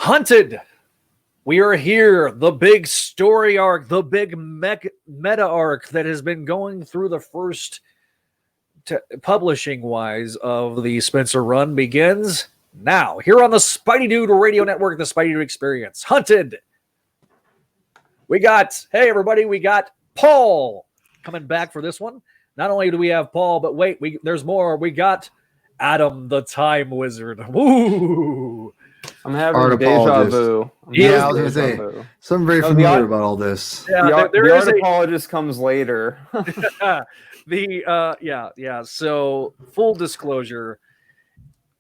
Hunted. We are here. The big story arc, the big meta arc that has been going through the first publishing-wise of the Spencer run begins now. Here on the Spideydude Radio Network, the Spideydude Experience. Hunted. Hey everybody, we got Paul coming back for this one. Not only do we have Paul, but wait, there's more. We got Adam the Time Wizard. Woo! I'm having deja vu. I was going to say, something very familiar about all this. Yeah, the artapologist comes later. So, full disclosure,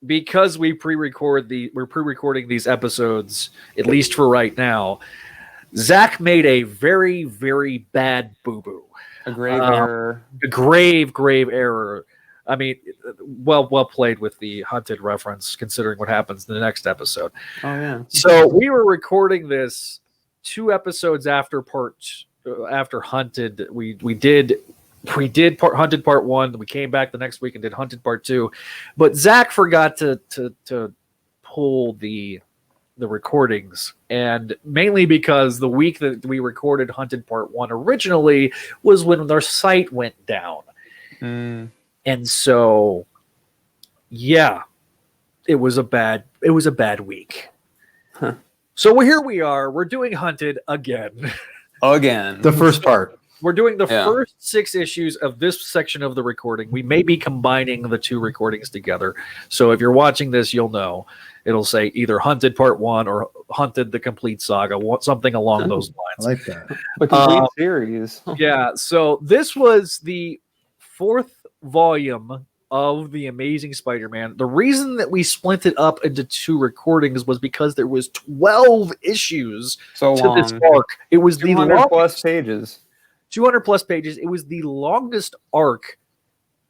because we're pre-recording these episodes, at least for right now, Zach made a very, very bad boo-boo. A grave error. A grave error. I mean, well played with the Hunted reference, considering what happens in the next episode. Oh, yeah. So we were recording this 2 episodes after Hunted. We did Hunted Part 1. We came back the next week and did Hunted Part 2. But Zach forgot to pull the recordings, and mainly because the week that we recorded Hunted Part 1 originally was when their site went down. And so, yeah, it was a bad week. Huh. So here we are. We're doing Hunted again. The first part. We're doing the first 6 issues of this section of the recording. We may be combining the 2 recordings together. So if you're watching this, you'll know. It'll say either Hunted Part 1 or Hunted the Complete Saga, something along those lines. I like that. A complete series. Yeah, so this was the 4th volume of the Amazing Spider-Man. The reason that we split it up into 2 recordings was because there was 12 issues to this arc. It was 200 plus pages. 200 plus pages. It was the longest arc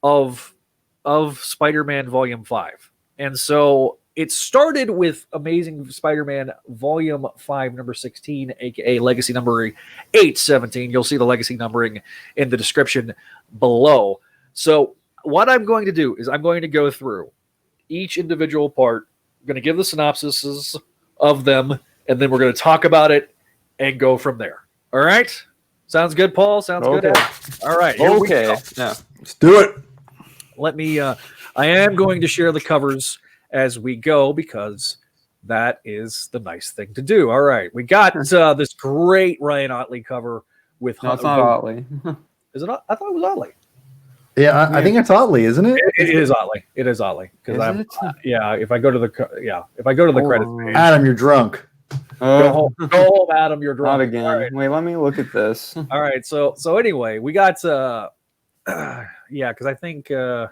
of Spider-Man Volume 5. And so it started with Amazing Spider-Man Volume 5, number 16, aka Legacy number 817. You'll see the legacy numbering in the description below. So what I'm going to do is I'm going to go through each individual part. I'm going to give the synopsises of them, and then we're going to talk about it and go from there. All right? Sounds good, Paul? Sounds good? All right. Okay. Yeah. Let's do it. Let me, I am going to share the covers as we go because that is the nice thing to do. All right. We got this great Ryan Otley cover with... No, it's not Otley. Is it? I thought it was Otley. Yeah, I think it's Otley, isn't it? It is Otley. It is Otley because if I go to the credits page, Adam, you're drunk. Go home, Adam. You're drunk. Not again. Right. Wait, let me look at this. All right. So anyway, we got because I think penciler.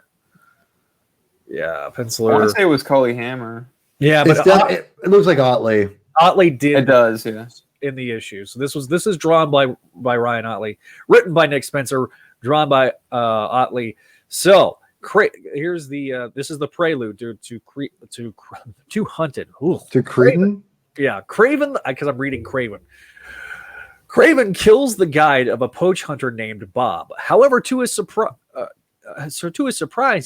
I want to say it was Cully Hammer. Yeah, but it looks like Otley. Otley did. It does. Yeah. In the issue. So this is drawn by Ryan Otley, written by Nick Spencer. Drawn by Otley. So here's the this is the prelude to Hunted. Ooh. To Craven? Yeah, Craven, because I'm reading Craven. Craven kills the guide of a poach hunter named Bob. However, to his surprise,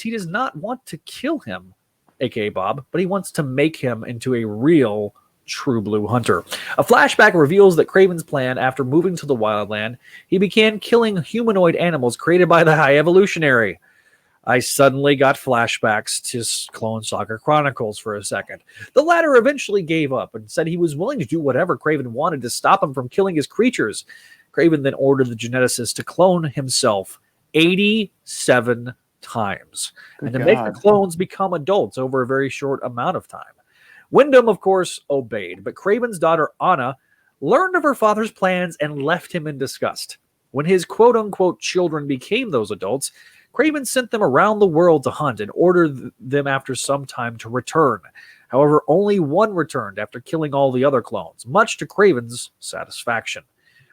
he does not want to kill him, aka Bob, but he wants to make him into a real True Blue Hunter. A flashback reveals that Craven's plan after moving to the wildland, he began killing humanoid animals created by the High Evolutionary. I suddenly got flashbacks to Clone Saga Chronicles for a second. The latter eventually gave up and said he was willing to do whatever Craven wanted to stop him from killing his creatures. Craven then ordered the geneticist to clone himself 87 times and to make the clones become adults over a very short amount of time. Wyndham, of course, obeyed, but Craven's daughter, Anna, learned of her father's plans and left him in disgust. When his quote-unquote children became those adults, Craven sent them around the world to hunt and ordered them after some time to return. However, only one returned after killing all the other clones, much to Craven's satisfaction.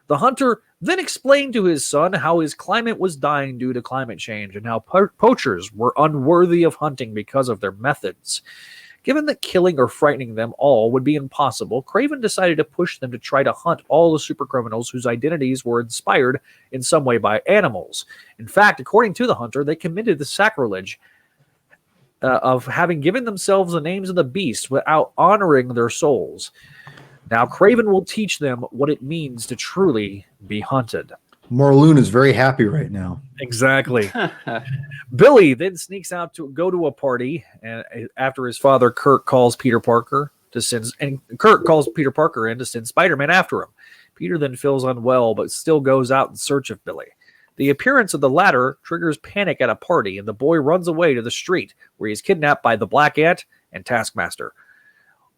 The hunter then explained to his son how his climate was dying due to climate change and how poachers were unworthy of hunting because of their methods. Given that killing or frightening them all would be impossible, Craven decided to push them to try to hunt all the supercriminals whose identities were inspired in some way by animals. In fact, according to the hunter, they committed the sacrilege of having given themselves the names of the beast without honoring their souls. Now, Kraven will teach them what it means to truly be hunted. Morloon is very happy right now. Exactly. Billy then sneaks out to go to a party, and after his father Kurt calls Peter Parker to send, and Kurt calls Peter Parker in to send Spider-Man after him. Peter then feels unwell, but still goes out in search of Billy. The appearance of the latter triggers panic at a party, and the boy runs away to the street, where he is kidnapped by the Black Ant and Taskmaster.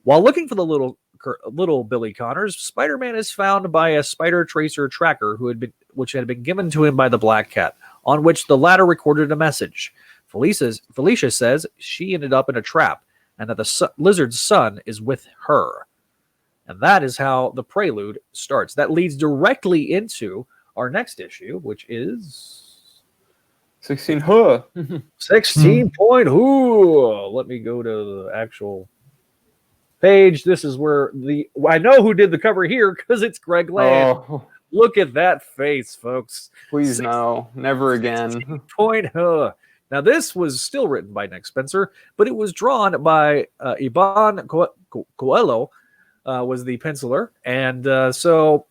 While looking for the little Billy Connors, Spider-Man is found by a spider tracer tracker which had been given to him by the Black Cat, on which the latter recorded a message. Felicia says she ended up in a trap, and that the lizard's son is with her. And that is how the prelude starts. That leads directly into our next issue, which is 16. 16 point. Ooh, let me go to the actual page. This is where I know who did the cover here because it's Greg Land. Oh, Look at that face, folks. please no, never again. Point. Now, this was still written by Nick Spencer, but it was drawn by Iban Coelho, was the penciler. And so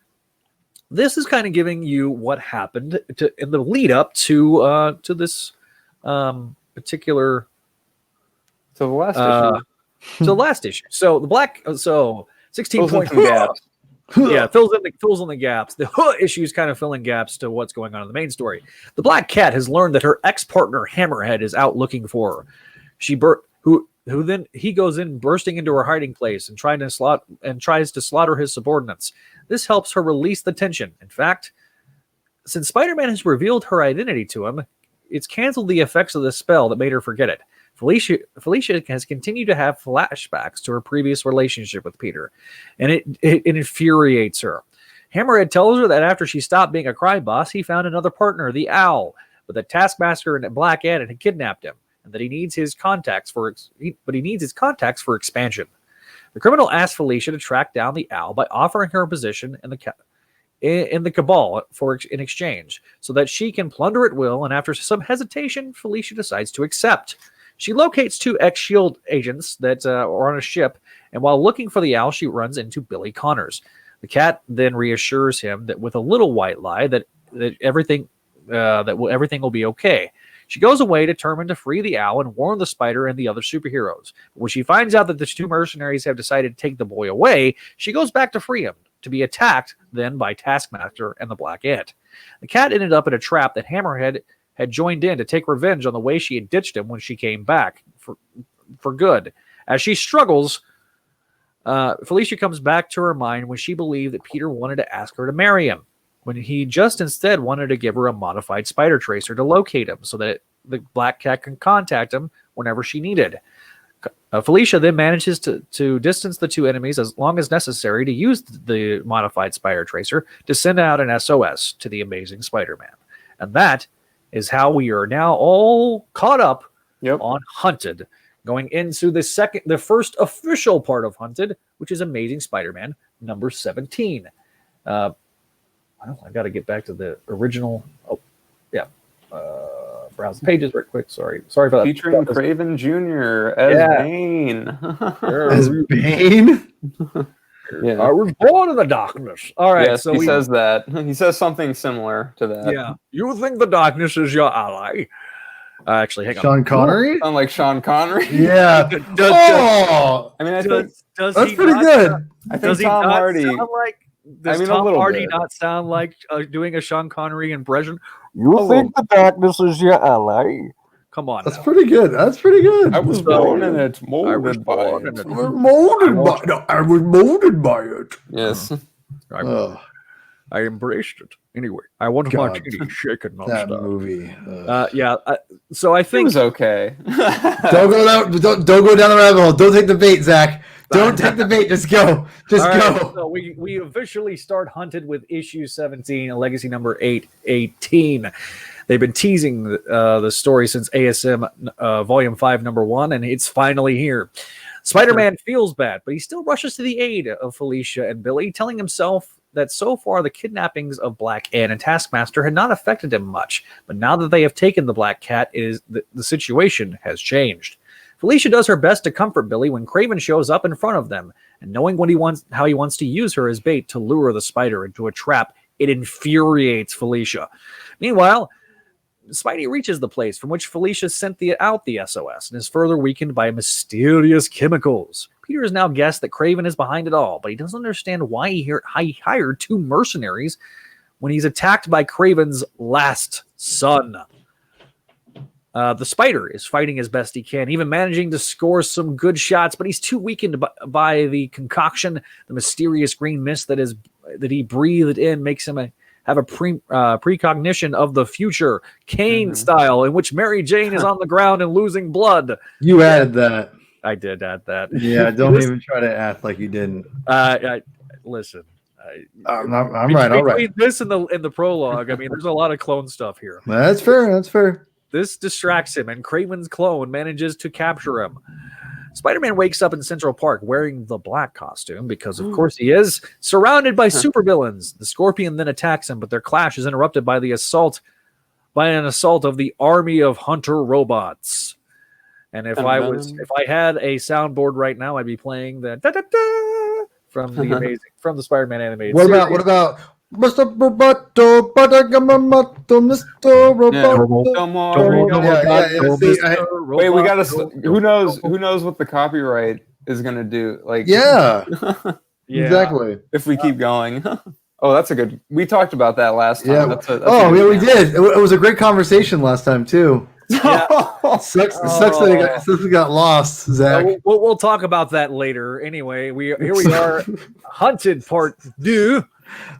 this is kind of giving you what happened in the lead up to this particular. So the last issue. So the last issue. So the black. So 16 Fills in point some gaps. Yeah, fills in the gaps. The issue is kind of filling gaps to what's going on in the main story. The Black Cat has learned that her ex-partner Hammerhead is out looking for her. Who then he goes in bursting into her hiding place and tries to slaughter his subordinates. This helps her release the tension. In fact, since Spider-Man has revealed her identity to him, it's canceled the effects of the spell that made her forget it. Felicia has continued to have flashbacks to her previous relationship with Peter, and it infuriates her. Hammerhead tells her that after she stopped being a crime boss, he found another partner, the Owl, but that Taskmaster and Black Ant had kidnapped him, and that he needs his contacts for expansion. The criminal asks Felicia to track down the Owl by offering her a position in the Cabal in exchange, so that she can plunder at will. And after some hesitation, Felicia decides to accept. She locates two ex-SHIELD agents that are on a ship, and while looking for the Owl, she runs into Billy Connors. The cat then reassures him that with a little white lie that everything will be okay. She goes away determined to free the Owl and warn the Spider and the other superheroes. But when she finds out that the two mercenaries have decided to take the boy away, she goes back to free him, to be attacked then by Taskmaster and the Black Ant. The cat ended up in a trap that Hammerhead had joined in to take revenge on the way she had ditched him when she came back for good. As she struggles, Felicia comes back to her mind when she believed that Peter wanted to ask her to marry him, when he just instead wanted to give her a modified spider tracer to locate him so that the Black Cat can contact him whenever she needed. Felicia then manages to distance the two enemies as long as necessary to use the modified spider tracer to send out an SOS to the Amazing Spider-Man. And that is how we are now all caught up on Hunted, going into the first official part of Hunted, which is Amazing Spider-Man number 17. I got to get back to the original. Browse the pages right quick. Sorry for that. Featuring Kraven Jr. as Bane. As Bane? Yeah. I was born in the darkness. All right. Yes, so he says that. He says something similar to that. Yeah. You think the darkness is your ally? Actually, hang on. Sean Connery? Sound like Sean Connery? Yeah. I mean, I think that's pretty good. I think Tom Hardy. Does Tom Hardy not sound like doing a Sean Connery impression? You think the darkness is your ally? Come on. That's pretty good. That's pretty good. I was born and it's molded by it. I was molded by it. Yes. I embraced it. Anyway, I want my martini shaken nonstop. That movie. So I think it was okay. Don't go down the rabbit hole. Don't take the bait, Zach. Don't take the bait. Just go. Just go. Right, so we officially start Hunted with issue 17, legacy number 818. They've been teasing the story since ASM Volume 5, Number 1, and it's finally here. Spider-Man feels bad, but he still rushes to the aid of Felicia and Billy, telling himself that so far the kidnappings of Black Ant and Taskmaster had not affected him much. But now that they have taken the Black Cat, the situation has changed. Felicia does her best to comfort Billy when Kraven shows up in front of them, and knowing how he wants to use her as bait to lure the spider into a trap, it infuriates Felicia. Meanwhile, Spidey reaches the place from which Felicia sent out the SOS and is further weakened by mysterious chemicals. Peter has now guessed that Kraven is behind it all, but he doesn't understand why he hired 2 mercenaries when he's attacked by Kraven's last son. The Spider is fighting as best he can, even managing to score some good shots, but he's too weakened by the concoction. The mysterious green mist that he breathed in makes him have a precognition of the future, Kane style, in which Mary Jane is on the ground and losing blood. You added that. I did add that. Yeah, don't even try to act like you didn't. Listen. I'm right. All right. Between this and the prologue, I mean, there's a lot of clone stuff here. That's fair. This distracts him, and Kraven's clone manages to capture him. Spider-Man wakes up in Central Park wearing the black costume, because of course he is, surrounded by supervillains. The Scorpion then attacks him, but their clash is interrupted by an assault of the army of hunter robots. And if I had a soundboard right now, I'd be playing the da-da-da from the Spider-Man animated series. What about Mr. Roboto, Mr. Roboto? Wait, we gotta. Who knows what the copyright is gonna do? Like, yeah, exactly. If we keep going. Oh, that's a good. We talked about that last time. Yeah. We did. It was a great conversation last time too. Yeah. Sucks that it got lost, Zach. We'll talk about that later. Anyway, here we are, Hunted Part 2.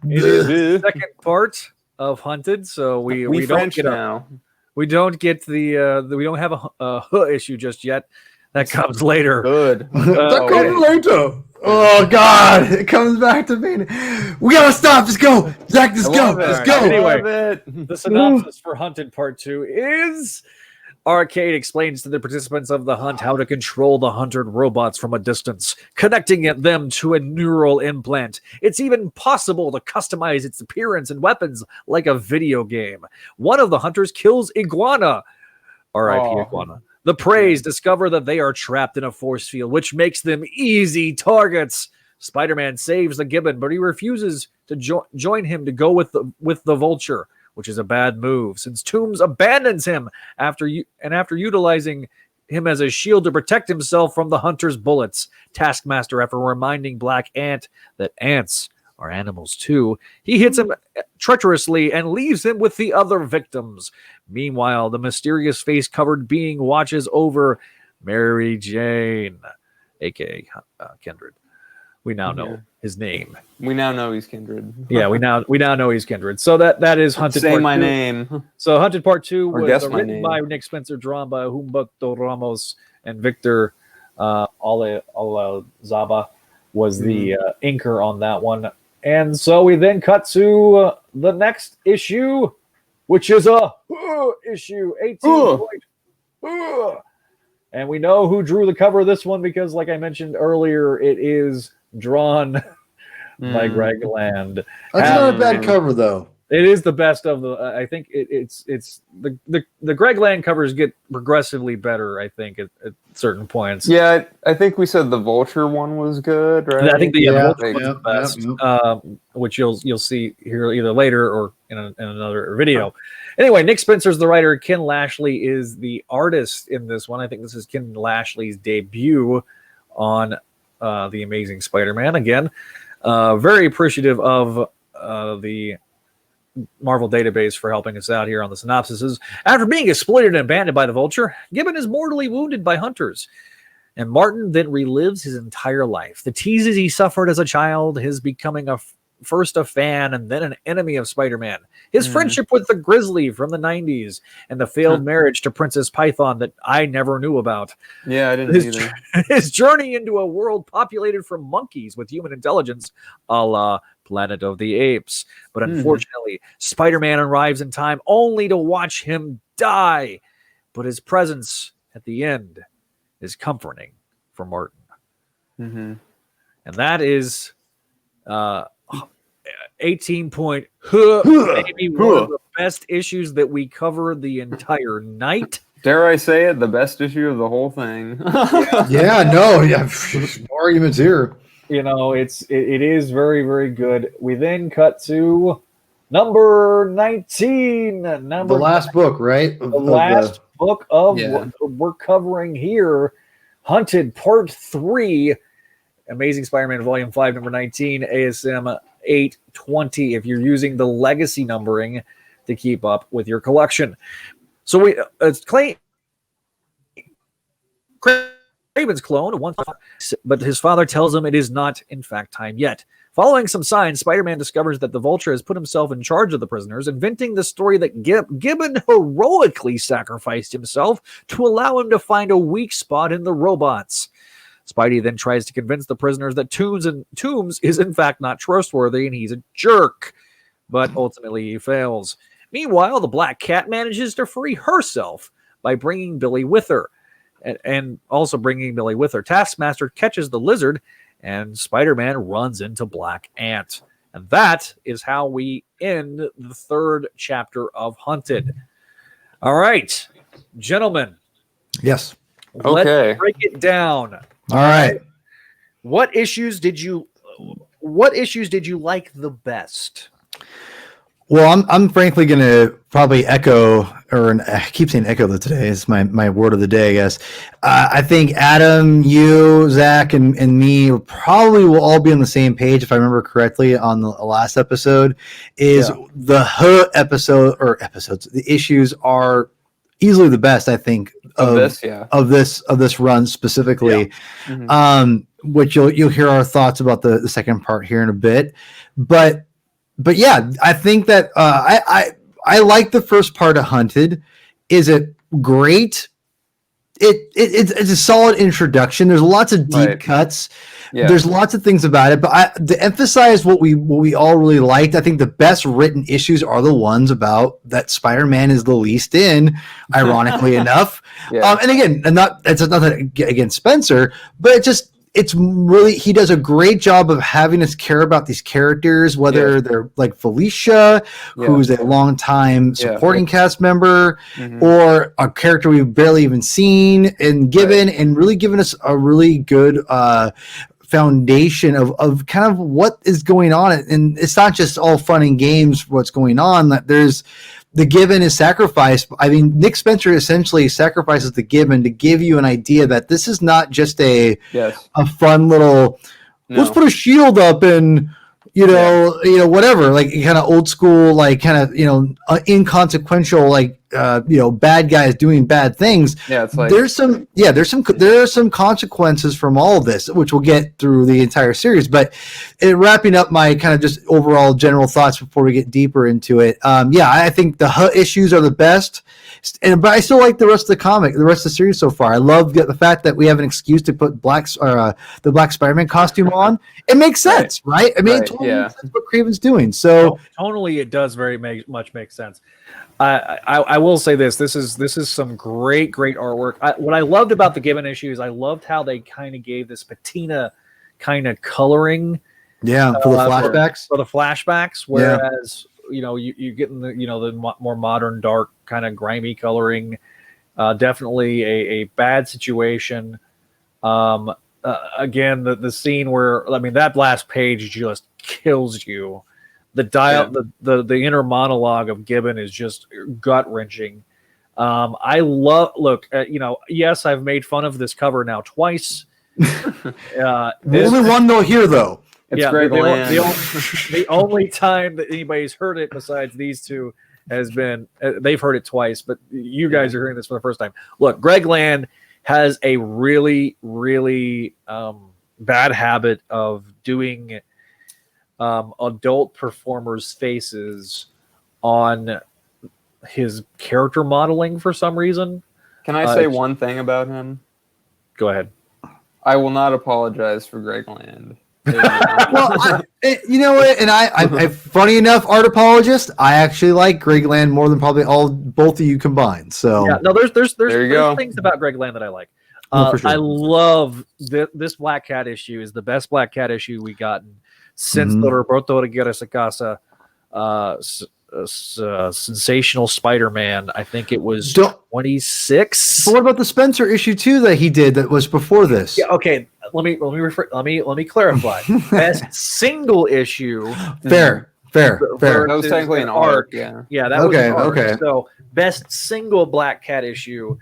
It is the second part of Hunted, so we don't get we don't have a issue just yet. That comes later. Good. That comes later. Oh God, it comes back to me. We gotta stop. Just go, Zach. Let's go. Anyway, the synopsis for Hunted Part 2 is: Arcade explains to the participants of the hunt how to control the hunted robots from a distance, connecting them to a neural implant. It's even possible to customize its appearance and weapons like a video game. One of the hunters kills Iguana. R.I.P. Iguana. The Preys discover that they are trapped in a force field, which makes them easy targets. Spider-Man saves the Gibbon, but he refuses to join him to go with the Vulture, which is a bad move, since Toombs abandons him after utilizing him as a shield to protect himself from the hunter's bullets. Taskmaster, after reminding Black Ant that ants are animals too, he hits him treacherously and leaves him with the other victims. Meanwhile, the mysterious face-covered being watches over Mary Jane, aka Kindred. We now know his name. We now know he's Kindred. Yeah, we now know he's Kindred. So that is Hunted Part 2. Say my 2. Name. So Hunted Part 2 was written name. by Nick Spencer, drawn by Humberto Ramos, and Victor Olazaba was the inker on that one. And so we then cut to the next issue, which is issue 18. And we know who drew the cover of this one because, like I mentioned earlier, it is drawn by Greg Land. That's not a bad cover, though. It is the best of the. I think it's the Greg Land covers get progressively better. I think at certain points. Yeah, I think we said the Vulture one was good, right? I think the Vulture was the best, which you'll see here either later or in another video. Anyway, Nick Spencer's the writer. Ken Lashley is the artist in this one. I think this is Ken Lashley's debut on The Amazing Spider-Man. Again, very appreciative of the Marvel Database for helping us out here on the synopsises. After being exploited and abandoned by the Vulture, Gibbon is mortally wounded by hunters. And Martin then relives his entire life. The teases he suffered as a child, his becoming first a fan and then an enemy of Spider-Man, his friendship with the Grizzly from the 90s, and the failed marriage to Princess Python that I never knew about. Yeah, I didn't either. His journey into a world populated from monkeys with human intelligence, a la Planet of the Apes. But unfortunately, Spider-Man arrives in time only to watch him die. But his presence at the end is comforting for Martin. And that is 18 maybe one of the best issues that we cover the entire night. Dare I say it? The best issue of the whole thing. No arguments here. You know, it is very, very good. We then cut to number 19. The last book, right? The last book of what we're covering here, Hunted Part 3, Amazing Spider-Man Volume 5, number 19, ASM 820, if you're using the legacy numbering to keep up with your collection. So Craven's clone, but his father tells him it is not, in fact, time yet. Following some signs, Spider-Man discovers that the Vulture has put himself in charge of the prisoners, inventing the story that Gibbon heroically sacrificed himself to allow him to find a weak spot in the robots. Spidey then tries to convince the prisoners that Toombs is, in fact, not trustworthy and he's a jerk, but ultimately he fails. Meanwhile, the Black Cat manages to free herself by bringing Billy with her. And also bringing Billy with her. Taskmaster catches the lizard, and Spider-Man runs into Black Ant. And that is how we end the third chapter of Hunted. All right, gentlemen. Yes. Let's break it down. All right. What issues did you like the best? Well, I'm frankly going to probably echo, or I keep saying echo today. It's my word of the day, I guess. I think Adam, you, Zach, and me probably will all be on the same page, if I remember correctly, on the last episode. The episodes. The issues are easily the best, I think, of this run specifically. Yeah. Mm-hmm. Which you'll hear our thoughts about the second part here in a bit, But yeah, I think that I like the first part of Hunted. Is it great? It's a solid introduction. There's lots of deep cuts. Yeah. There's lots of things about it. But to emphasize what we all really liked, I think the best written issues are the ones about that Spider-Man is the least in, ironically enough. Yeah. And again, it's nothing against Spencer, but it's really, he does a great job of having us care about these characters, whether they're like Felicia, who's a longtime supporting cast member, or a character we've barely even seen, and Gibbon, and really giving us a really good foundation of kind of what is going on. And it's not just all fun and games what's going on, that there's the Gibbon is sacrificed. I mean, Nick Spencer essentially sacrifices the Gibbon to give you an idea that this is not just a fun little, let's put a shield up and, whatever, like kind of old school, like kind of, inconsequential, like, bad guys doing bad things. Yeah, it's like there are some consequences from all of this, which we'll get through the entire series. But wrapping up my kind of just overall general thoughts before we get deeper into it. I think the issues are the best, but I still like the rest of the series so far. I love the fact that we have an excuse to put the Black Spider-Man costume on. It makes sense, right? I mean, it totally makes sense what Craven's doing. So tonally, it does very much make sense. I will say this is some great artwork. What I loved about the Gibbon issues, I loved how they kind of gave this patina kind of coloring. Yeah, for the flashbacks. For the flashbacks, whereas you get in the more modern, dark, kind of grimy coloring. Definitely a bad situation. Again, the scene where that last page just kills you. The inner monologue of Gibbon is just gut wrenching. I love. Yes, I've made fun of this cover now twice. Only one though here though. It's Greg Land. The only time that anybody's heard it besides these two has been they've heard it twice, but you guys are hearing this for the first time. Look, Greg Land has a really, really bad habit of doing adult performers' faces on his character modeling for some reason. Can I say one thing about him? Go ahead. I will not apologize for Greg Land. Well, you know what? And I funny enough, art apologist, I actually like Greg Land more than probably both of you combined. So yeah, no, there's things about Greg Land that I like. For sure. I love this Black Cat issue is the best Black Cat issue we gotten since the Roberto Reguera Sacasa Sensational Spider-Man. I think it was Don't- 26. So what about the Spencer issue too that he did that was before this? Yeah, okay. Let me clarify. Best single issue. Fair. That was technically an arc. Yeah. Yeah, that was an arc. Okay. So best single Black Cat issue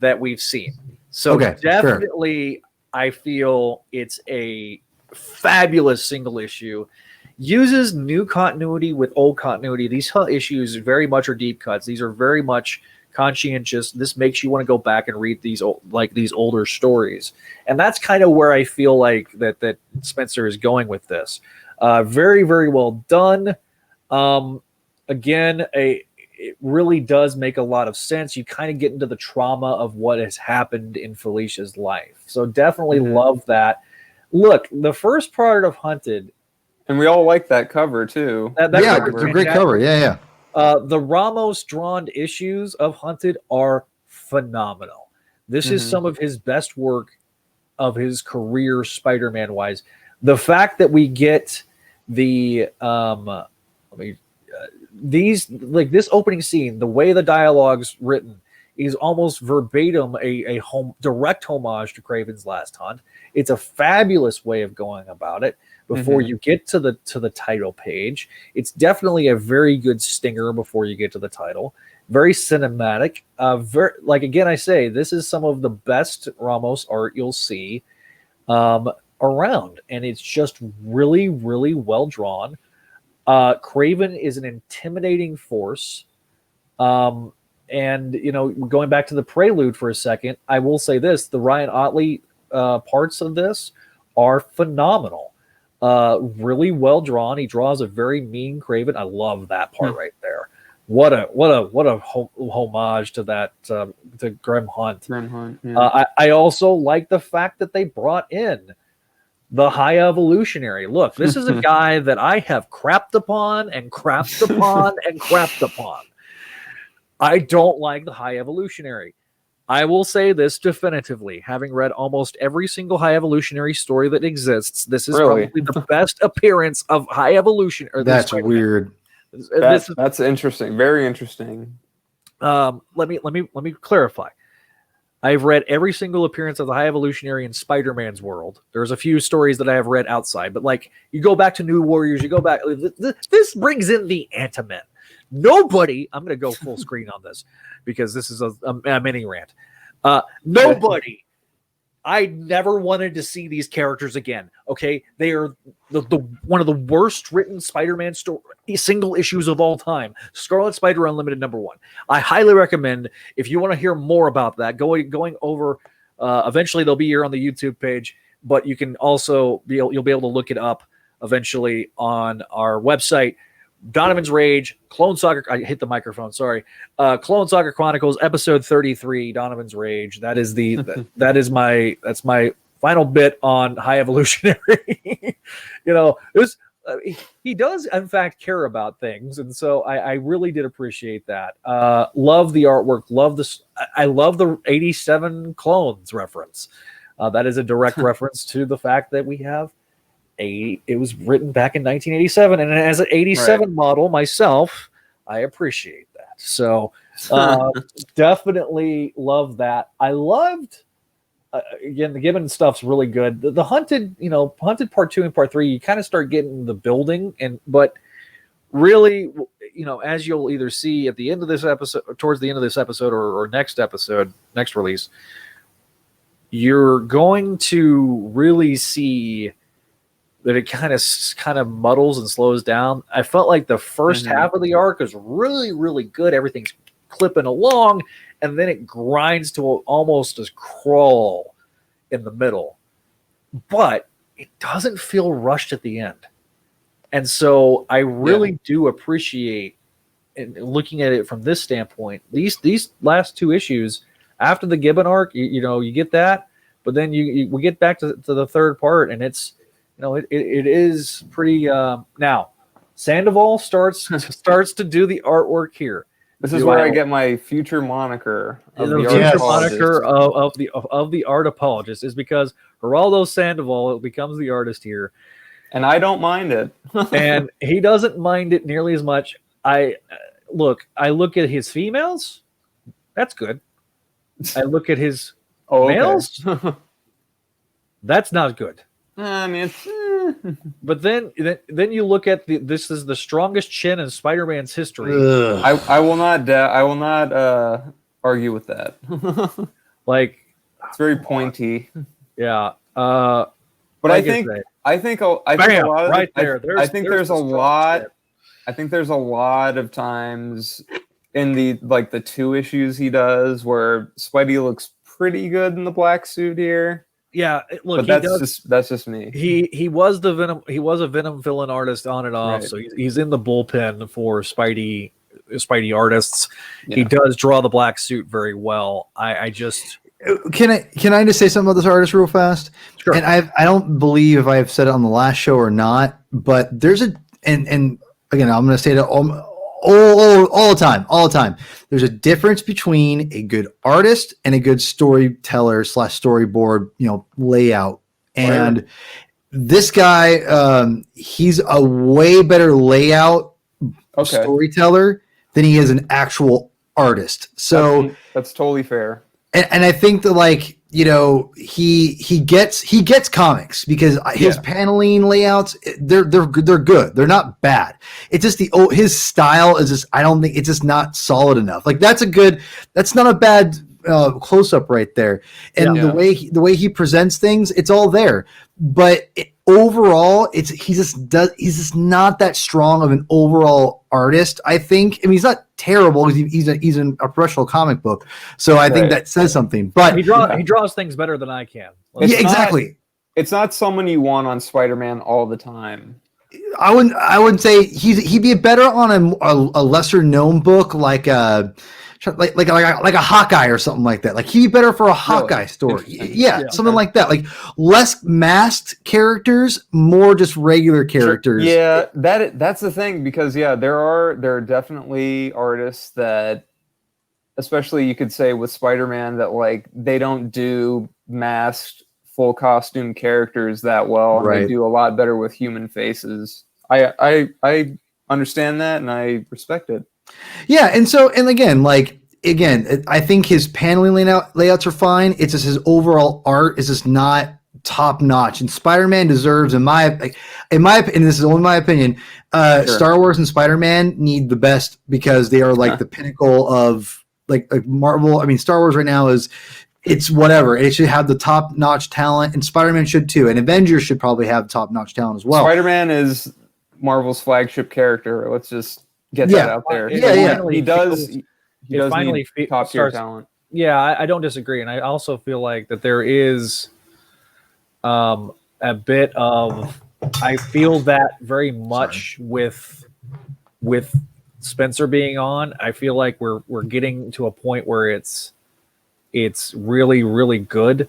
that we've seen. So Okay, definitely, I feel it's a fabulous single issue. Uses new continuity with old continuity. These issues very much are deep cuts. These are very much conscientious. This makes you want to go back and read these older stories, and that's kind of where I feel like that Spencer is going with this. Very, very well done. Again, it really does make a lot of sense. You kind of get into the trauma of what has happened in Felicia's life. So definitely love that. Look, the first part of Hunted, and we all like that cover too. Yeah, it's a great cover. Yeah. The Ramos drawn issues of Hunted are phenomenal. This is some of his best work of his career, Spider-Man wise. The fact that we get the this opening scene, the way the dialogue's written is almost verbatim a direct homage to Kraven's Last Hunt. It's a fabulous way of going about it before you get to the title page. It's definitely a very good stinger before you get to the title. Very cinematic. Again, I say this is some of the best Ramos art you'll see around, and it's just really, really well drawn. Kraven is an intimidating force. And, going back to the prelude for a second, I will say this. The Ryan Ottley parts of this are phenomenal. Really well drawn. He draws a very mean Kraven. I love that part right there. What a homage to that to Grim Hunt. Yeah. I also like the fact that they brought in the High Evolutionary. Look, this is a guy that I have crapped upon and crapped upon and crapped upon. I don't like the High Evolutionary. I will say this definitively, having read almost every single High Evolutionary story that exists, this is probably the best appearance of High Evolution. That's weird. That's interesting. Very interesting. Let me clarify. I've read every single appearance of the High Evolutionary in Spider-Man's world. There's a few stories that I have read outside, but like you go back to New Warriors, you go back. This brings in the Antimen. Nobody. I'm going to go full screen on this because this is a mini rant. Nobody. I never wanted to see these characters again. Okay, they are the one of the worst written Spider-Man single issues of all time. Scarlet Spider Unlimited #1. I highly recommend if you want to hear more about that. Going over. Eventually, they'll be here on the YouTube page, but you can also you'll be able to look it up eventually on our website. Donovan's Rage, Clone Saga. I hit the microphone. Sorry. Clone Saga Chronicles, episode 33. Donovan's Rage. That's my final bit on High Evolutionary. He does in fact care about things, and so I really did appreciate that. Love the artwork. I love the 87 clones reference. That is a direct reference to the fact that we have. It was written back in 1987, and as an 87 model myself, I appreciate that. So definitely love that. I loved again the Gibbon stuff's really good. The Hunted, Hunted Part 2 and Part 3, you kind of start getting the building, but really, as you'll either see at the end of this episode, towards the end of this episode, or next episode, next release, you're going to really see that it kind of muddles and slows down. I felt like the first half of the arc is really, really good. Everything's clipping along, and then it grinds to almost a crawl in the middle. But it doesn't feel rushed at the end. And so I really do appreciate, and looking at it from this standpoint, these last two issues, after the Gibbon arc, you get that, but then we get back to the third part, and it's, it is pretty. Now, Sandoval starts to do the artwork here. This is where I get my future moniker of the future moniker of the art apologist, is because Geraldo Sandoval becomes the artist here, and I don't mind it. And he doesn't mind it nearly as much. I look at his females. That's good. I look at his males. That's not good. I mean, But then you look at this is the strongest chin in Spider-Man's history. I will not argue with that. Like, it's very pointy. Yeah. But I think a lot of right there. I think there's a lot. I think there's a lot of times in the 2 issues he does where Spidey looks pretty good in the black suit here. Yeah, look, but that's just me. He was the Venom. He was a Venom villain artist on and off, Right. so he's in the bullpen for Spidey artists. Yeah. He does draw the black suit very well. I just Can I just say something about this artist real fast? Sure. And I don't believe if I've said it on the last show or not, but there's and again I'm going to say it all the time. There's a difference between a good artist and a good storyteller / storyboard, layout. And this guy, he's a way better layout storyteller than he is an actual artist. So that's totally fair. And I think that he gets comics because his paneling layouts they're good. They're not bad. It's just his style is just I don't think it's just not solid enough. Like that's not a bad close up right there. And the way he presents things, it's all there. But overall, he's just not that strong of an overall artist. I think. I mean, he's not terrible because he's in a professional comic book, so I think that says something. But he draws things better than I can. Exactly. It's not someone you want on Spider-Man all the time. I wouldn't say he'd be better on a lesser known book like a Hawkeye or something like that. Like he'd be better for a Hawkeye story. Yeah, something like that. Like less masked characters, more just regular characters. Yeah, that's the thing because there are definitely artists that, especially you could say with Spider-Man, that they don't do masked full costume characters that well. Right. They do a lot better with human faces. I understand that and I respect it. Yeah, and again, I think his paneling layouts are fine. It's just his overall art is just not top notch. And Spider-Man deserves, in my opinion, this is only my opinion, Star Wars and Spider-Man need the best because they are the pinnacle of like Marvel. I mean, Star Wars right now it's whatever. It should have the top notch talent, and Spider-Man should too. And Avengers should probably have top notch talent as well. Spider-Man is Marvel's flagship character. Let's just get that out there. He does need top tier talent. Yeah, I don't disagree, and I also feel like that there is a bit of I feel that very much with Spencer being on. I feel like we're getting to a point where it's really, really good.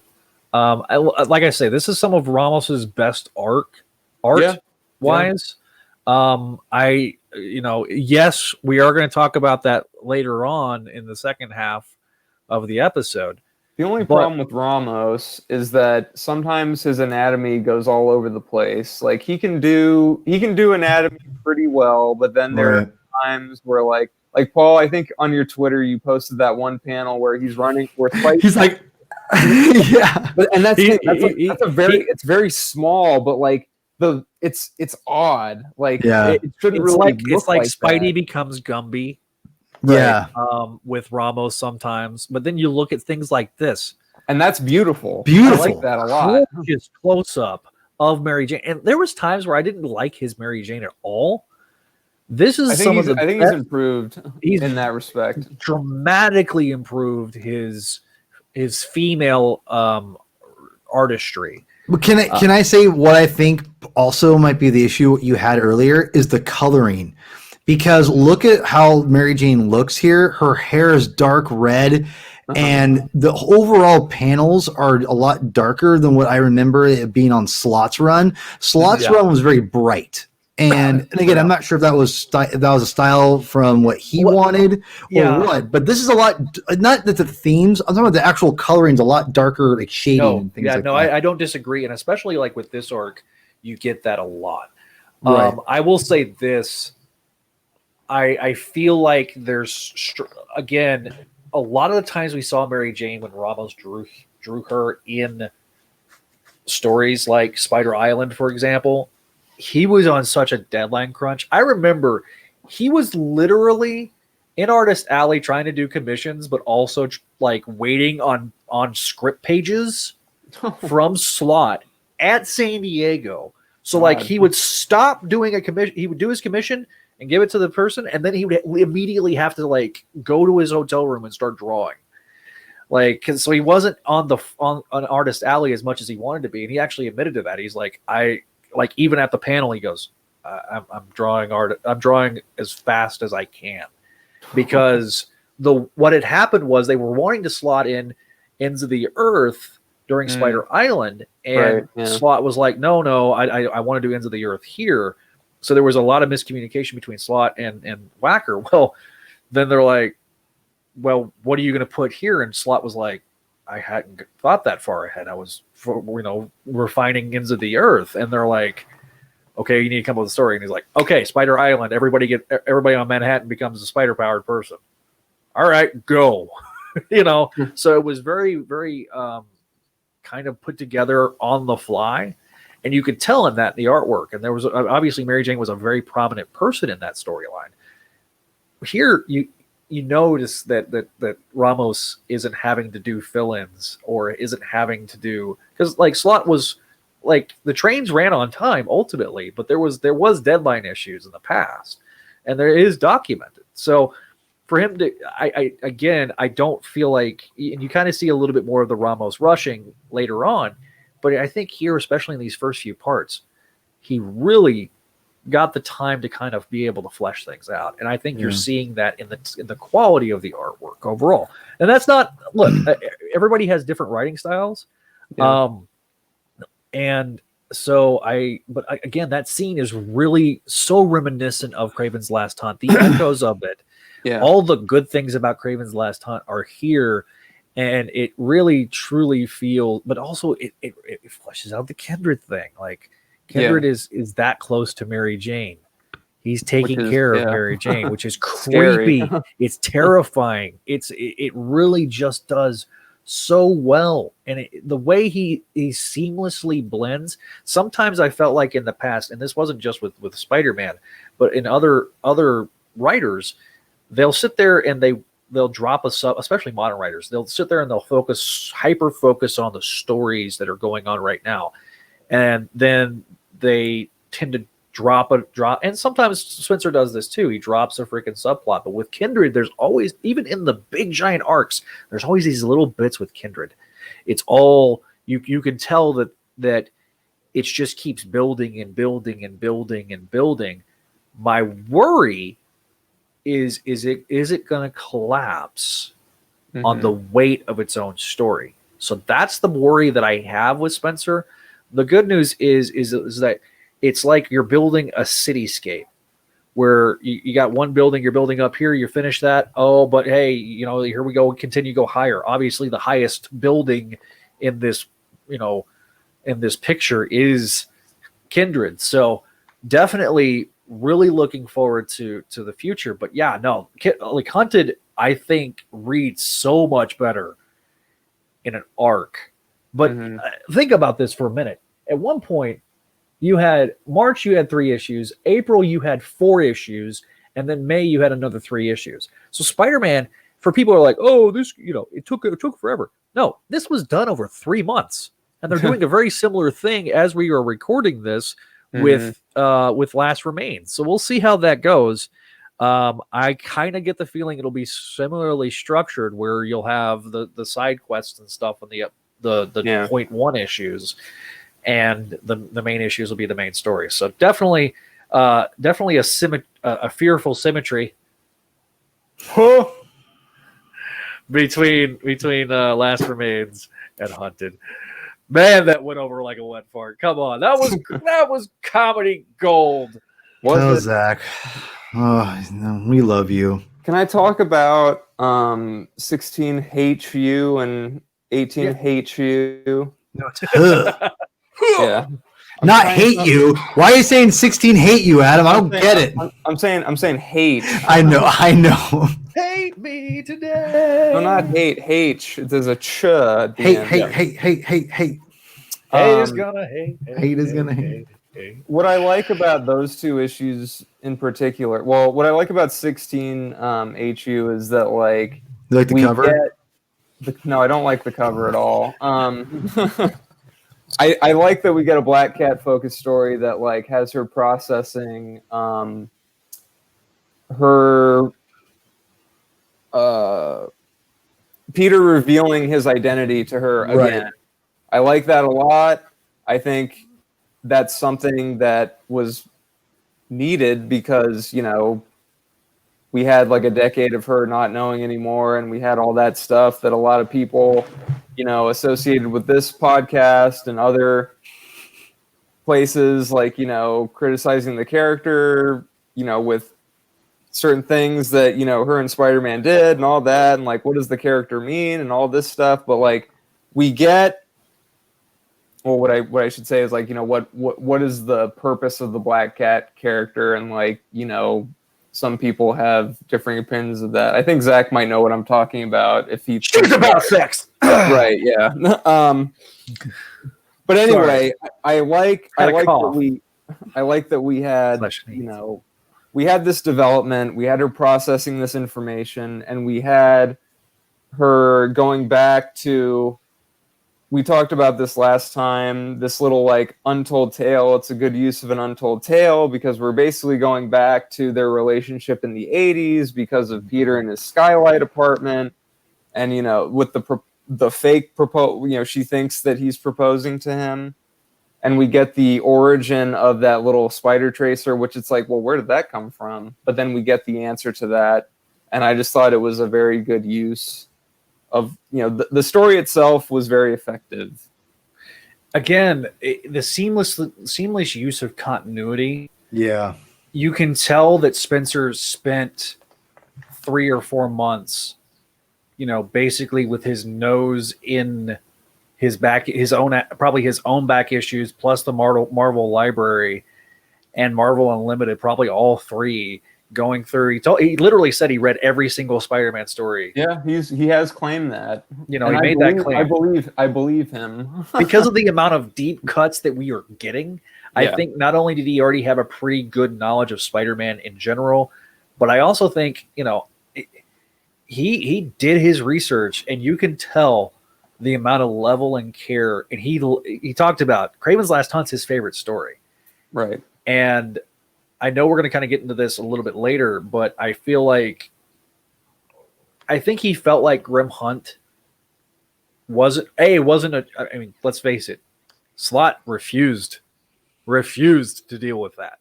Like I say, this is some of Ramos's best art wise. Yes, we are going to talk about that later on in the second half of the episode. The only problem with Ramos is that sometimes his anatomy goes all over the place. Like he can do anatomy pretty well, but then there are times where like Paul, I think on your Twitter you posted that one panel where he's running where Spidey he's like yeah. But and it's very small, but it's odd. It shouldn't really it's like Spidey that. becomes Gumby. Yeah. With Ramos sometimes, but then you look at things like this, and that's beautiful. I like that a lot. Just close up of Mary Jane, and there was times where I didn't like his Mary Jane at all. This is I think he's improved in that respect. Dramatically improved his female artistry. But can I say what I think also might be the issue you had earlier is the coloring. Because look at how Mary Jane looks here. Her hair is dark red, and the overall panels are a lot darker than what I remember it being on Slot's run. Slot's run was very bright. And again, I'm not sure if that was a style from what he wanted or what. But this is a lot. Not that the themes. I'm talking about the actual coloring's a lot darker, like shading and things like that. I don't disagree, and especially like with this arc, you get that a lot. Right. I will say this. I feel like there's again a lot of the times we saw Mary Jane when Ramos drew her in stories like Spider Island, for example. He was on such a deadline crunch. I remember he was literally in Artist Alley trying to do commissions, but also like waiting on script pages from Slott at San Diego. So like he would stop doing a commission, he would do his commission and give it to the person, and then he would immediately have to like go to his hotel room and start drawing. Like, so he wasn't on Artist Alley as much as he wanted to be, and he actually admitted to that. He's like, even at the panel, he goes, I'm drawing art. I'm drawing as fast as I can, because what had happened was they were wanting to slot in Ends of the Earth during Spider Island, and Slott was like, no, I want to do Ends of the Earth here. So there was a lot of miscommunication between Slott and Wacker. Well, then they're like, well, what are you going to put here? And Slott was like, I hadn't thought that far ahead. I was, refining Ends of the Earth. And they're like, okay, you need to come up with a story. And he's like, okay, Spider Island. Everybody on Manhattan becomes a spider-powered person. All right, go. So it was very, very kind of put together on the fly. And you could tell in the artwork. And there was obviously Mary Jane was a very prominent person in that storyline. Here, you notice that Ramos isn't having to do fill-ins or isn't having to do, because like Slott was like, the trains ran on time ultimately, but there was deadline issues in the past, and there is documented. So for him to, I don't feel like, and you kind of see a little bit more of the Ramos rushing later on, but I think here, especially in these first few parts, he really got the time to kind of be able to flesh things out. And I think you're seeing that in the quality of the artwork overall. And that's not, look, everybody has different writing styles. Yeah. And so but again, that scene is really so reminiscent of Kraven's Last Hunt. The echoes of it, all the good things about Kraven's Last Hunt are here. And it really, truly feels, but also it fleshes out the Kindred thing. Like, Kindred is that close to Mary Jane. He's taking care of Mary Jane, which is creepy. It's terrifying. It really just does so well. And the way he seamlessly blends. Sometimes I felt like in the past, and this wasn't just with Spider-Man, but in other writers, they'll sit there and they'll drop especially modern writers. They'll sit there and they'll hyper focus on the stories that are going on right now. And then they tend to drop, and sometimes Spencer does this too. He drops a freaking subplot. But with Kindred, there's always, even in the big giant arcs, there's always these little bits with Kindred. It's all, you can tell that it just keeps building and building and building and building. My worry is it going to collapse on the weight of its own story? So that's the worry that I have with Spencer. The good news is that it's like you're building a cityscape where you got one building you're building up here, you finish that. Oh, but hey, here we go, continue to go higher. Obviously, the highest building in this, in this picture is Kindred. So definitely really looking forward to the future. But yeah, no, like Hunted, I think reads so much better in an arc. But think about this for a minute. At one point, March, you had 3 issues. April, you had 4 issues. And then May, you had another 3 issues. So Spider-Man, for people who are like, oh, this, it took forever. No, this was done over 3 months. And they're doing a very similar thing as we are recording this with Last Remains. So we'll see how that goes. I kind of get the feeling it'll be similarly structured, where you'll have the side quests and stuff on the point 1 issues, and the main issues will be the main story. So definitely a fearful symmetry between Last Remains and Hunted. Man, that went over like a wet fart. Come on, that was comedy gold. Zach. Oh, no, we love you. Can I talk about 16 HU and 18 HU? No, Yeah. Not hate you. Why are you saying 16 hate you, Adam? I don't get it. I'm saying hate. I know. Hate me today. No, not hate. H. There's a ch at the Hate. Hate is gonna hate. Hate is gonna hate. What I like about those two issues in particular, well, what I like about 16 HU is that like You like the cover? No, I don't like the cover at all. I like that we get a Black Cat focused story that like has her processing her Peter revealing his identity to her again. Right. I like that a lot. I think that's something that was needed because, you know, we had like a decade of her not knowing anymore, and we had all that stuff that a lot of people, you know, associated with this podcast and other places, like, you know, criticizing the character, you know, with certain things that, you know, her and Spider-Man did and all that, and like, what does the character mean and all this stuff. But like, we get, well, what I should say is like, you know, what is the purpose of the Black Cat character, and like, you know, some people have differing opinions of that. I think Zach might know what I'm talking about if he She's about sex. Right, yeah. But anyway, I like that we had, you know, we had this development, we had her processing this information, and we had her going back to, we talked about this last time, this little like untold tale. It's a good use of an untold tale because we're basically going back to their relationship in the 80s because of Peter and his skylight apartment. And, you know, with the fake propose, you know, she thinks that he's proposing to him. And we get the origin of that little spider tracer, which it's like, well, where did that come from? But then we get the answer to that. And I just thought it was a very good use of, you know, the story itself was very effective. Again, the seamless use of continuity. Yeah. You can tell that Spencer spent 3 or 4 months, you know, basically with his nose in his back, probably his own back issues, plus the Marvel library and Marvel Unlimited, probably all three, going through. He literally said he read every single Spider-Man story. Yeah, he has claimed that. You know, and he made that claim. I believe him because of the amount of deep cuts that we are getting. I think not only did he already have a pretty good knowledge of Spider-Man in general, but I also think, you know, he did his research, and you can tell the amount of level and care. And he talked about Kraven's Last Hunt's his favorite story, right? And I know we're going to kind of get into this a little bit later, but I feel like I think he felt like Grim Hunt wasn't a. I mean, let's face it, Slott refused to deal with that.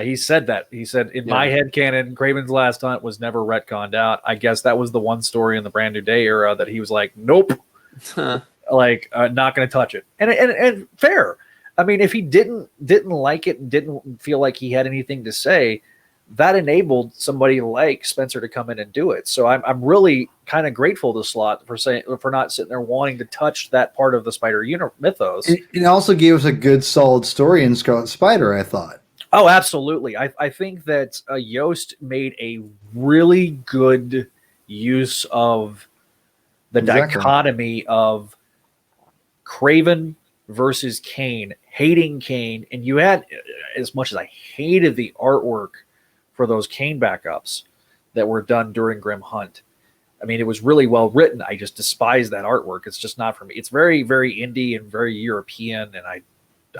He said that. He said, in my head canon, Kraven's Last Hunt was never retconned out. I guess that was the one story in the Brand New Day era that he was like, nope, like not going to touch it. And fair. I mean, if he didn't like it and didn't feel like he had anything to say, that enabled somebody like Spencer to come in and do it. So I'm really kind of grateful to Slott for not sitting there wanting to touch that part of the Spider mythos. It also gave us a good, solid story in Scarlet Spider, I thought. Oh, absolutely. I think that Yost made a really good use of the dichotomy of Kraven versus Kane, hating Kane. And you had, as much as I hated the artwork for those Kane backups that were done during Grim Hunt, I mean, it was really well written. I just despise that artwork. It's just not for me. It's very, very indie and very European, and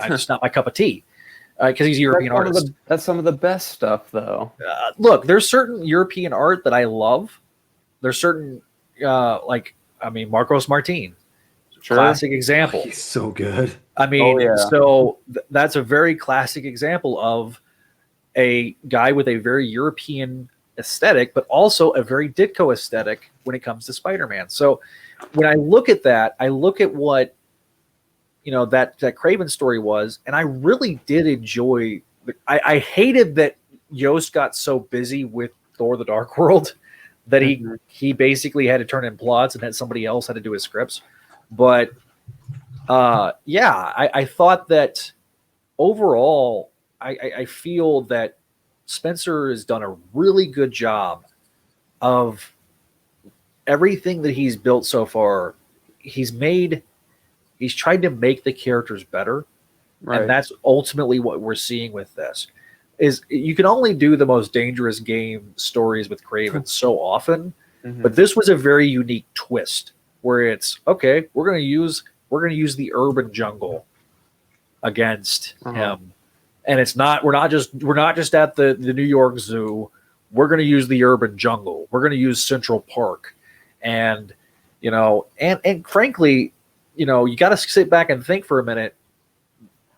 I'm just not my cup of tea. Because he's a European artist. That's some of the best stuff, though. Look, there's certain European art that I love. There's certain, Marcos Martin. Sure. Classic example. He's so good. I mean, that's a very classic example of a guy with a very European aesthetic, but also a very Ditko aesthetic when it comes to Spider-Man. So when I look at that, I look at what, you know, that Kraven story was, and I really did enjoy. I hated that Yost got so busy with Thor: The Dark World that he basically had to turn in plots and had somebody else had to do his scripts. But I thought that overall, I feel that Spencer has done a really good job of everything that he's built so far. He's tried to make the characters better. Right. And that's ultimately what we're seeing with this. Is you can only do the most dangerous game stories with Kraven so often, but this was a very unique twist where it's okay. We're gonna use the urban jungle against him, and it's not. We're not just at the New York Zoo. We're gonna use the urban jungle. We're gonna use Central Park, and and frankly, you got to sit back and think for a minute.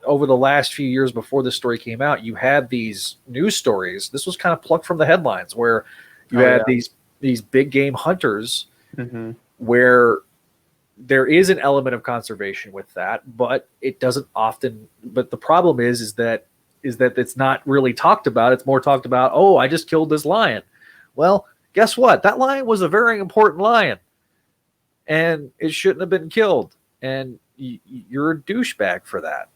Over the last few years before this story came out, you had these news stories. This was kind of plucked from the headlines where you had these big game hunters where there is an element of conservation with that, but it doesn't often. But the problem is that it's not really talked about. It's more talked about, oh, I just killed this lion. Well, guess what? That lion was a very important lion, and it shouldn't have been killed. And you're a douchebag for that.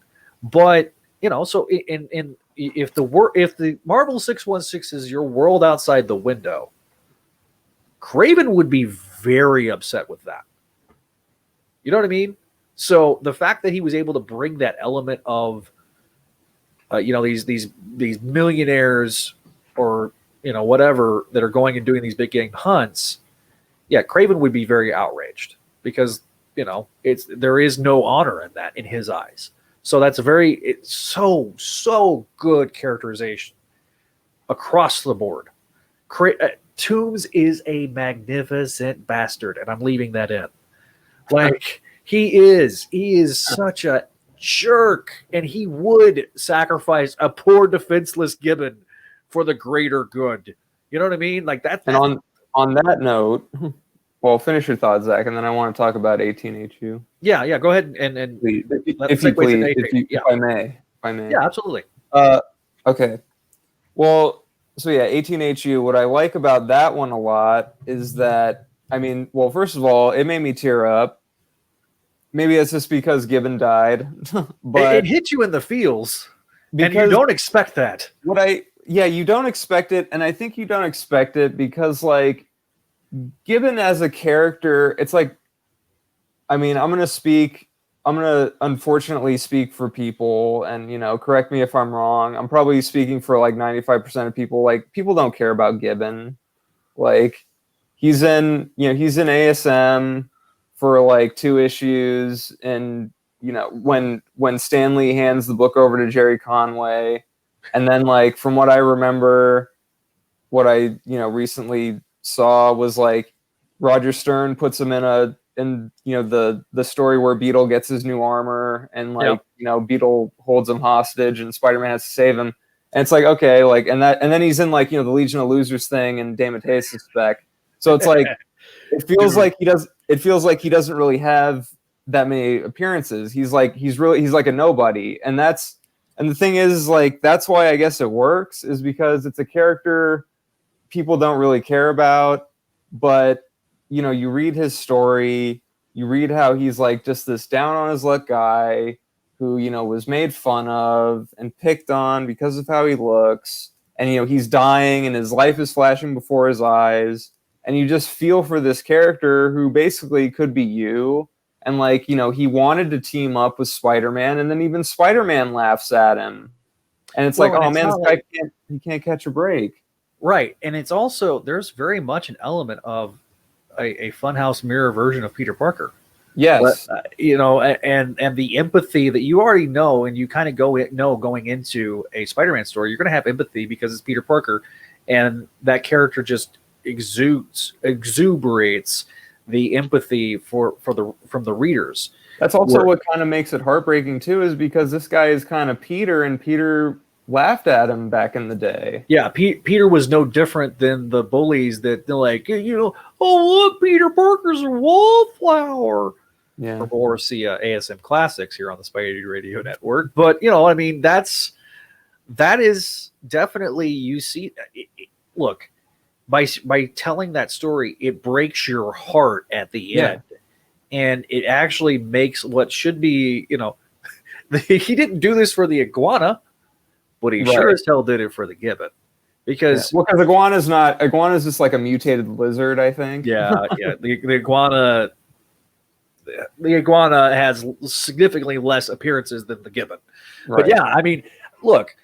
But so if the Marvel 616 is your world outside the window, Kraven would be very upset with that. You know what I mean? So the fact that he was able to bring that element of, these millionaires or whatever that are going and doing these big game hunts, yeah, Kraven would be very outraged because there is no honor in that in his eyes. So that's it's so good characterization across the board. Toombs is a magnificent bastard, and I'm leaving that in. Like he is such a jerk, and he would sacrifice a poor defenseless Gibbon for the greater good. You know what I mean? Like that. And on that note, well, finish your thoughts, Zach, and then I want to talk about 18HU. Yeah, go ahead and please, if I may. Yeah, absolutely. Okay. Well, so yeah, 18HU. What I like about that one a lot is that first of all, it made me tear up. Maybe it's just because Gibbon died, but it hit you in the feels, and you don't expect that. You don't expect it, and I think you don't expect it because Gibbon as a character, it's like, I'm going to unfortunately speak for people and, correct me if I'm wrong. I'm probably speaking for 95% of people. People don't care about Gibbon. He's in ASM for 2 issues. And, when Stanley hands the book over to Jerry Conway, and then from what I remember, what I, recently saw was Roger Stern puts him in the story where Beetle gets his new armor and Beetle holds him hostage and Spider-Man has to save him. And it's okay, and then he's in the Legion of Losers thing and DeMatteis' spec. So it's it feels like he doesn't really have that many appearances. He's like a nobody. And the thing is that's why I guess it works, is because it's a character people don't really care about, but you read his story, you read how he's just this down on his luck guy who was made fun of and picked on because of how he looks, and he's dying and his life is flashing before his eyes, and you just feel for this character who basically could be you, and he wanted to team up with Spider-Man, and then even Spider-Man laughs at him, and it's this guy can't catch a break. Right, and it's also, there's very much an element of a funhouse mirror version of Peter Parker. Yes, but, and the empathy that you already know, and you kind of going into a Spider-Man story, you're going to have empathy because it's Peter Parker, and that character just exuberates the empathy from the readers. That's also what kind of makes it heartbreaking too, is because this guy is kind of Peter, and Peter laughed at him back in the day. Yeah, Peter was no different than the bullies that they're oh look, Peter Parker's a wallflower. Yeah, or see ASM Classics here on the Spideydude Radio Network. But that is definitely, you see. Look, by telling that story, it breaks your heart at the end, and it actually makes what should be he didn't do this for the iguana, but he sure as hell did it for the gibbon. Because because iguana's just like a mutated lizard, I think. Yeah. The iguana has significantly less appearances than the gibbon. Right. But yeah, I mean, look,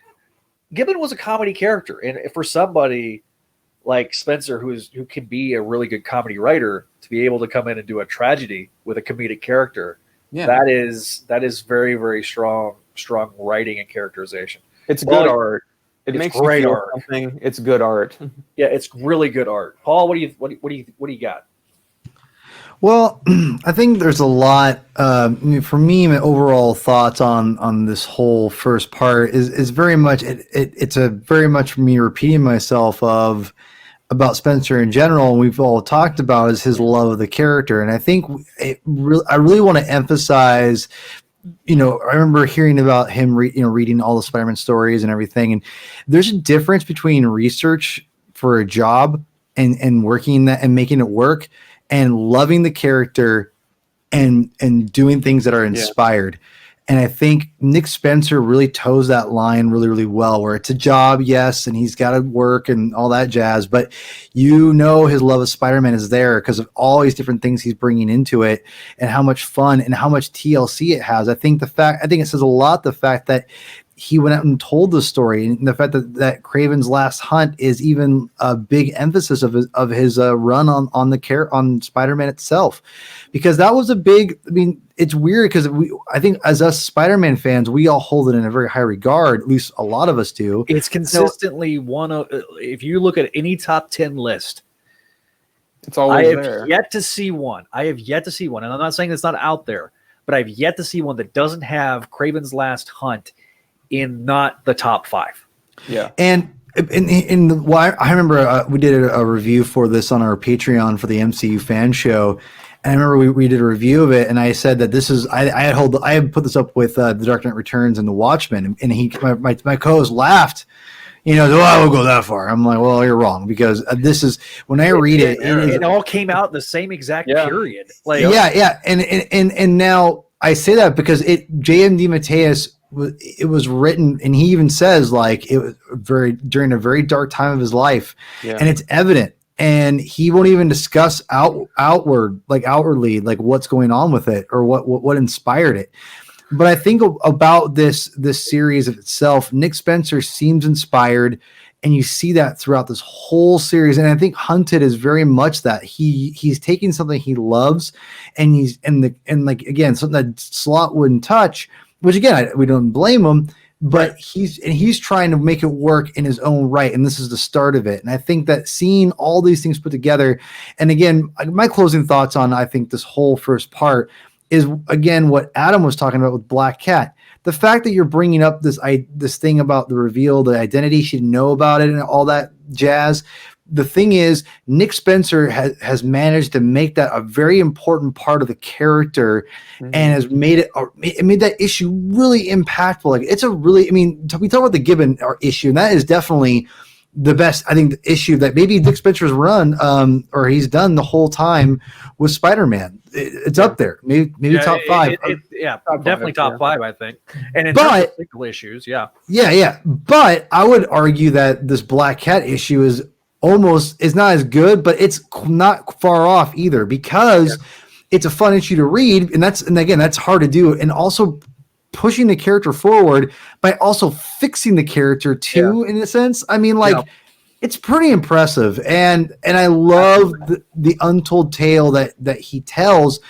Gibbon was a comedy character, and for somebody like Spencer, who can be a really good comedy writer, to be able to come in and do a tragedy with a comedic character, that is very, very strong writing and characterization. It's good art. It makes great art. Something. It's good art. Yeah, it's really good art. Paul, what do you got? Well, I think there's a lot. For me, my overall thoughts on this whole first part is very much it's a very much me repeating myself about Spencer in general. And we've all talked about is his love of the character, and I think I really want to emphasize. I remember hearing about him, reading all the Spider-Man stories and everything, and there's a difference between research for a job and working that and making it work, and loving the character and doing things that are inspired. And I think Nick Spencer really toes that line really, really well, where it's a job, yes, and he's got to work and all that jazz, but his love of Spider-Man is there because of all these different things he's bringing into it and how much fun and how much TLC it has. I think it says a lot, the fact that he went out and told the story, and the fact that Kraven's Last Hunt is even a big emphasis of his run on Spider-Man itself, because that was a big. I mean, it's weird because I think as us Spider-Man fans, we all hold it in a very high regard. At least a lot of us do. It's consistently one of. If you look at any top 10 list, it's always there. I have yet to see one, and I'm not saying it's not out there, but I've yet to see one that doesn't have Kraven's Last Hunt in not the top 5. Yeah. And I remember we did a review for this on our Patreon for the MCU fan show. And I remember we did a review of it, and I said that this is I had put this up with The Dark Knight Returns and The Watchmen, and my co-host laughed. I won't go that far. I'm like, well, you're wrong, because this is when I read it all came out the same exact period. Like and now I say that because J.M.D. Mateus. It was written, and he even says like it was during a very dark time of his life, and it's evident, and he won't even discuss outwardly like what's going on with it or what inspired it. But I think about this series of itself, Nick Spencer seems inspired, and you see that throughout this whole series. And I think Hunted is very much that he's taking something he loves, and again something that Slott wouldn't touch. Which again, we don't blame him, but he's trying to make it work in his own right, and this is the start of it. And I think that seeing all these things put together, and again, my closing thoughts on I think this whole first part is again what Adam was talking about with Black Cat. The fact that you're bringing up this thing about the reveal, the identity, she didn't know about it, and all that jazz. The thing is, Nick Spencer has managed to make that a very important part of the character, and has made that issue really impactful. Like it's we talk about the Gibbon issue, and that is definitely the best. I think the issue that maybe Nick Spencer's run, or he's done the whole time with Spider-Man. It's up there, maybe top 5. Definitely top 5, I think. And in terms of single issues, But I would argue that this Black Cat issue is not as good, but it's not far off either, because it's a fun issue to read, and again that's hard to do, and also pushing the character forward by also fixing the character too, in a sense. I mean, it's pretty impressive, and I love the untold tale that he tells,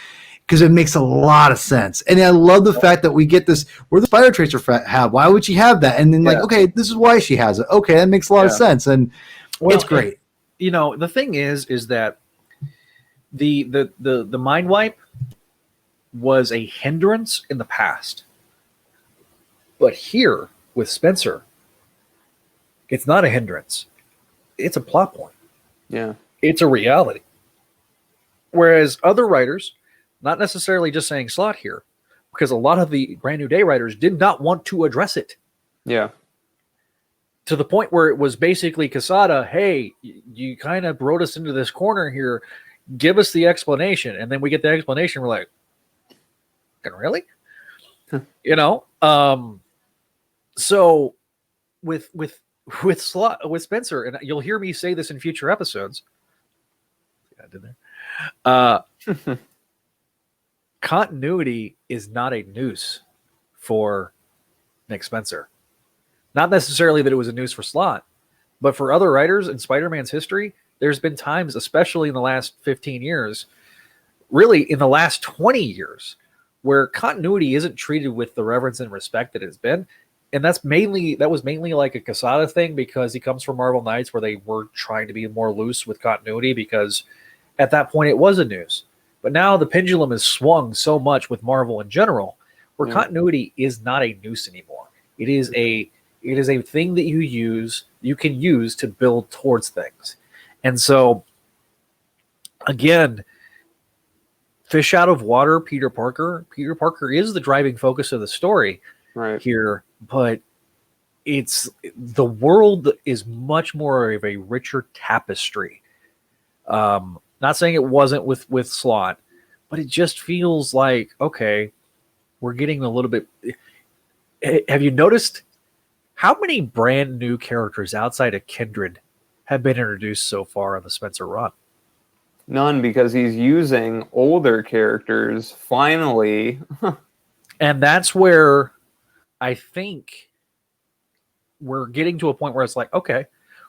because it makes a lot of sense. And I love the fact that we get this, where the Spider Tracer have. Why would she have that? And then okay, this is why she has it. Okay, that makes a lot of sense, and it's great. The thing is that the mind wipe was a hindrance in the past, but here with Spencer, it's not a hindrance. It's a plot point. Yeah, it's a reality. Whereas other writers, not necessarily just saying Slott here, because a lot of the Brand New Day writers did not want to address it. Yeah. To the point where it was basically Quesada, hey, you kind of wrote us into this corner here. Give us the explanation. And then we get the explanation. We're like, really? You know, so with Spencer, and you'll hear me say this in future episodes. I did there. Continuity is not a noose for Nick Spencer. Not necessarily that it was a noose for Slott, but for other writers in Spider-Man's history, there's been times, especially in the last 15 years, really in the last 20 years, where continuity isn't treated with the reverence and respect that it's been. And that was mainly like a Quesada thing, because he comes from Marvel Knights, where they were trying to be more loose with continuity, because at that point it was a noose. But now the pendulum has swung so much with Marvel in general, where continuity is not a noose anymore. It is a thing that you can use to build towards things. And so, again, fish out of water, Peter Parker. Peter Parker is the driving focus of the story here, but the world is much more of a richer tapestry. Not saying it wasn't with Slott, but it just feels like, okay, we're getting a little bit. Have you noticed how many brand new characters outside of Kindred have been introduced so far on the Spencer run? None, because he's using older characters finally. And that's where I think we're getting to a point where it's like, okay,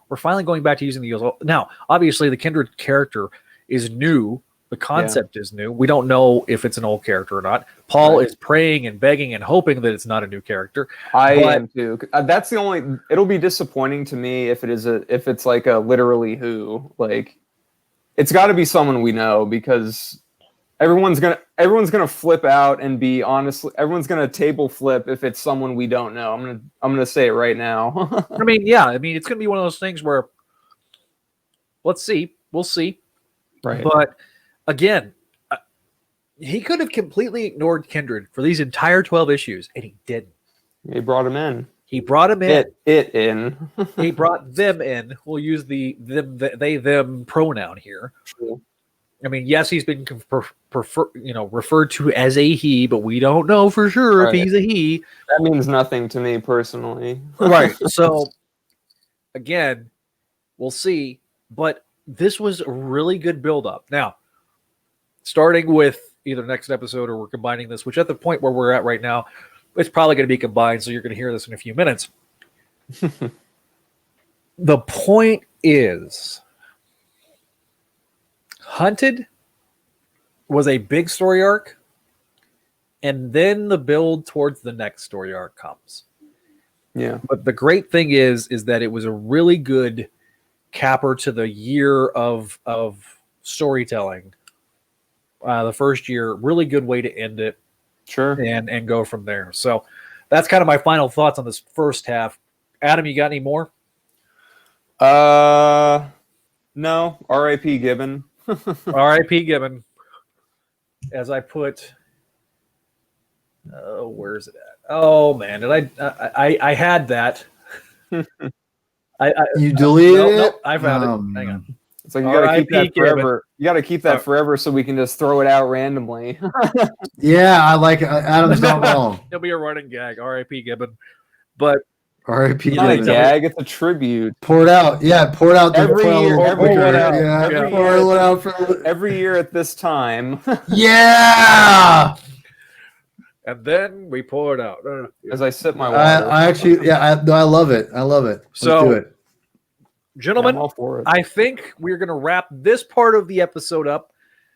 we're finally going back to using the old. Now, obviously, the Kindred character is new. The concept is new. We don't know if it's an old character or not. Paul is praying and begging and hoping that it's not a new character. I am too. That's the only. It'll be disappointing to me if it's like a literally who. Like, it's got to be someone we know, because everyone's gonna flip out and be honestly. Everyone's gonna table flip if it's someone we don't know. I'm gonna say it right now. I mean, yeah. I mean, it's gonna be one of those things where, let's see, we'll see. Right. But again, he could have completely ignored Kindred for these entire 12 issues, and he didn't. He brought him in. He brought him in. It in. He brought them in. We'll use the them pronoun here. True. I mean, yes, he's been referred to as a he, but we don't know for sure if he's a he. That means nothing to me personally. Right. So, again, we'll see. But this was a really good build-up. Now, starting with either next episode or we're combining this, which at the point where we're at right now, it's probably going to be combined, so you're going to hear this in a few minutes. The point is, Hunted was a big story arc, and then the build towards the next story arc comes. Yeah. But the great thing is that it was a really good capper to the year of storytelling. The first year, really good way to end it. Sure. And go from there. So that's kind of my final thoughts on this first half. Adam, you got any more? No. R.I.P. Gibbon. R.I.P. Gibbon. As I put, where's it at? Oh man, did I had that. You deleted it? No, I found it. Hang on. It's like you gotta keep that forever. You gotta keep that forever so we can just throw it out randomly. Yeah, I like it. Adam's not wrong. It'll be a running gag. R.I.P. Gibbon. But R.I.P. It's not a gag, it's a tribute. Pour it out. Yeah, pour it out. Every year at this time. Yeah. And then we pour it out. As I sip my water. I love it. I love it. Let's do it. Gentlemen, I think we're going to wrap this part of the episode up.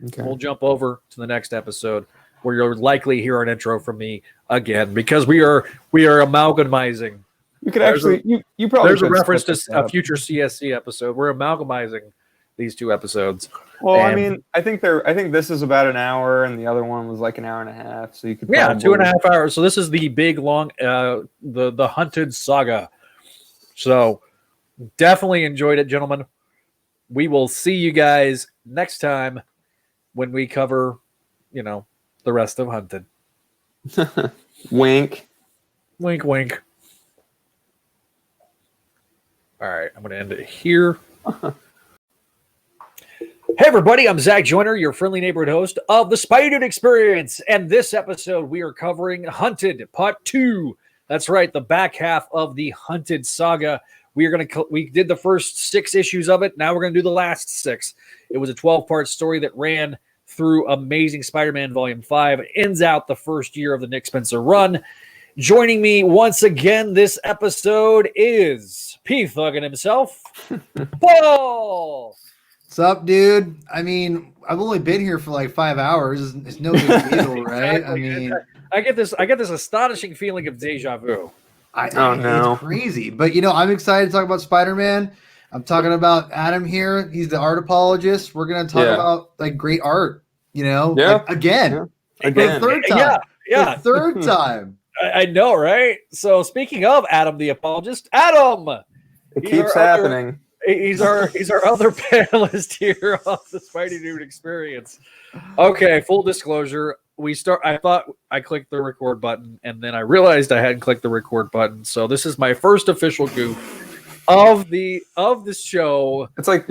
Okay. We'll jump over to the next episode where you'll likely hear an intro from me again, because we are amalgamizing. You could actually, you probably. There's a reference to a future CSC episode. We're amalgamizing these two episodes. Well, I mean, I think this is about an hour, and the other one was like an hour and a half. So you could 2.5 hours. So this is the big long the Hunted Saga. So definitely enjoyed it, gentlemen. We will see you guys next time when we cover, the rest of Hunted. Wink. Wink, wink. All right, I'm going to end it here. Hey everybody, I'm Zach Joyner, your friendly neighborhood host of the Spideydude Experience, and this episode we are covering Hunted Part 2. That's right, the back half of the Hunted Saga. We did the first 6 issues of it. Now we're gonna do the last 6. It was a 12-part story that ran through Amazing Spider-Man Volume 5. It ends out the first year of the Nick Spencer run. Joining me once again this episode is P-Thuggin himself, Paul. What's up, dude? I mean, I've only been here for like 5 hours. It's no big deal, right? Exactly. I mean, I get this astonishing feeling of deja vu. It's crazy. But I'm excited to talk about Spider-Man. I'm talking about Adam here. He's the art apologist. We're gonna talk about like great art. Again. Again. The third time. Yeah. The third time. I know, right? So speaking of Adam the apologist, Adam. It keeps happening. He's our other panelist here on the Spideydude Experience. Okay, full disclosure. I thought I clicked the record button, and then I realized I hadn't clicked the record button. So this is my first official goof of this show. It's like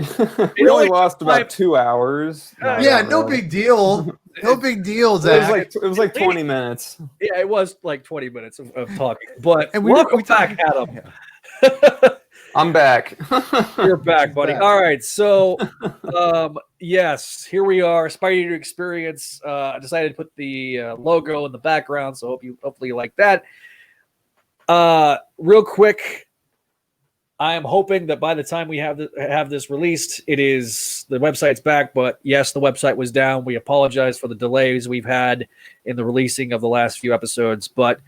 we only lost about 2 hours. No big deal. No big deal, Zach. It was like 20 minutes. Yeah, it was like 20 minutes of talking. But and welcome back, Adam. I'm back. You're back, buddy. All right. So, yes, here we are. Spideydude Experience. I decided to put the logo in the background, so hopefully you like that. Real quick, I am hoping that by the time we have this released, the website's back. But yes, the website was down. We apologize for the delays we've had in the releasing of the last few episodes, but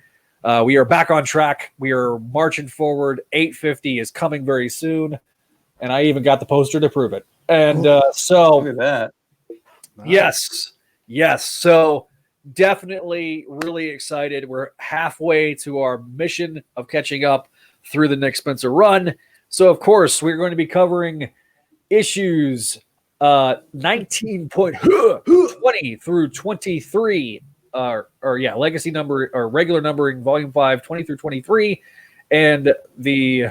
we are back on track. We are marching forward. 850 is coming very soon, and I even got the poster to prove it. And so, look at that. Yes. So definitely really excited. We're halfway to our mission of catching up through the Nick Spencer run. So of course we're going to be covering issues 19.20 through 23. Legacy number or regular numbering, volume 5, 20 through 23, and the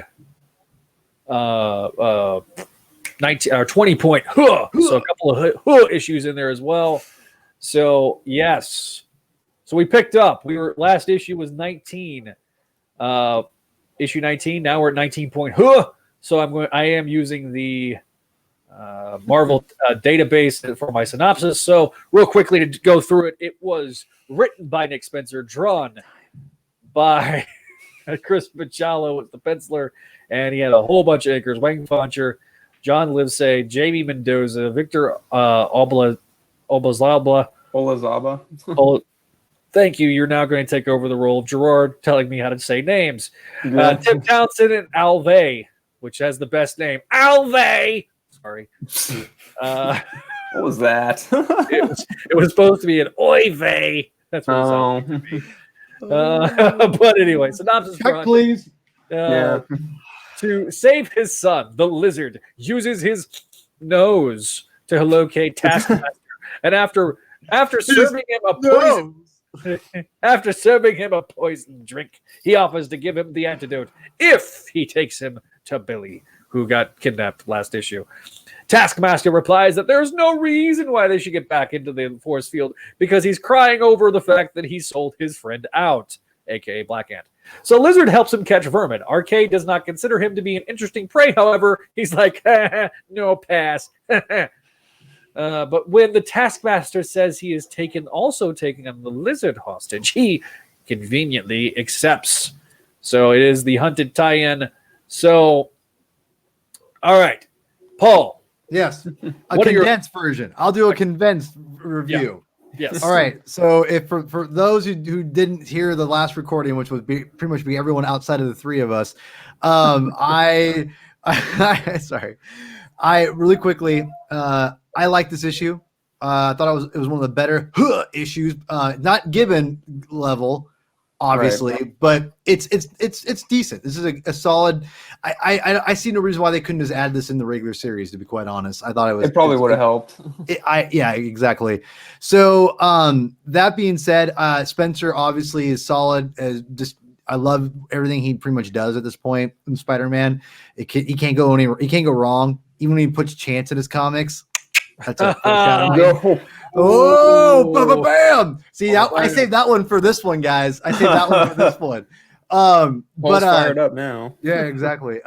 19 or 20 point. So a couple of issues in there as well. So yes, so we picked up. Last issue was 19, issue 19. Now we're at 19 point. So I am using the Marvel database for my synopsis. So real quickly to go through it, it was written by Nick Spencer, drawn by Chris Bachalo was the penciler, and he had a whole bunch of anchors: Wayne Foncher, John Livesay, Jamie Mendoza, Victor Olazaba. Thank you. You're now going to take over the role of Gerard, telling me how to say names. Tim Townsend and Alvey, which has the best name, Alvey. Sorry. What was that? it was supposed to be an oy vey. That's what it sounded like to me. But anyway, synopsis. Check, please. To save his son, the lizard uses his nose to locate Taskmaster, and after serving him a poison drink, he offers to give him the antidote if he takes him to Billy, who got kidnapped last issue. Taskmaster replies that there's no reason why they should get back into the force field because he's crying over the fact that he sold his friend out, aka Black Ant. So Lizard helps him catch Vermin. Arcade does not consider him to be an interesting prey, however. He's like, no, pass. But when the Taskmaster says he is also taking on the Lizard hostage, he conveniently accepts. So it is the Hunted tie-in. So, all right, Paul. Yes, a condensed version. I'll do a condensed review. Yeah. Yes. All right. So if for those who didn't hear the last recording, which would pretty much be everyone outside of the three of us, I really quickly, I like this issue. I thought it was one of the better issues, not given level, obviously, right, but it's decent. This is a solid. I see no reason why they couldn't just add this in the regular series. To be quite honest, I thought it probably would have helped. Yeah, exactly. So that being said, Spencer obviously is solid. I love everything he pretty much does at this point in Spider-Man. He can't go wrong. Even when he puts Chance in his comics, That's a shout out. Go. Oh, bam! See, I saved that one for this one, guys. I saved that one for this one. Paul's fired up now. Yeah, exactly.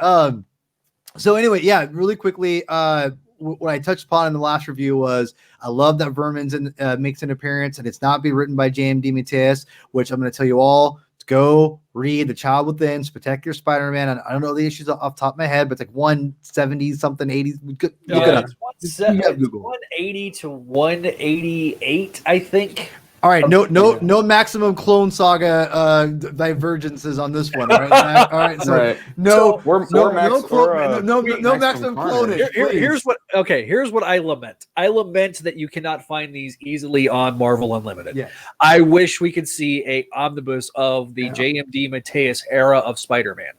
So anyway, yeah, really quickly, what I touched upon in the last review was I love that Vermin's makes an appearance, and it's not being written by J.M. DeMatteis, which I'm going to tell you all to go read The Child Within, Spectacular Spider-Man. I don't know the issues off the top of my head, but it's like 170 something, 80. Look it up. It's 180 to 188, I think. All right, no maximum clone saga divergences on this one. All right, so no maximum cloning. Here's what I lament. I lament that you cannot find these easily on Marvel Unlimited. Yeah. I wish we could see a omnibus of the JMD Mateus era of Spider-Man.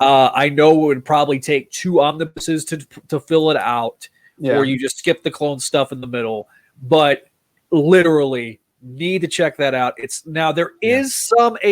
I know it would probably take 2 omnibuses to fill it out, or you just skip the clone stuff in the middle, but literally need to check that out. There is some the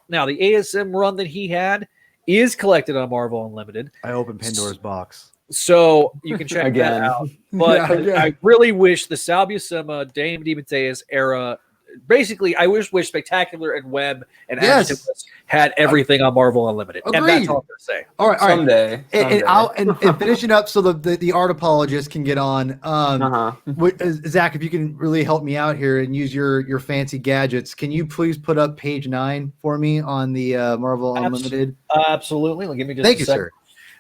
ASM run that he had is collected on Marvel Unlimited. I opened Pandora's box, so you can check that out. But I really wish the Sal Buscema, Dame DeMatteis era. Basically, I wish Spectacular and Web and Adjectives had everything on Marvel Unlimited. Agreed. And that's all I'm going to say. All right. Someday. And finishing up so the art apologist can get on. Zach, if you can really help me out here and use your fancy gadgets, can you please put up page 9 for me on the Marvel Unlimited? Absolutely. Give me just Thank a you, second.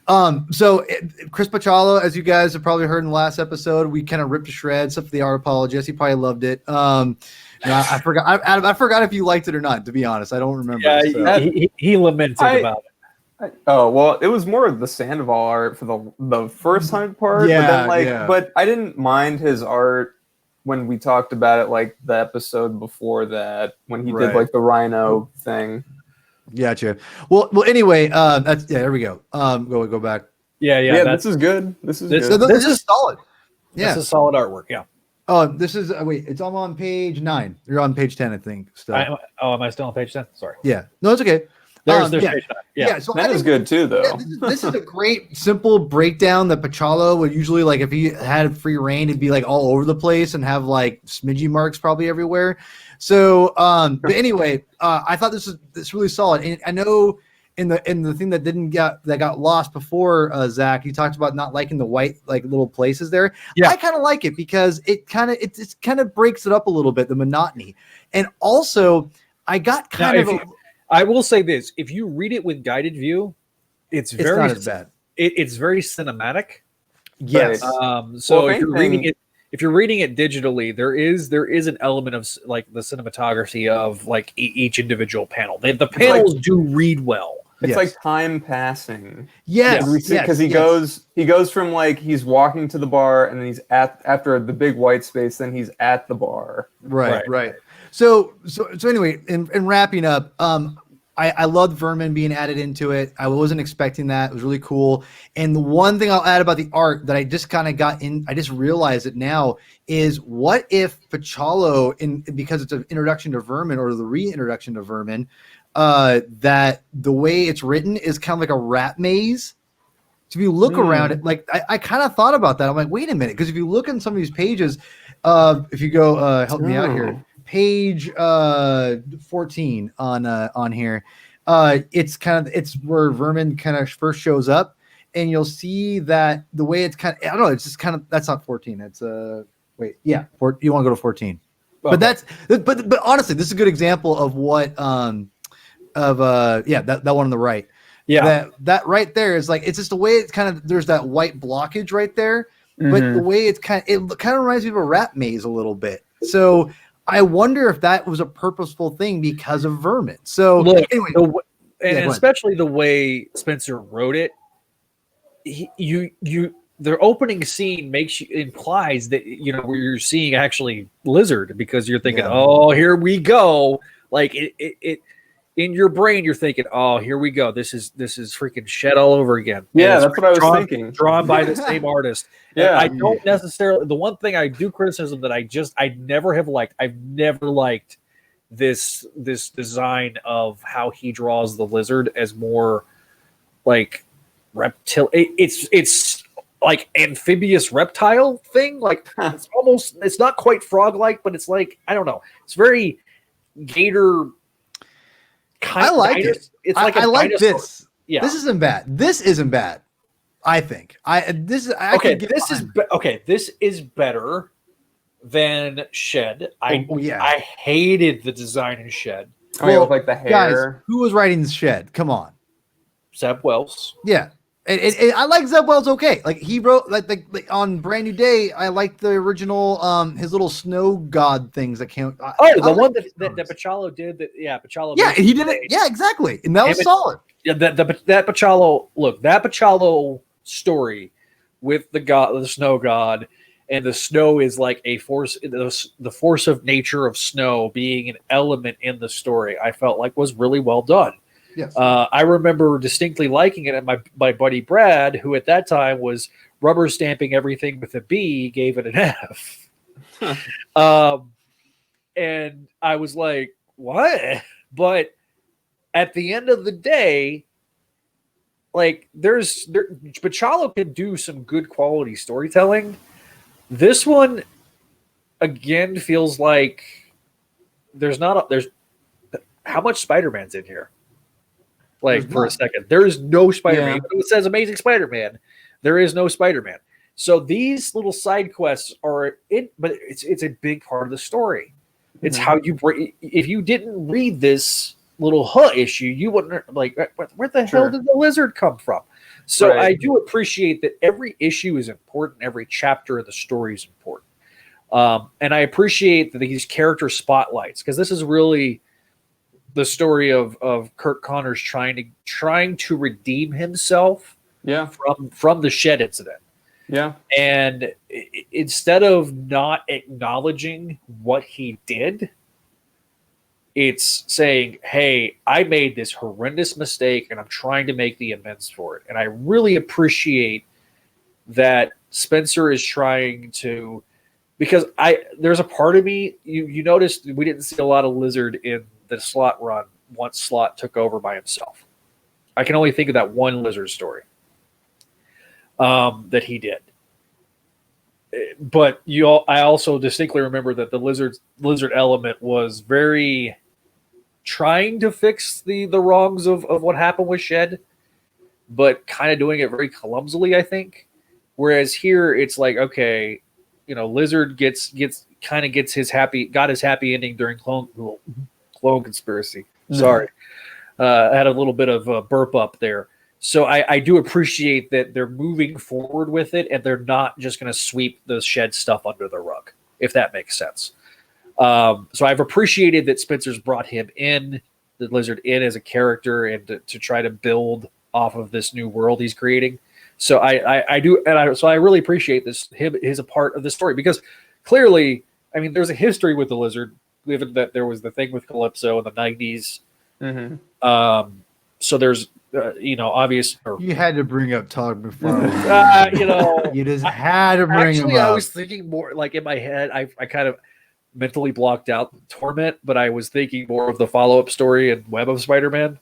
sir. So Chris Pachalo, as you guys have probably heard in the last episode, we kind of ripped to shreds except for the art apologist. He probably loved it. I forgot. Adam, I forgot if you liked it or not. To be honest, I don't remember. Yeah, he lamented about it. Oh well, it was more of the Sandoval art for the first Hunted part. But I didn't mind his art when we talked about it, like the episode before that when he did like the Rhino thing. Gotcha. Well. Anyway, there we go. Go back. Yeah. This is good. This is good. This is solid. Yeah, this is solid artwork. Yeah. Oh, this is it's all on page 9. You're on page 10, I think. Still. Am I still on page 10? Sorry. Yeah. No, it's okay. There's page 9. Yeah. So that is good too, though. This is a great simple breakdown that Pachalo would usually, like, if he had free reign, it'd be like all over the place and have like smidgy marks probably everywhere. So, but anyway, I thought this is really solid, and I know. In the thing that got lost before, Zach, you talked about not liking the white like little places there. Yeah. I kind of like it because it kind of breaks it up a little bit, the monotony, and also I got I will say this: if you read it with guided view, it's very not as bad. It's very cinematic. Yes. So if you're reading it digitally, there is an element of like the cinematography of like each individual panel. The panels do read well. It's like time passing. Yes, because he goes from like he's walking to the bar and then he's after the big white space, then he's at the bar. Right. So anyway, in wrapping up, I loved Vermin being added into it. I wasn't expecting that. It was really cool. And the one thing I'll add about the art that I just kind of I just realized it now is what if Pachalo, because it's an introduction to Vermin or the reintroduction to Vermin, that the way it's written is kind of like a rat maze. So if you look around it, like I kind of thought about that. I'm like, wait a minute, because if you look in some of these pages, if you go help me out here, page 14 on here, it's where Vermin kind of first shows up, and you'll see that the way it's kind of, I don't know, it's just kind of, that's not 14. It's you want to go to 14. Okay. But honestly, this is a good example of what that one on the right. Yeah. That right there is like, it's just the way it's kind of, there's that white blockage right there, but the way it kind of reminds me of a rat maze a little bit. So I wonder if that was a purposeful thing because of Vermin. So anyway, especially the way Spencer wrote it, their opening scene implies that you're seeing actually Lizard, because you're thinking, oh, here we go. Like it in your brain, you're thinking, oh, here we go. This is freaking Shed all over again. Yeah, that's what I was thinking. Drawn by the same artist. Yeah, I don't necessarily. The one thing I do criticism that I never have liked. I've never liked this design of how he draws the Lizard as more like reptile. It's like amphibious reptile thing. Like it's not quite frog-like, but it's like, I don't know. It's very gator kind I of. like it. It's like I like dinosaur. this. Yeah. This isn't bad. This isn't bad. I think. This is better than Shed. I hated the design in Shed. Oh, yeah, with like the hair. Guys, who was writing the Shed? Come on. Zeb Wells. Yeah. I like Zeb Wells. Okay. Like he wrote like on Brand New Day. I like the original, his little snow god things that came. The one that Pachalo did Pachalo. Yeah. He did it. Yeah, exactly. And that was solid. Yeah. That Pachalo story with the snow god, and the snow is like a force, the force of nature of snow being an element in the story, I felt like was really well done. Yes. I remember distinctly liking it, and my buddy Brad, who at that time was rubber stamping everything with a B, gave it an F. And I was like, what? But at the end of the day, like Pachalo can do some good quality storytelling. This one again feels like there's how much Spider-Man's in here? Like there's for a second, there is no Spider-Man. Yeah. It says Amazing Spider-Man. There is no Spider-Man. So these little side quests are in, but it's a big part of the story. It's how you break. If you didn't read this little issue, you wouldn't like where the hell did the lizard come from? So I do appreciate that every issue is important, every chapter of the story is important, and I appreciate that these character spotlights, because this is really the story of Kirk Connors trying to redeem himself from the Shed incident. Yeah, and instead of not acknowledging what he did, it's saying, hey, I made this horrendous mistake and I'm trying to make the amends for it. And I really appreciate that Spencer is trying to, because there's a part of me, you noticed we didn't see a lot of Lizard in the Slott run once Slott took over by himself. I can only think of that one Lizard story that he did. But I also distinctly remember that the lizard element was very trying to fix the wrongs of what happened with Shed, but kind of doing it very clumsily, I think. Whereas here it's like, okay, Lizard got his happy ending during clone conspiracy. Sorry. I had a little bit of a burp up there. So I do appreciate that they're moving forward with it, and they're not just going to sweep the Shed stuff under the rug, if that makes sense. So I've appreciated that Spencer's brought him in, the Lizard in as a character, and to try to build off of this new world he's creating. So I do, and so I really appreciate this. Him is a part of the story, because clearly, I mean, there's a history with the Lizard, given that there was the thing with Calypso in the 90s. Mm-hmm. So there's. Obvious. You had to bring up Todd before. You just had to bring him up. I was thinking more like in my head. I kind of mentally blocked out Torment, but I was thinking more of the follow-up story in Web of Spider-Man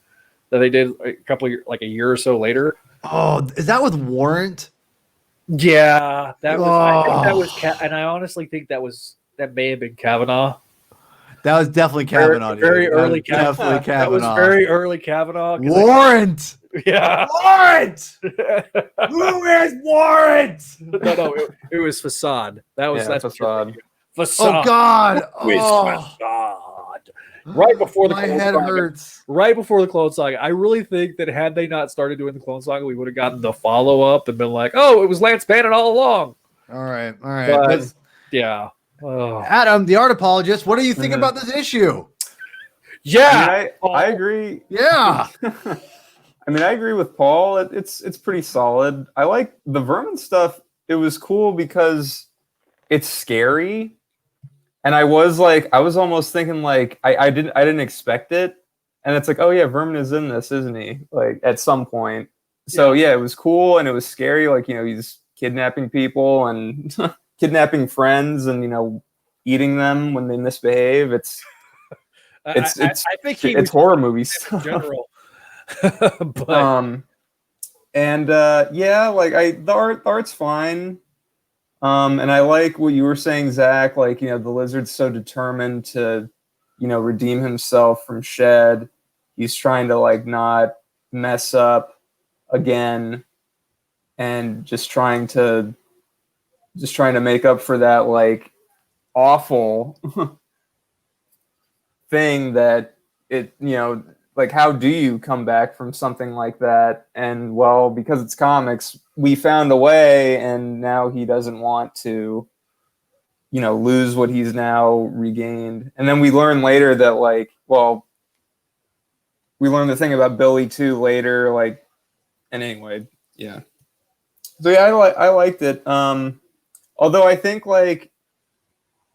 that they did a year or so later. Oh, is that with Warrant? Yeah, that was. I think that was, and I honestly think that may have been Kavanaugh. That was definitely Kavanaugh. Very early Kavanaugh. That was very early Kavanaugh. Warrant! Yeah. Warrant! Who is Warrant? No, it was Facade. That's Facade. Facade. Oh, God. Who is Facade? Right before the My head hurts. Right before the Clone Saga. I really think that had they not started doing the Clone Saga, we would have gotten the follow-up and been like, oh, it was Lance Bannon all along. All right. But, yeah. Oh. Adam, the art apologist, what do you think about this issue? Yeah, I agree. Yeah. I mean, I agree with Paul. It's pretty solid. I like the Vermin stuff. It was cool because it's scary. And I was almost thinking like I didn't expect it. And it's like, oh yeah, Vermin is in this, isn't he? Like at some point. So yeah, it was cool and it was scary. Like, he's kidnapping people and kidnapping friends and eating them when they misbehave. I think it's horror movies in general. but And yeah, like the art's fine. And I like what you were saying, Zach. Like, the Lizard's so determined to, redeem himself from Shed. He's trying to like not mess up again, and just trying to make up for that like awful thing that it, like, how do you come back from something like that? And well, because it's comics, we found a way, and now he doesn't want to, lose what he's now regained. And then we learn later that, like, well, we learn the thing about Billy too later, like, and anyway, yeah. So yeah, I liked it. Although I think like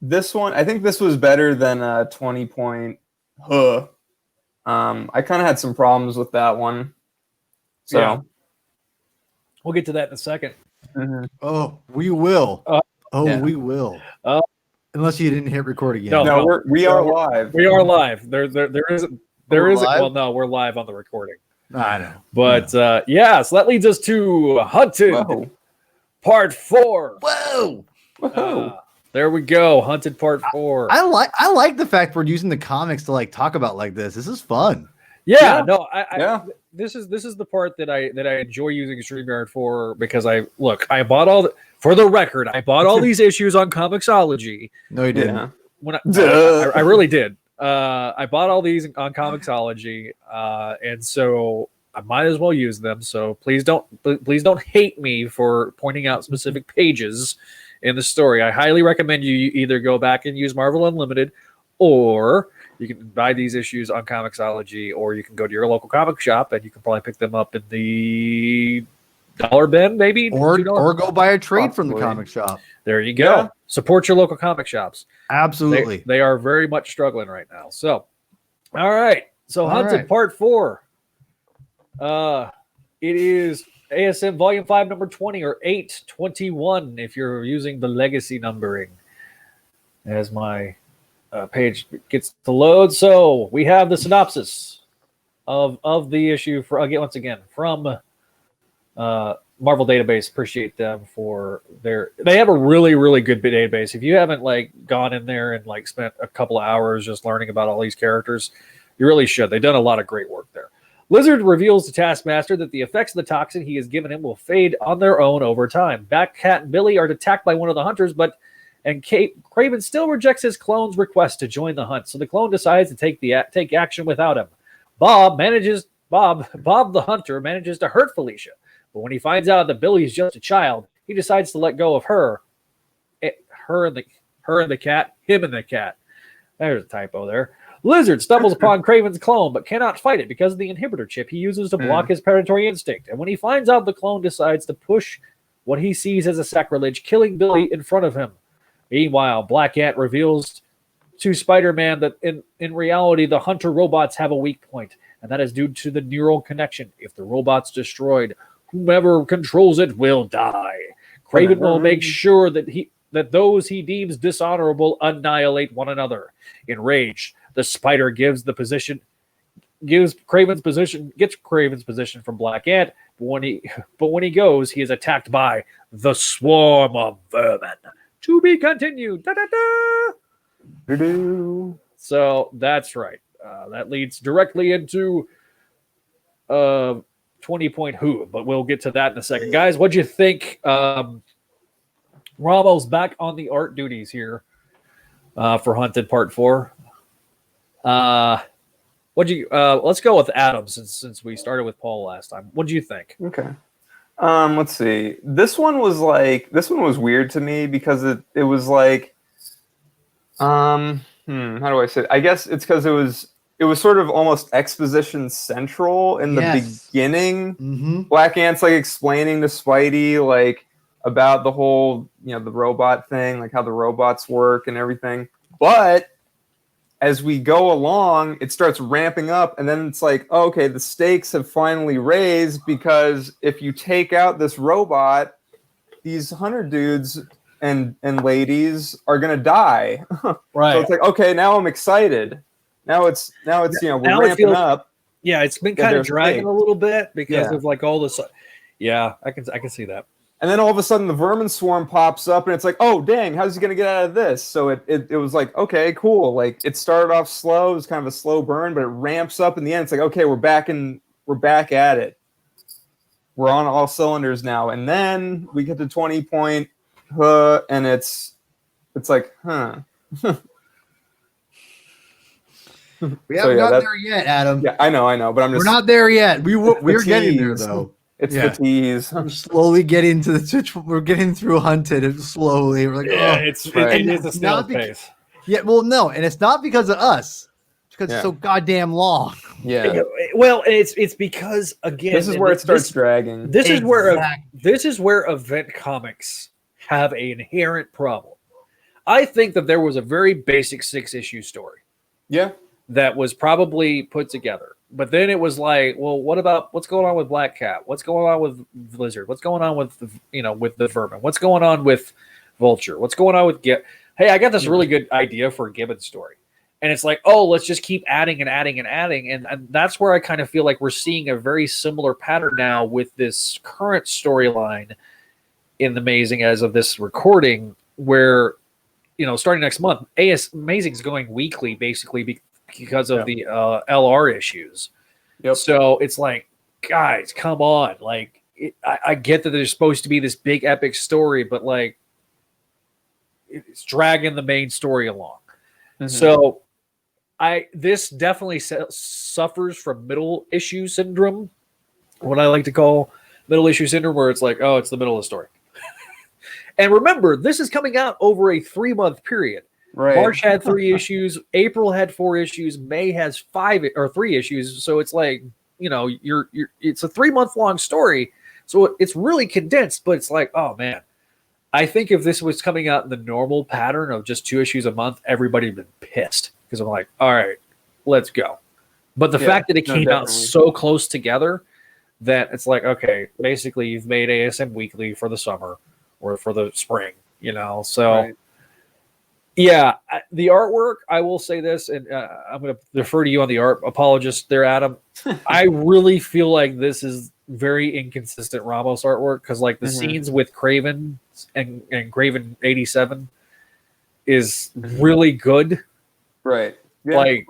this one, I think this was better than 20 Point. I kind of had some problems with that one. So yeah. We'll get to that in a second. Mm-hmm. Oh, we will. Yeah. We will. Unless you didn't hit record again. No, we are live. We are live. There isn't. Well, no, we're live on the recording. I know. But yeah, so that leads us to Hunted Part 4. Whoa. There we go. Hunted Part 4. I like the fact we're using the comics to like talk about like this. This is fun. Yeah. No, this is the part that I enjoy using StreamYard for, because I bought I bought all these issues on Comixology. No, you didn't. When I really did. I bought all these on Comixology, and so I might as well use them. So please don't hate me for pointing out specific pages in the story. I highly recommend you either go back and use Marvel Unlimited, or you can buy these issues on Comixology, or you can go to your local comic shop and you can probably pick them up in the dollar bin, maybe, or go buy a trade from the comic shop. There you go. Yeah. Support your local comic shops. Absolutely. They are very much struggling right now. So, all right. So, Hunted Part 4. It is ASM Volume 5, Number 20, or 821 if you're using the legacy numbering. As my page gets to load. So, we have the synopsis of the issue once again from Marvel Database. Appreciate them for they have a really, really good database. If you haven't like gone in there and like spent a couple of hours just learning about all these characters, you really should. They've done a lot of great work there. Lizard reveals to Taskmaster that the effects of the toxin he has given him will fade on their own over time. Batcat and Billy are attacked by one of the hunters, and Kraven still rejects his clone's request to join the hunt, so the clone decides to take action without him. Bob the hunter manages to hurt Felicia. But when he finds out that Billy is just a child, he decides to let go of him and the cat. There's a typo there. Lizard stumbles upon Kraven's clone, but cannot fight it because of the inhibitor chip he uses to block his predatory instinct. And when he finds out, the clone decides to push what he sees as a sacrilege, killing Billy in front of him. Meanwhile, Black Ant reveals to Spider-Man that in reality, the hunter robots have a weak point, and that is due to the neural connection. If the robot's destroyed, whomever controls it will die. Kraven will make sure that those he deems dishonorable annihilate one another. Enraged, the Spider gets Kraven's position from Black Ant, but when he goes, he is attacked by the swarm of vermin. To be continued. So that's right. That leads directly into 20 Point Who, but we'll get to that in a second. Guys, what'd you think? Ramo's back on the art duties here for Hunted Part 4. Let's go with Adam since we started with Paul last time. What'd you think? Okay. Let's see. This one was weird to me because it was like, how do I say it? I guess it's because it was sort of almost exposition central in the beginning. Mm-hmm. Black Ant's like explaining to Spidey like about the whole, the robot thing, like how the robots work and everything. But as we go along, it starts ramping up, and then it's like, oh, okay, the stakes have finally raised, because if you take out this robot, these hunter dudes and ladies are gonna die. Right. So it's like, okay, now I'm excited. Now it's we're ramping up. Yeah, it's been kind of dragging a little bit because of like all this. Yeah, I can see that. And then all of a sudden the vermin swarm pops up and it's like, oh dang, how's he gonna get out of this? So it was like, okay, cool. Like it started off slow, it was kind of a slow burn, but it ramps up in the end. It's like, okay, we're back at it. We're on all cylinders now. And then we get to 20 point and it's like, huh. We haven't got there yet, Adam. Yeah, I know, but we're not there yet. We're getting there though. It's the tease. We're slowly getting to the switch. We're getting through Hunted and slowly. We're like, it's a snail pace. Yeah, well, no, and it's not because of us. It's because it's so goddamn long. Yeah. Well, it's because again, this is where it starts dragging. This is where event comics have an inherent problem. I think that there was a very basic 6-issue story. Yeah. That was probably put together. But then it was like, well, what's going on with Black Cat? What's going on with Lizard? What's going on with the Vermin? What's going on with Vulture? What's going on with Hey, I got this really good idea for a Gibbon story. And it's like, oh, let's just keep adding and adding and adding. And that's where I kind of feel like we're seeing a very similar pattern now with this current storyline in the Amazing as of this recording, where, starting next month, Amazing is going weekly, basically, because of the LR issues. Yep. So it's like, guys, come on. Like, I get that there's supposed to be this big epic story, but like, it's dragging the main story along. Mm-hmm. So this definitely suffers from middle issue syndrome, what I like to call middle issue syndrome, where it's like, oh, it's the middle of the story. And remember, this is coming out over a 3-month period. Right. March had 3 issues. April had 4 issues. May has 5 or 3 issues. So it's like, it's a 3-month long story. So it's really condensed, but it's like, oh man, I think if this was coming out in the normal pattern of just 2 issues a month, everybody would have been pissed, because I'm like, all right, let's go. But the fact that it came out so close together that it's like, okay, basically you've made ASM weekly for the summer or for the spring, so. Right. Yeah, the artwork, I will say this, and I'm going to defer to you on the art apologist there, Adam. I really feel like this is very inconsistent Ramos artwork, because like the scenes with Craven and Craven 87 is really good. Right. Yeah, like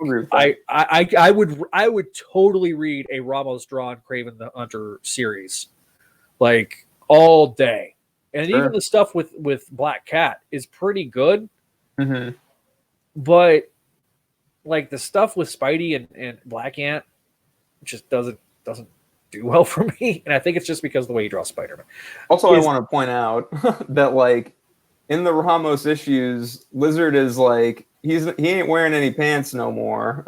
I would totally read a Ramos drawn Craven the Hunter series like all day. And even the stuff with Black Cat is pretty good. Mm-hmm. But like the stuff with Spidey and Black Ant just doesn't do well for me, and I think it's just because of the way he draws Spider-Man. Also, I want to point out that like in the Ramos issues, Lizard is like he ain't wearing any pants no more,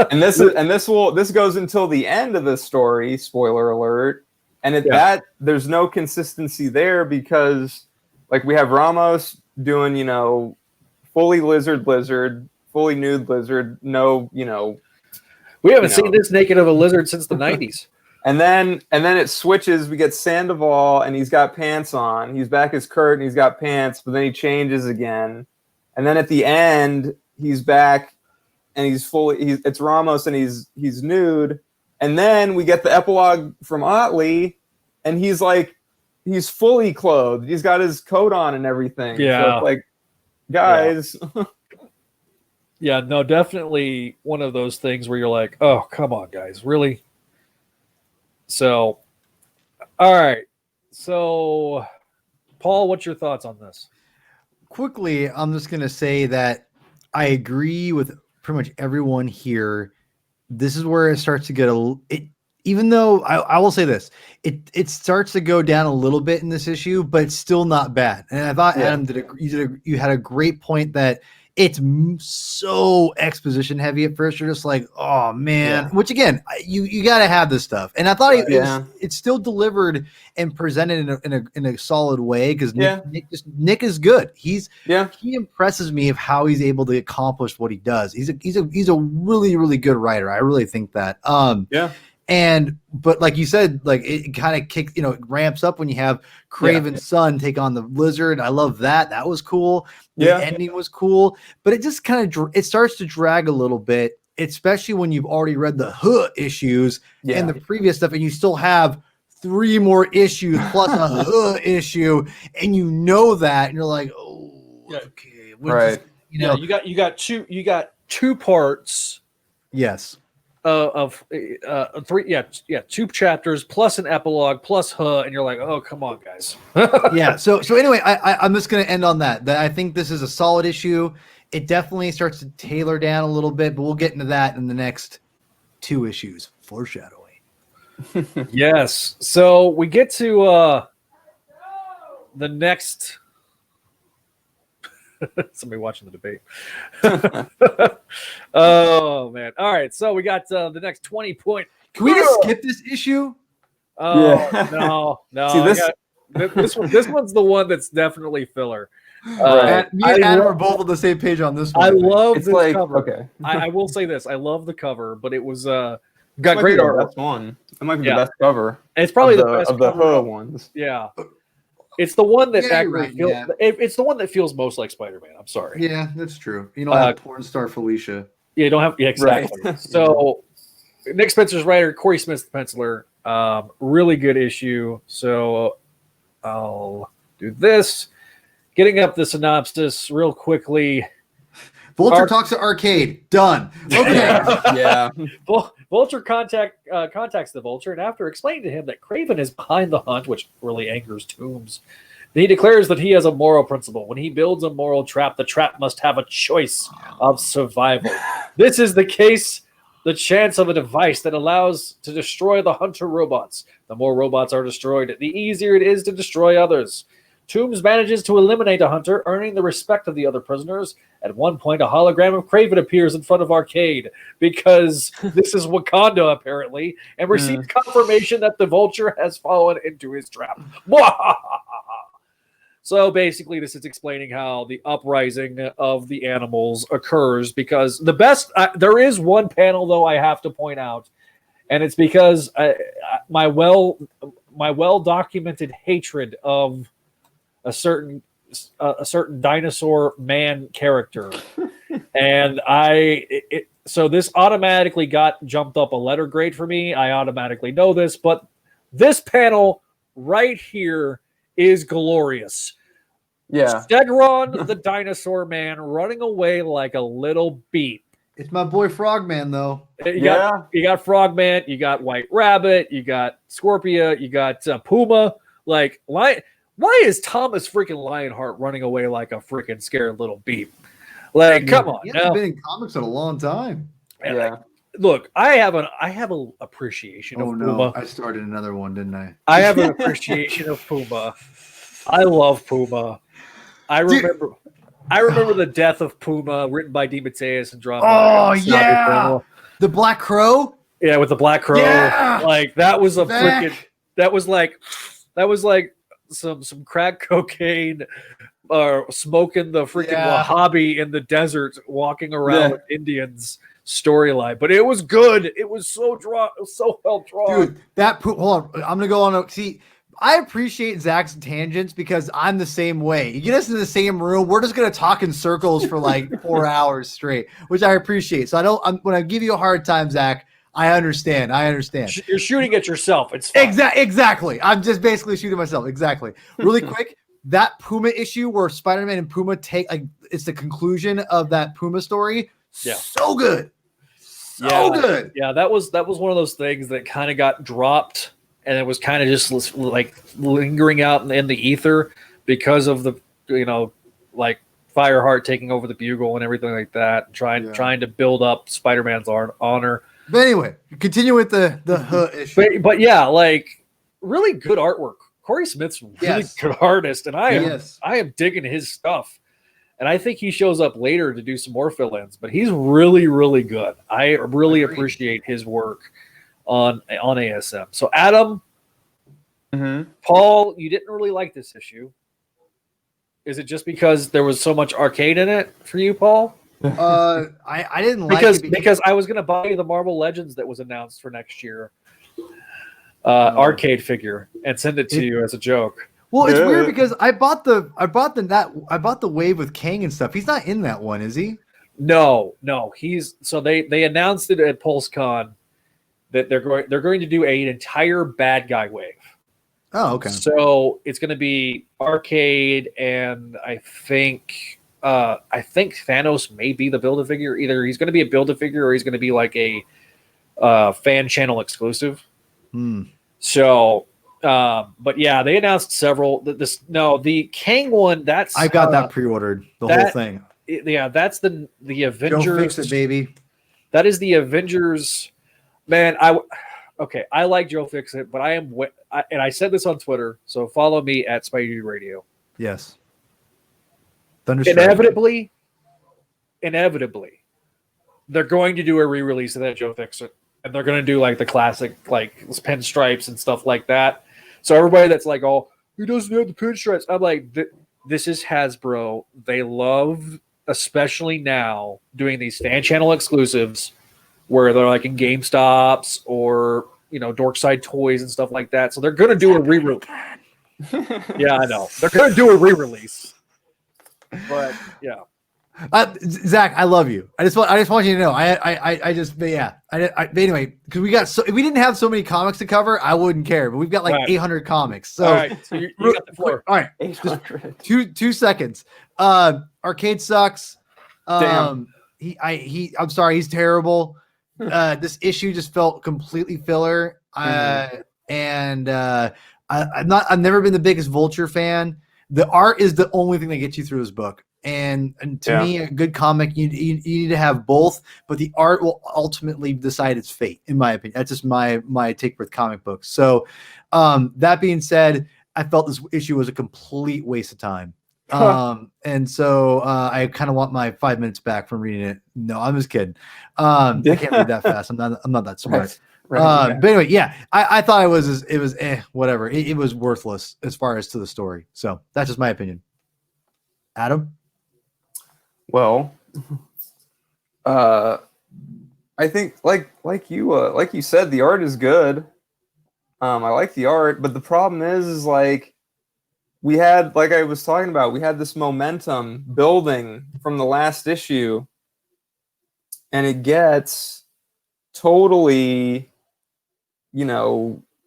and this goes until the end of the story. Spoiler alert! And that there's no consistency there, because like we have Ramos doing, fully lizard, fully nude lizard, no, we haven't seen this naked of a lizard since the 90s. And then it switches. We get Sandoval, and he's got pants on. He's back as Kurt, and he's got pants, but then he changes again. And then at the end, he's back, and it's Ramos, and he's nude. And then we get the epilogue from Otley, and he's fully clothed. He's got his coat on and everything. Yeah. So it's like, guys. Yeah, no, definitely one of those things where you're like, oh, come on, guys, really? So, all right. So, Paul, what's your thoughts on this? Quickly, I'm just going to say that I agree with pretty much everyone here. This is where it starts to get even though I will say this, it starts to go down a little bit in this issue, but it's still not bad. And I thought Adam you had a great point that it's so exposition heavy at first. You're just like, oh man, which again, you got to have this stuff. And I thought it's still delivered and presented in a solid way, because Nick is good. He impresses me of how he's able to accomplish what he does. He's a really, really good writer. I really think that. But like you said, like it kind of kicks, it ramps up when you have Craven's son take on the Lizard. I love that. That was cool. The ending was cool, but it just kind of it starts to drag a little bit, especially when you've already read the issues and the previous stuff, and you still have 3 more issues plus a issue, and you know that, and you're like, oh, Yeah. okay, Right. you know, you got two parts. yes. Of 2 chapters plus an epilogue plus and you're like, oh, come on, guys. Yeah. So anyway, I'm just going to end on that. That I think this is a solid issue. It definitely starts to tailor down a little bit, but we'll get into that in the next 2 issues. Foreshadowing. Yes. So we get to the next. Somebody watching the debate. Oh man! All right, so we got the next 20 point. Can we just skip this issue? Oh Yeah. no! See, this one's the one that's definitely filler. Right. Me and Adam are both on the same page on this one. I love It's this like cover. okay. I will say this: I love the cover, but it was got Might great be the art. best one. It might be Yeah. the best cover. It's probably of the best of the cover. Huh ones. Yeah, it's the one that Yeah, you're actually right, feels. It's the one that feels most like Spider-Man. I'm sorry. Yeah, that's true. You don't have porn star Felicia. Yeah, you don't have. Yeah, exactly. Right. So, Nick Spencer's writer, Corey Smith's the penciler. Really good issue. So, I'll do this. Getting up the synopsis real quickly. Vulture talks to Arcade. Done. Okay. Yeah. Vulture contacts the Vulture, and after explaining to him that Kraven is behind the hunt, which really angers Toombs, he declares that he has a moral principle. When he builds a moral trap, the trap must have a choice of survival. This is the case, the chance of a device that allows to destroy the hunter robots. The more robots are destroyed, the easier it is to destroy others. Toombs manages to eliminate a hunter, earning the respect of the other prisoners. At one point, a hologram of Kraven appears in front of Arcade because this is Wakanda, apparently, and receives confirmation that the Vulture has fallen into his trap. So basically, this is explaining how the uprising of the animals occurs because the best there is one panel, though, I have to point out, and it's because my well documented hatred of a certain dinosaur man character, and so this automatically got jumped up a letter grade for me. I automatically know this, but this panel right here is glorious. Yeah. Stegron, the dinosaur man, running away like a little beat. It's my boy Frogman, though. You got Frogman, you got White Rabbit, you got Scorpia, you got Puma. Like, why is Thomas freaking Lionheart running away like a freaking scared little beep? Like, come on. He hasn't been in comics in a long time. Yeah. Look, I have an appreciation of Puma. I started another one, didn't I? I have an appreciation of Puma. I love Puma. I remember the death of Puma, written by DeMatteis and drawn by yeah, the Black Crow. Yeah, with the Black Crow. Yeah! Like that was that was like some crack cocaine or smoking the freaking Wahhabi in the desert, walking around with Indians storyline. But it was good. It was so well drawn. Dude, hold on. I'm gonna go on. See, I appreciate Zach's tangents because I'm the same way. You get us in the same room, we're just gonna talk in circles for like 4 hours straight, which I appreciate. So when I give you a hard time, Zach, I understand. You're shooting at yourself. It's fine. Exactly. I'm just basically shooting myself. Exactly. Really quick, that Puma issue where Spider-Man and Puma it's the conclusion of that Puma story. Yeah. So good. So good. Yeah, that was one of those things that kind of got dropped. And it was kind of just like lingering out in the ether because of the, like Fireheart taking over the Bugle and everything like that, trying to build up Spider-Man's honor. But anyway, continue with the issue. But yeah, like really good artwork. Corey Smith's really good artist, and I am digging his stuff. And I think he shows up later to do some more fill-ins, but he's really, really good. I really appreciate his work on ASM. So Adam, Paul, you didn't really like this issue. Is it just because there was so much Arcade in it for you, Paul? I didn't like it because I was going to buy you the Marvel Legends that was announced for next year, Arcade figure, and send it to you as a joke. Well, it's weird because I bought the wave with Kang and stuff. He's not in that one, is he? No. They announced it at PulseCon that they're going to do an entire bad guy wave. Oh, okay. So it's going to be Arcade, and I think Thanos may be the Build-A-Figure. Either he's going to be a Build-A-Figure or he's going to be like a fan channel exclusive. So, but yeah, they announced several. The Kang one. I got that pre-ordered. The whole thing. Yeah, that's the Avengers. Don't fix it, baby. That is the Avengers. Man, I like Joe Fixit, but and I said this on Twitter, so follow me at Spideydude Radio. Yes. Inevitably, they're going to do a re-release of that Joe Fixit, and they're going to do like the classic, like pinstripes and stuff like that. So everybody that's like, "Oh, he doesn't have the pinstripes," I'm like, this is Hasbro. They love, especially now, doing these fan channel exclusives where they're like in GameStops or Dorkside Toys and stuff like that. So they're going to do a re-release. Yeah, I know. They're going to do a re-release. But yeah. Zach, I love you. I just want you to know. Anyway, because if we didn't have so many comics to cover, I wouldn't care. But we've got like 800 comics. So, all right, so you got the floor. All right, 800. Two seconds. Arcade sucks. Damn. I'm sorry, he's terrible. This issue just felt completely filler. I've never been the biggest Vulture fan. The art is the only thing that gets you through his book. And to me, a good comic, you need to have both, but the art will ultimately decide its fate, in my opinion. That's just my take with comic books. So that being said, I felt this issue was a complete waste of time. And so I kind of want my 5 minutes back from reading it. No, I'm just kidding. I can't read that fast. I'm not that smart. But anyway, yeah, I thought it was whatever. It was worthless as far as to the story. So that's just my opinion. Adam? Well, I think like you said, the art is good. I like the art, but the problem is like we had, like I was talking about, we had this momentum building from the last issue, and it gets totally,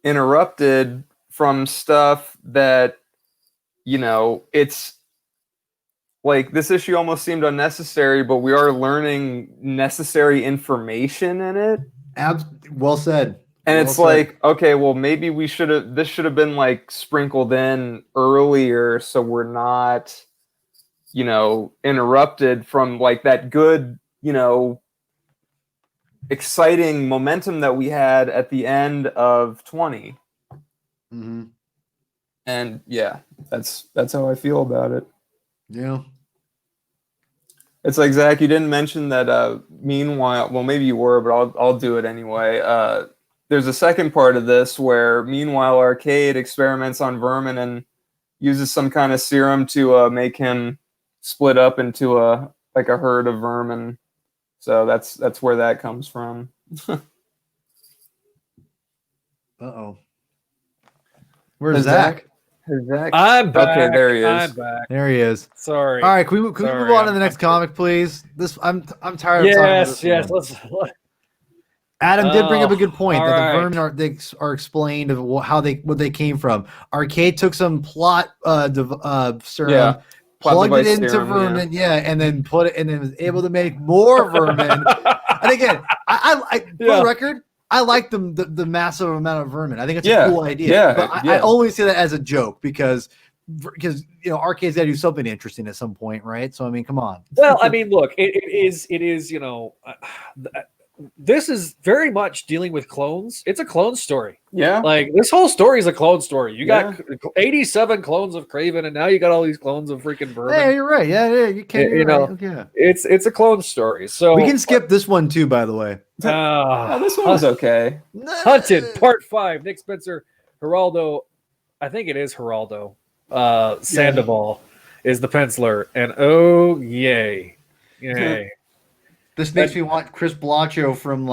interrupted from stuff that, it's like this issue almost seemed unnecessary, but we are learning necessary information in it. Well said. And it's like, okay, well, maybe this should have been like sprinkled in earlier, so we're not, interrupted from like that good, exciting momentum that we had at the end of 20. Mm-hmm. And yeah, that's how I feel about it. Yeah. It's like, Zach, you didn't mention that meanwhile, well, maybe you were, but I'll do it anyway. There's a second part of this where meanwhile Arcade experiments on Vermin and uses some kind of serum to make him split up into a herd of vermin. So that's where that comes from. Uh-oh. Where's Zach? Zach? I'm back. Okay, there he is. I'm back. There he is. Sorry. All right, can we move on to the next comic, please? I'm tired of talking about this. Yes. Let's Adam did bring up a good point that the vermin are explained of what they came from. Arcade took some plot serum, plugged it into vermin, and then put it, and then was able to make more vermin. And again, I for the record, I like the massive amount of vermin. I think it's a cool idea. Yeah, but I only say that as a joke because Arcade's got to do something interesting at some point, right? So I mean, come on. Well, I mean, look, it is this is very much dealing with clones. It's a clone story. Yeah. Like this whole story is a clone story. You got 87 clones of Kraven, and now you got all these clones of freaking Vermin. Yeah, you're right. Yeah, you can't. Yeah. It's a clone story. So we can skip this one too, by the way. This one was okay. Hunted Part 5. Nick Spencer, Geraldo. I think it is Geraldo. Sandoval is the penciler, and oh yay. This makes me want Chris Blancho from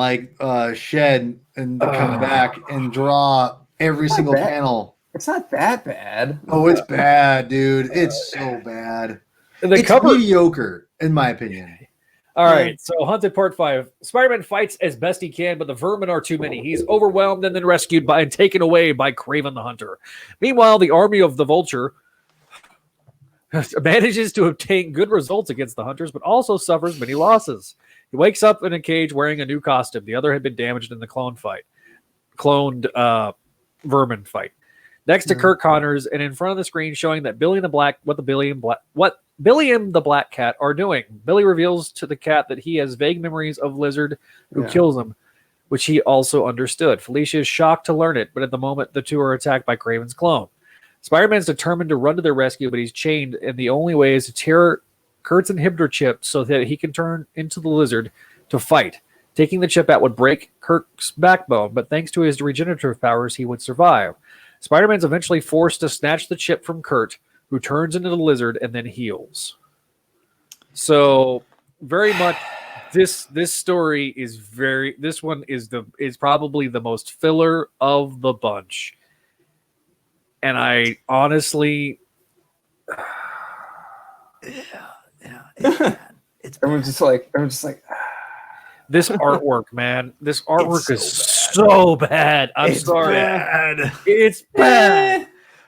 Shed and to come back and draw every single panel. It's not that bad. Oh, it's bad, dude. It's so bad. It's mediocre, in my opinion. All right, so Hunted Part 5. Spider-Man fights as best he can, but the vermin are too many. He's overwhelmed and then rescued by and taken away by Kraven the Hunter. Meanwhile, the army of the Vulture manages to obtain good results against the Hunters, but also suffers many losses. He wakes up in a cage wearing a new costume. The other had been damaged in the cloned vermin fight. Next to Kurt Connors, and in front of the screen showing that Billy and the Black Cat are doing. Billy reveals to the cat that he has vague memories of Lizard who kills him, which he also understood. Felicia is shocked to learn it, but at the moment the two are attacked by Kraven's clone. Spider-Man's determined to run to their rescue, but he's chained, and the only way is to tear Kurt's inhibitor chip so that he can turn into the Lizard to fight. Taking the chip out would break Kurt's backbone, but thanks to his regenerative powers, he would survive. Spider-Man's eventually forced to snatch the chip from Kurt, who turns into the Lizard and then heals. So, very much, this story is this one is probably the most filler of the bunch. And I honestly, it's everyone's just like, this artwork, man, this artwork is so bad. I'm sorry, bad. It's bad.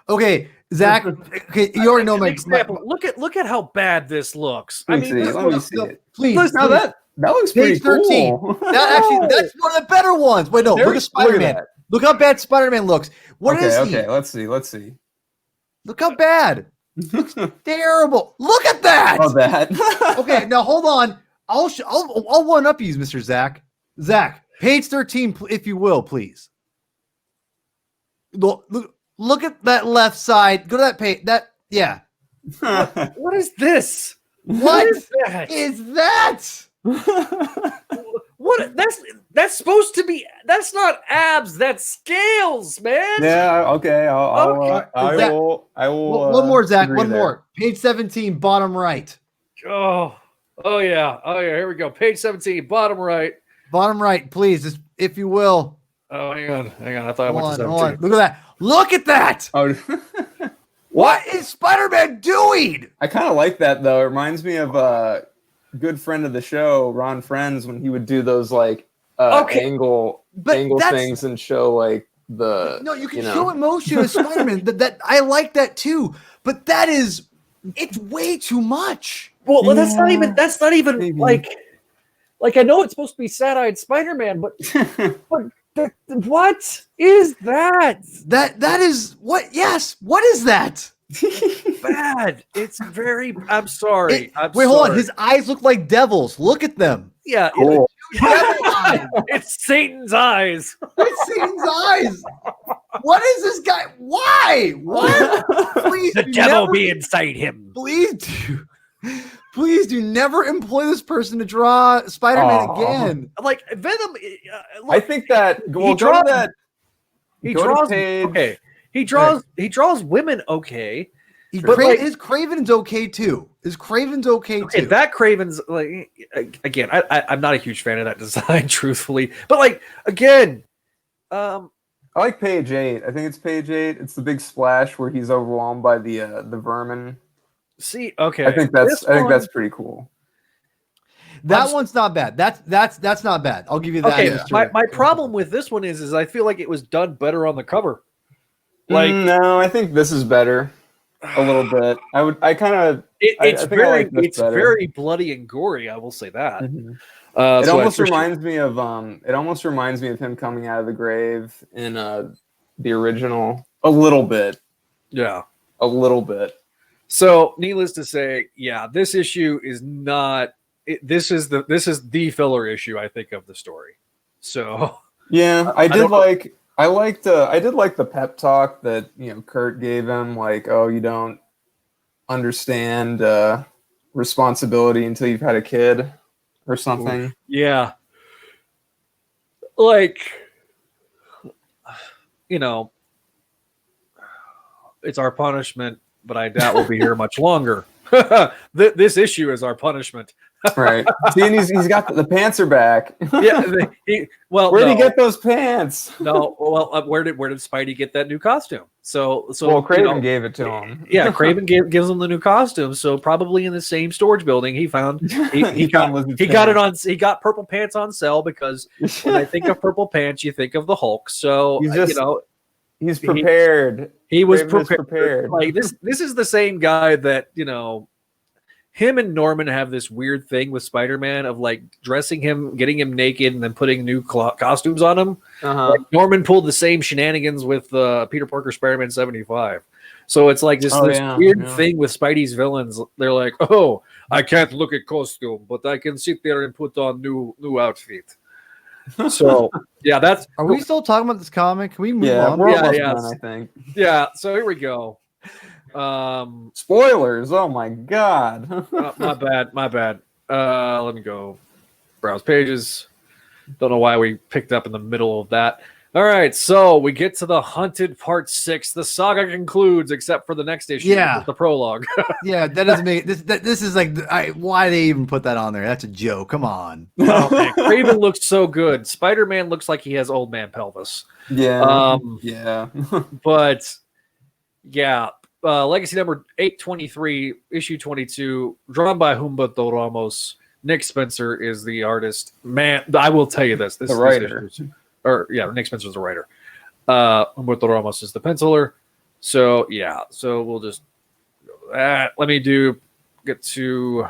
Okay, Zach. Okay, you already know my example. Look at how bad this looks. Let me see it. Please, now that looks pretty page 13. cool. That's one of the better ones. Wait, no, look at Spider-Man. Look how bad Spider-Man looks. What is he? Okay, let's see. Look how bad. Looks terrible. Look at that. Oh, that. Okay, now hold on. I'll one up you, Mr. Zach. Zach, page 13, if you will, please. Look at that left side. Go to that page. What is this? What is that? What? That's supposed to be. That's not abs. That's scales, man. Yeah. Okay. I will. One more, Zach. One more. Page 17, bottom right. Oh yeah. Here we go. Page 17, bottom right. Bottom right, please, if you will. Oh, hang on. I thought I went to 17. Hold on. Look at that. Look at that. Oh. What is Spider-Man doing? I kind of like that though. It reminds me of a good friend of the show, Ron Friends, when he would do those like angle things and show like the. No, you can show emotion with Spider-Man. that I like that too, but it's way too much. Well, that's not even like I know it's supposed to be sad-eyed Spider-Man, but what is that? That is what? Yes, what is that? Bad. It's very. I'm sorry. Hold on. His eyes look like devils. Look at them. Yeah. Cool. It's Satan's eyes. It's Satan's eyes. What is this guy? Why? What? Please, the devil be inside him. Please do never employ this person to draw Spider-Man again. Like Venom. I think that he draws women okay. His Craven's okay too. Too. That Craven's like again. I'm not a huge fan of that design, truthfully. But like again, I like page 8. I think it's page 8. It's the big splash where he's overwhelmed by the vermin. See, okay. I think that's pretty cool. That one's not bad. That's not bad. I'll give you that. Okay, my problem with this one is I feel like it was done better on the cover. Like no, I think this is better. A little bit. It's very bloody and gory. I will say that. Mm-hmm. It almost reminds me of him coming out of the grave in the original. A little bit. Yeah, a little bit. So, needless to say, yeah, this issue is not. This is the filler issue, I think, of the story. So, yeah, I did like the pep talk that Kurt gave him, like, oh, you don't understand responsibility until you've had a kid, or something. Yeah, like it's our punishment. But I doubt we'll be here much longer. This issue is our punishment. Right. See, and he's got the pants are back. Yeah. Where'd he get those pants? No. Well, where did Spidey get that new costume? So Craven gave it to him. Yeah, Craven gives him the new costume. So probably in the same storage building, he got purple pants on sale, because when I think of purple pants, you think of the Hulk. So he's prepared. He was prepared. Like this is the same guy that, him and Norman have this weird thing with Spider-Man of like dressing him, getting him naked, and then putting new costumes on him. Like Norman pulled the same shenanigans with Peter Parker Spider-Man 75. So it's like this weird thing with Spidey's villains. They're like, oh, I can't look at costume, but I can sit there and put on new outfit. So yeah, that's. Are we still talking about this comic? Can we move on? We're almost done, I think. Yeah. So here we go. Spoilers. Oh my god. My bad. Let me go browse pages. Don't know why we picked up in the middle of that. All right, so we get to the Hunted Part 6. The saga concludes, except for the next issue, with the prologue. Yeah, that doesn't make this is like why they even put that on there? That's a joke. Come on. Oh, man. Craven looks so good. Spider-Man looks like he has old man pelvis. Yeah. But yeah. Legacy number 823, issue 22, drawn by Humberto Ramos. Nick Spencer is the artist. Man, I will tell you this. The writer. Nick Spencer's the writer. Humberto Ramos is the penciler. So, yeah. So, we'll just... let me get to...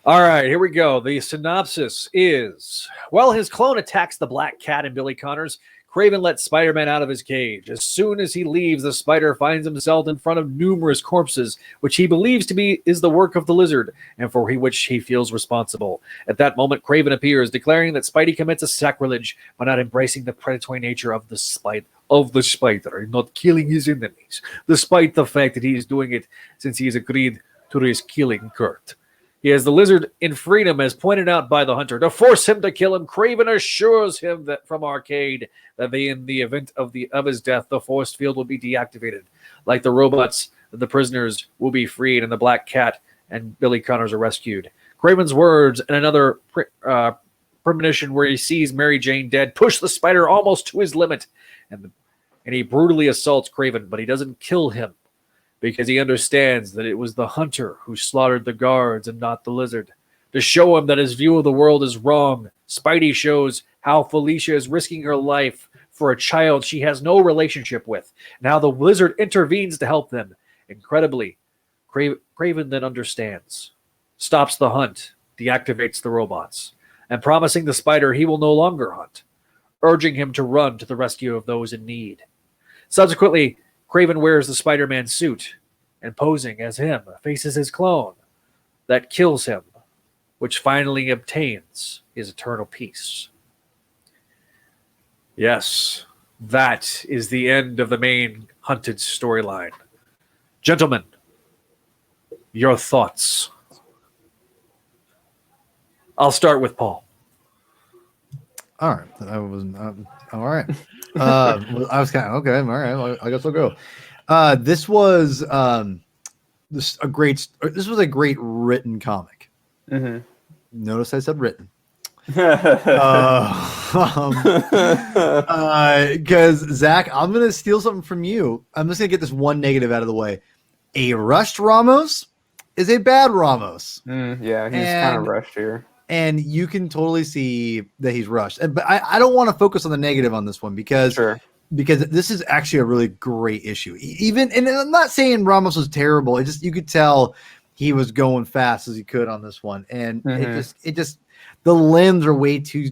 All right, here we go. The synopsis is, while his clone attacks the Black Cat and Billy Connors, Craven lets Spider-Man out of his cage. As soon as he leaves, the Spider finds himself in front of numerous corpses, which he believes to be is the work of the Lizard, and for which he feels responsible. At that moment, Craven appears, declaring that Spidey commits a sacrilege by not embracing the predatory nature of the Spider, and not killing his enemies, despite the fact that he is doing it since he has agreed to risk killing Kurt. He has the Lizard in freedom, as pointed out by the Hunter. To force him to kill him, Craven assures him that from Arcade that in the event of his death, the force field will be deactivated. Like the robots, the prisoners will be freed, and the Black Cat and Billy Connors are rescued. Craven's words and another premonition where he sees Mary Jane dead push the Spider almost to his limit, and he brutally assaults Craven, but he doesn't kill him, because he understands that it was the Hunter who slaughtered the guards and not the Lizard. To show him that his view of the world is wrong, Spidey shows how Felicia is risking her life for a child she has no relationship with, and how the Lizard intervenes to help them. Incredibly, Craven then understands, stops the hunt, deactivates the robots, and promising the Spider he will no longer hunt, urging him to run to the rescue of those in need. Subsequently, Craven wears the Spider-Man suit and, posing as him, faces his clone that kills him, which finally obtains his eternal peace. Yes, that is the end of the main Hunted storyline. Gentlemen, your thoughts. I'll start with Paul. All right. I wasn't all right. I was kind of okay. All right. I guess I'll go. This was a great written comic. Mm-hmm. Notice I said written. Because Zach, I'm gonna steal something from you. I'm just gonna get this one negative out of the way. A rushed Ramos is a bad Ramos. Yeah, he's kind of rushed here. And you can totally see that he's rushed. But I don't want to focus on the negative on this one because this is actually a really great issue. And I'm not saying Ramos was terrible. It just, you could tell he was going fast as he could on this one. And it just the limbs are way too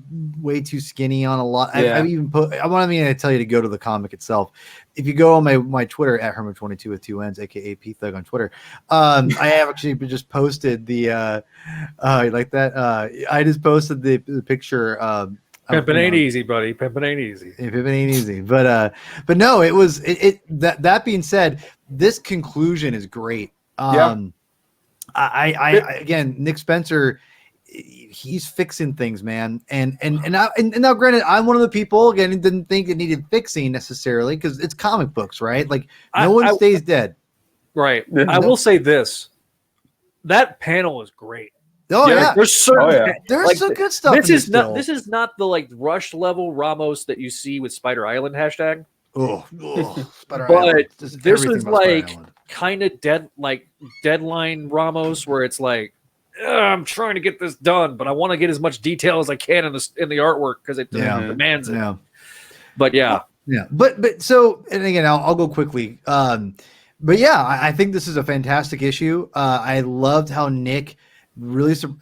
skinny on a lot. Yeah. I've even put, I want to tell you to go to the comic itself. If you go on my Twitter at Hermann22 with 2 N's, aka P Thug on Twitter, I have actually just posted the like that. I just posted the picture. Pimpin' ain't easy, buddy. Pimpin' ain't easy. Yeah, pimpin' ain't easy. But no, it was that being said, this conclusion is great. I again, Nick Spencer, he's fixing things, man. And now, granted, I'm one of the people again who didn't think it needed fixing necessarily because it's comic books, right? Like no one stays dead, right? I will say this: that panel is great. Oh yeah, there's certain there's like, some good stuff. This is not still. this is not the like rush level Ramos that you see with Spider Island hashtag. Spider But Island. this is like kind of deadline Ramos, where it's like, I'm trying to get this done, but I want to get as much detail as I can in the artwork because it demands it. Yeah. But but so, and again, I'll go quickly. But yeah, I think this is a fantastic issue. I loved how Nick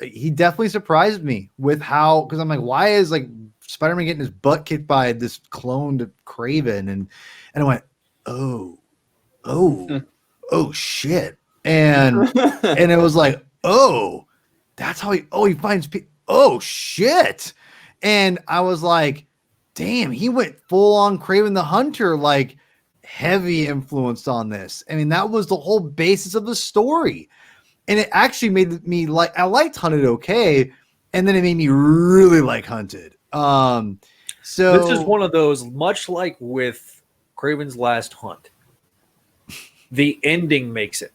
he definitely surprised me with how, because I'm like, why is like Spider-Man getting his butt kicked by this cloned Kraven, and I went, oh shit, and it was like, oh, that's how he finds people. Oh shit, and I was like, damn, he went full on Kraven the Hunter, like heavy influenced on this. I mean, that was the whole basis of the story. And it actually made me like, I liked Hunted okay, and then it made me really like Hunted. So this is one of those, much like with Kraven's Last Hunt, the ending makes it.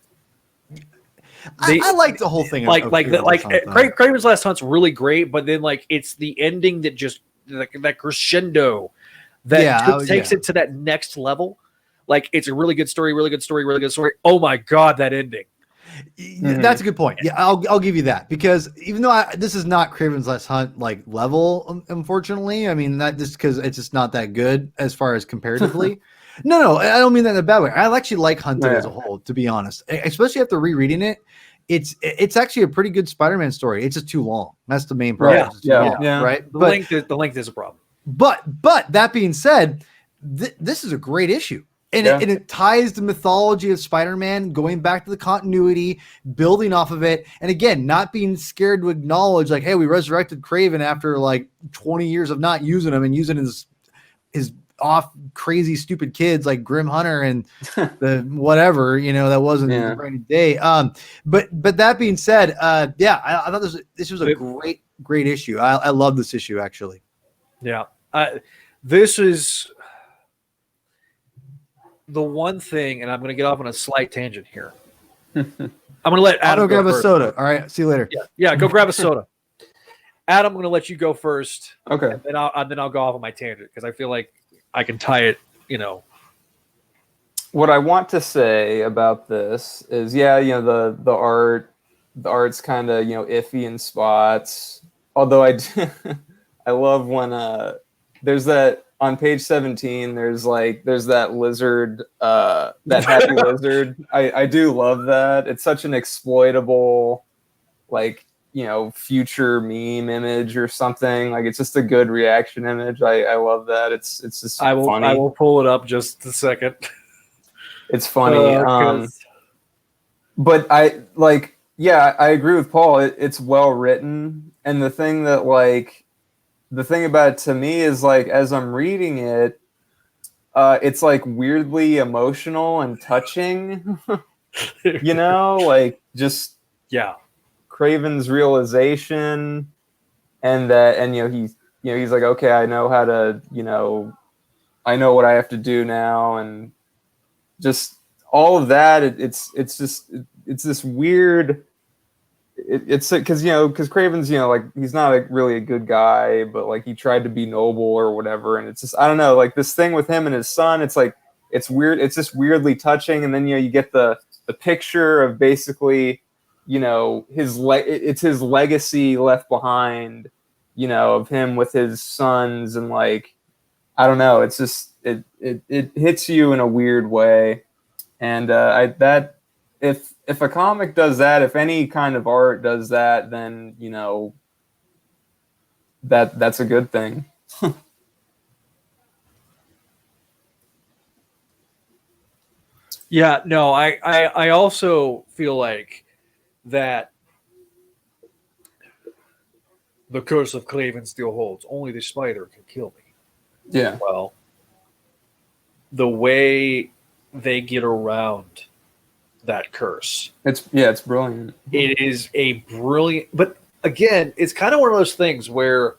I like the whole thing. Kraven's Last Hunt's really great, but then like it's the ending that just that crescendo that takes it to that next level. Like, it's a really good story, really good story, really good story. Oh my god, that ending. That's a good point. Yeah, I'll give you that, because even though this is not Kraven's Last Hunt like level, unfortunately. I mean, that just because it's just not that good as far as comparatively. No, I don't mean that in a bad way. I actually like Hunted as a whole, to be honest. Especially after rereading it, it's actually a pretty good Spider-Man story. It's just too long. That's the main problem. Right. The length is a problem. But that being said, this is a great issue. And it ties the mythology of Spider-Man, going back to the continuity, building off of it. And again, not being scared to acknowledge, like, hey, we resurrected Kraven after like 20 years of not using him and using his off crazy stupid kids like Grim Hunter and the whatever, that wasn't the rainy day. But that being said, I thought this was a great issue. I love this issue, actually. Yeah. This is the one thing, and I'm going to get off on a slight tangent here. I'm going to let Adam go grab first. a soda. All right. See you later. Yeah. Go grab a soda. Adam, I'm going to let you go first. Okay. And then I'll go off on my tangent, because I feel like I can tie it, What I want to say about this is, the art's kind of, iffy in spots. Although I love when there's that on page 17, there's that lizard, that happy lizard. I do love that. It's such an exploitable, future meme image or something. Like, it's just a good reaction image. I love that. It's just funny. I will pull it up just a second. It's funny. But I agree with Paul. It's well written. And the thing about it to me is, like, as I'm reading it, it's like weirdly emotional and touching, just Kraven's realization, and he's like, okay, I know how to, I know what I have to do now, and just all of that. It's this weird. It's because Kraven's he's not really a good guy, but like he tried to be noble or whatever, and it's just, I don't know, like this thing with him and his son. It's like, it's weird. It's just weirdly touching, and then you get the picture of basically it's his legacy left behind, of him with his sons, and like, I don't know. It's just it hits you in a weird way, and if a comic does that, if any kind of art does that, then that's a good thing. Yeah, no, I also feel like that the curse of Kraven still holds. Only the spider can kill me. Yeah. Well, the way they get around that curse, it's brilliant. It is a brilliant, but again, it's kind of one of those things where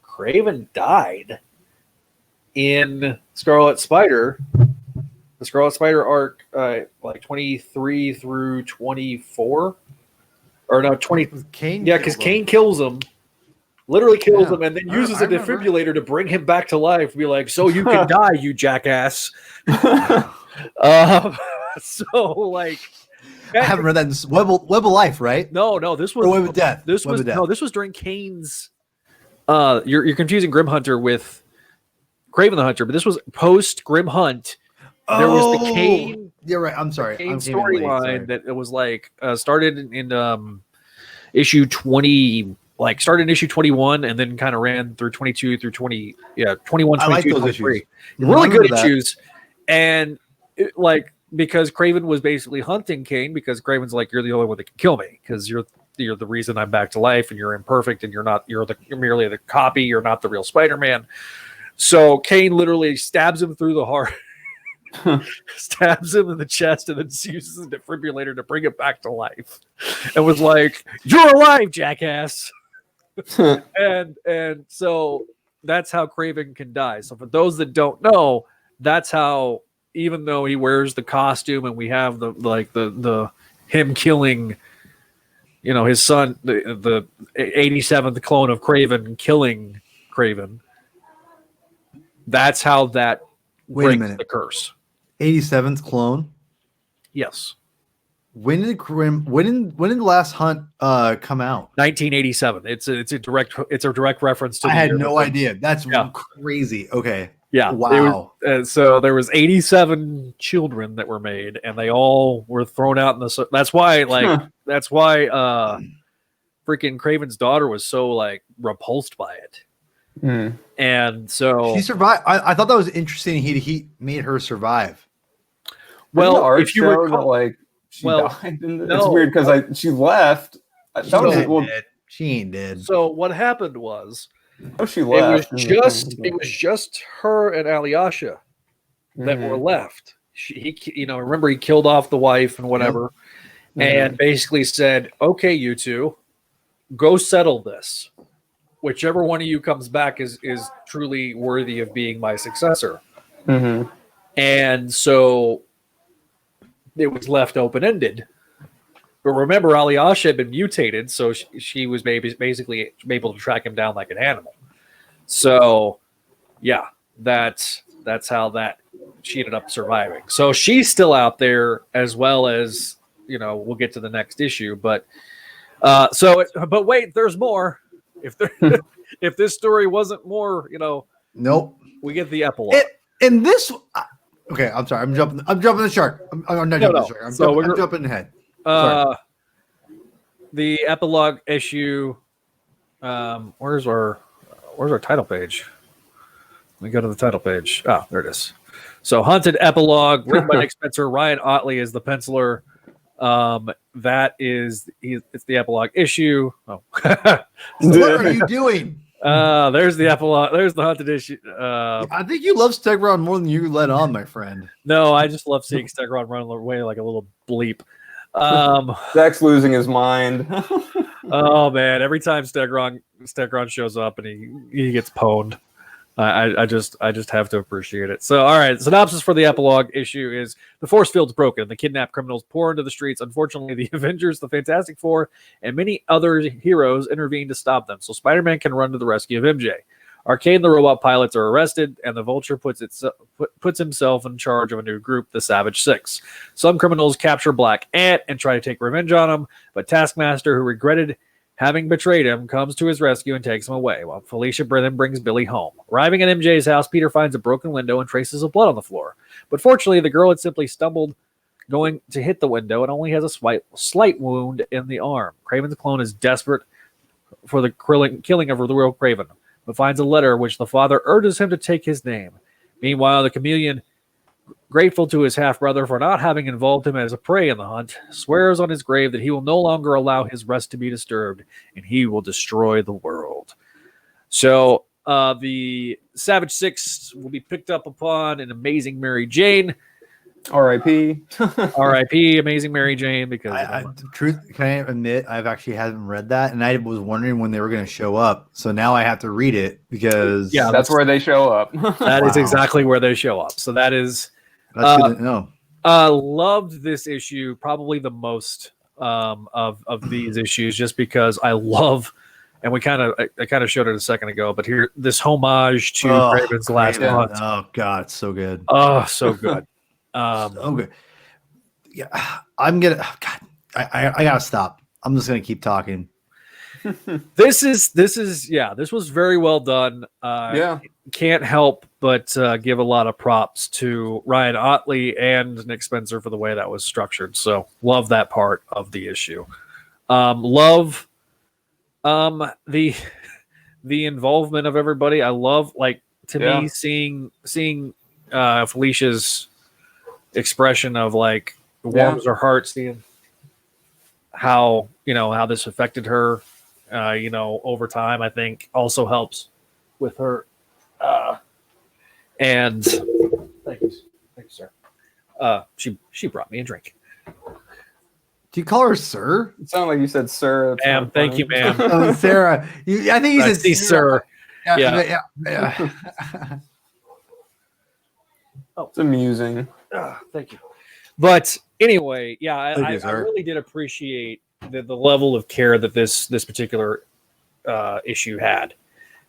Kraven died in Scarlet Spider. The Scarlet Spider arc, like 23 through 24, or no 20. Kane. Yeah, because Kane kills him. Literally kills him, and then I uses a remember. defibrillator to bring him back to life. Be like, so you can die, you jackass. So like, I haven't read that. In Web of Life, right? no, this was Or Web of Death. This Web was of Death. no, this was during Kane's. You're confusing Grim Hunter with Kraven the Hunter, but this was post Grim Hunt. There was the Kane. You're right. I'm sorry. Kane I'm storyline that it was like started in issue 20. Like started in issue 21 and then kind of ran through 22 through 20, 21, 22, I like those 23. issues. Really good that. issues. And because Kraven was basically hunting Kane because Kraven's like, you're the only one that can kill me because you're the reason I'm back to life and you're imperfect and you're merely the copy. You're not the real Spider-Man. So Kane literally stabs him through the heart, stabs him in the chest, and then uses a defibrillator to bring it back to life. And was like, "You're alive, jackass!" and so that's how Kraven can die. So for those that don't know, that's how. Even though he wears the costume, and we have the him killing, his son, the 87th clone of Kraven killing Kraven. That's how that breaks the curse. 87th clone. Yes. When did the last Hunt come out? 1987. It's a direct reference to. I had no idea. That's crazy. Okay. Yeah. Wow. So there was 87 children that were made, and they all were thrown out in the. That's why freaking Kraven's daughter was so repulsed by it. And so she survived. I thought that was interesting. He made her survive. Well, if you recall, she died. It's weird because she left. She ain't dead. So what happened was, she left. It was just her and Alyosha that were left. Remember he killed off the wife and whatever, and basically said, "Okay, you two, go settle this. Whichever one of you comes back is truly worthy of being my successor." And so it was left open-ended. But remember, Alyosha had been mutated, so she was basically able to track him down like an animal. So, yeah, that's how she ended up surviving. So she's still out there, as well as we'll get to the next issue. But but wait, there's more. If this story wasn't more, nope, we get the epilogue. Okay, I'm sorry. I'm jumping the shark. I'm not jumping the shark. I'm jumping ahead. The epilogue issue. Where's our title page? Let me go to the title page. Oh, there it is. So, Hunted Epilogue, written by Nick Spencer. Ryan Otley is the penciler. It's the epilogue issue. Oh, what are you doing? There's the epilogue. There's the Hunted issue. I think you love Stegron more than you let on, my friend. No, I just love seeing Stegron run away like a little bleep. Zach's losing his mind. Oh man, every time Stegron shows up and he gets pwned, I just have to appreciate it. So, all right, synopsis for the epilogue issue is: the force field's broken. The kidnapped criminals pour into the streets. Unfortunately, the Avengers, the Fantastic Four, and many other heroes intervene to stop them, so Spider-Man can run to the rescue of MJ. Arcade and the robot pilots are arrested, and the Vulture puts himself in charge of a new group, the Savage Six. Some criminals capture Black Ant and try to take revenge on him, but Taskmaster, who regretted having betrayed him, comes to his rescue and takes him away, while Felicia then brings Billy home. Arriving at MJ's house, Peter finds a broken window and traces of blood on the floor. But fortunately, the girl had simply stumbled going to hit the window and only has a slight wound in the arm. Kraven's clone is desperate for the killing of the real Kraven, but finds a letter which the father urges him to take his name. Meanwhile, the chameleon, grateful to his half-brother for not having involved him as a prey in the hunt, swears on his grave that he will no longer allow his rest to be disturbed, and he will destroy the world. So, the Savage Six will be picked up upon in Amazing Mary Jane. R.I.P. R.I.P. Amazing Mary Jane. Because can I admit I've actually haven't read that, and I was wondering when they were going to show up. So now I have to read it because that's where they show up. That is exactly where they show up. So that's good to know. Loved this issue probably the most of these issues, just because I love, and I kind of showed it a second ago, but here this homage to Craven's Last Hunt. Oh God, it's so good. Oh, so good. So good. Yeah, I'm gonna. God, I gotta stop. I'm just gonna keep talking. This was very well done. Can't help but give a lot of props to Ryan Otley and Nick Spencer for the way that was structured. So love that part of the issue. Love the involvement of everybody. I love, like, to me, seeing Felicia's expression of, like, warms her heart, seeing how this affected her. Over time, I think also helps with her. And thank you, sir. She brought me a drink. Do you call her sir? It sounded like you said sir. Ma'am, thank you, ma'am. Oh, Sarah. I think you said sir. Yeah. Oh, it's amusing. Thank you. But anyway, I really did appreciate the level of care that this particular issue had.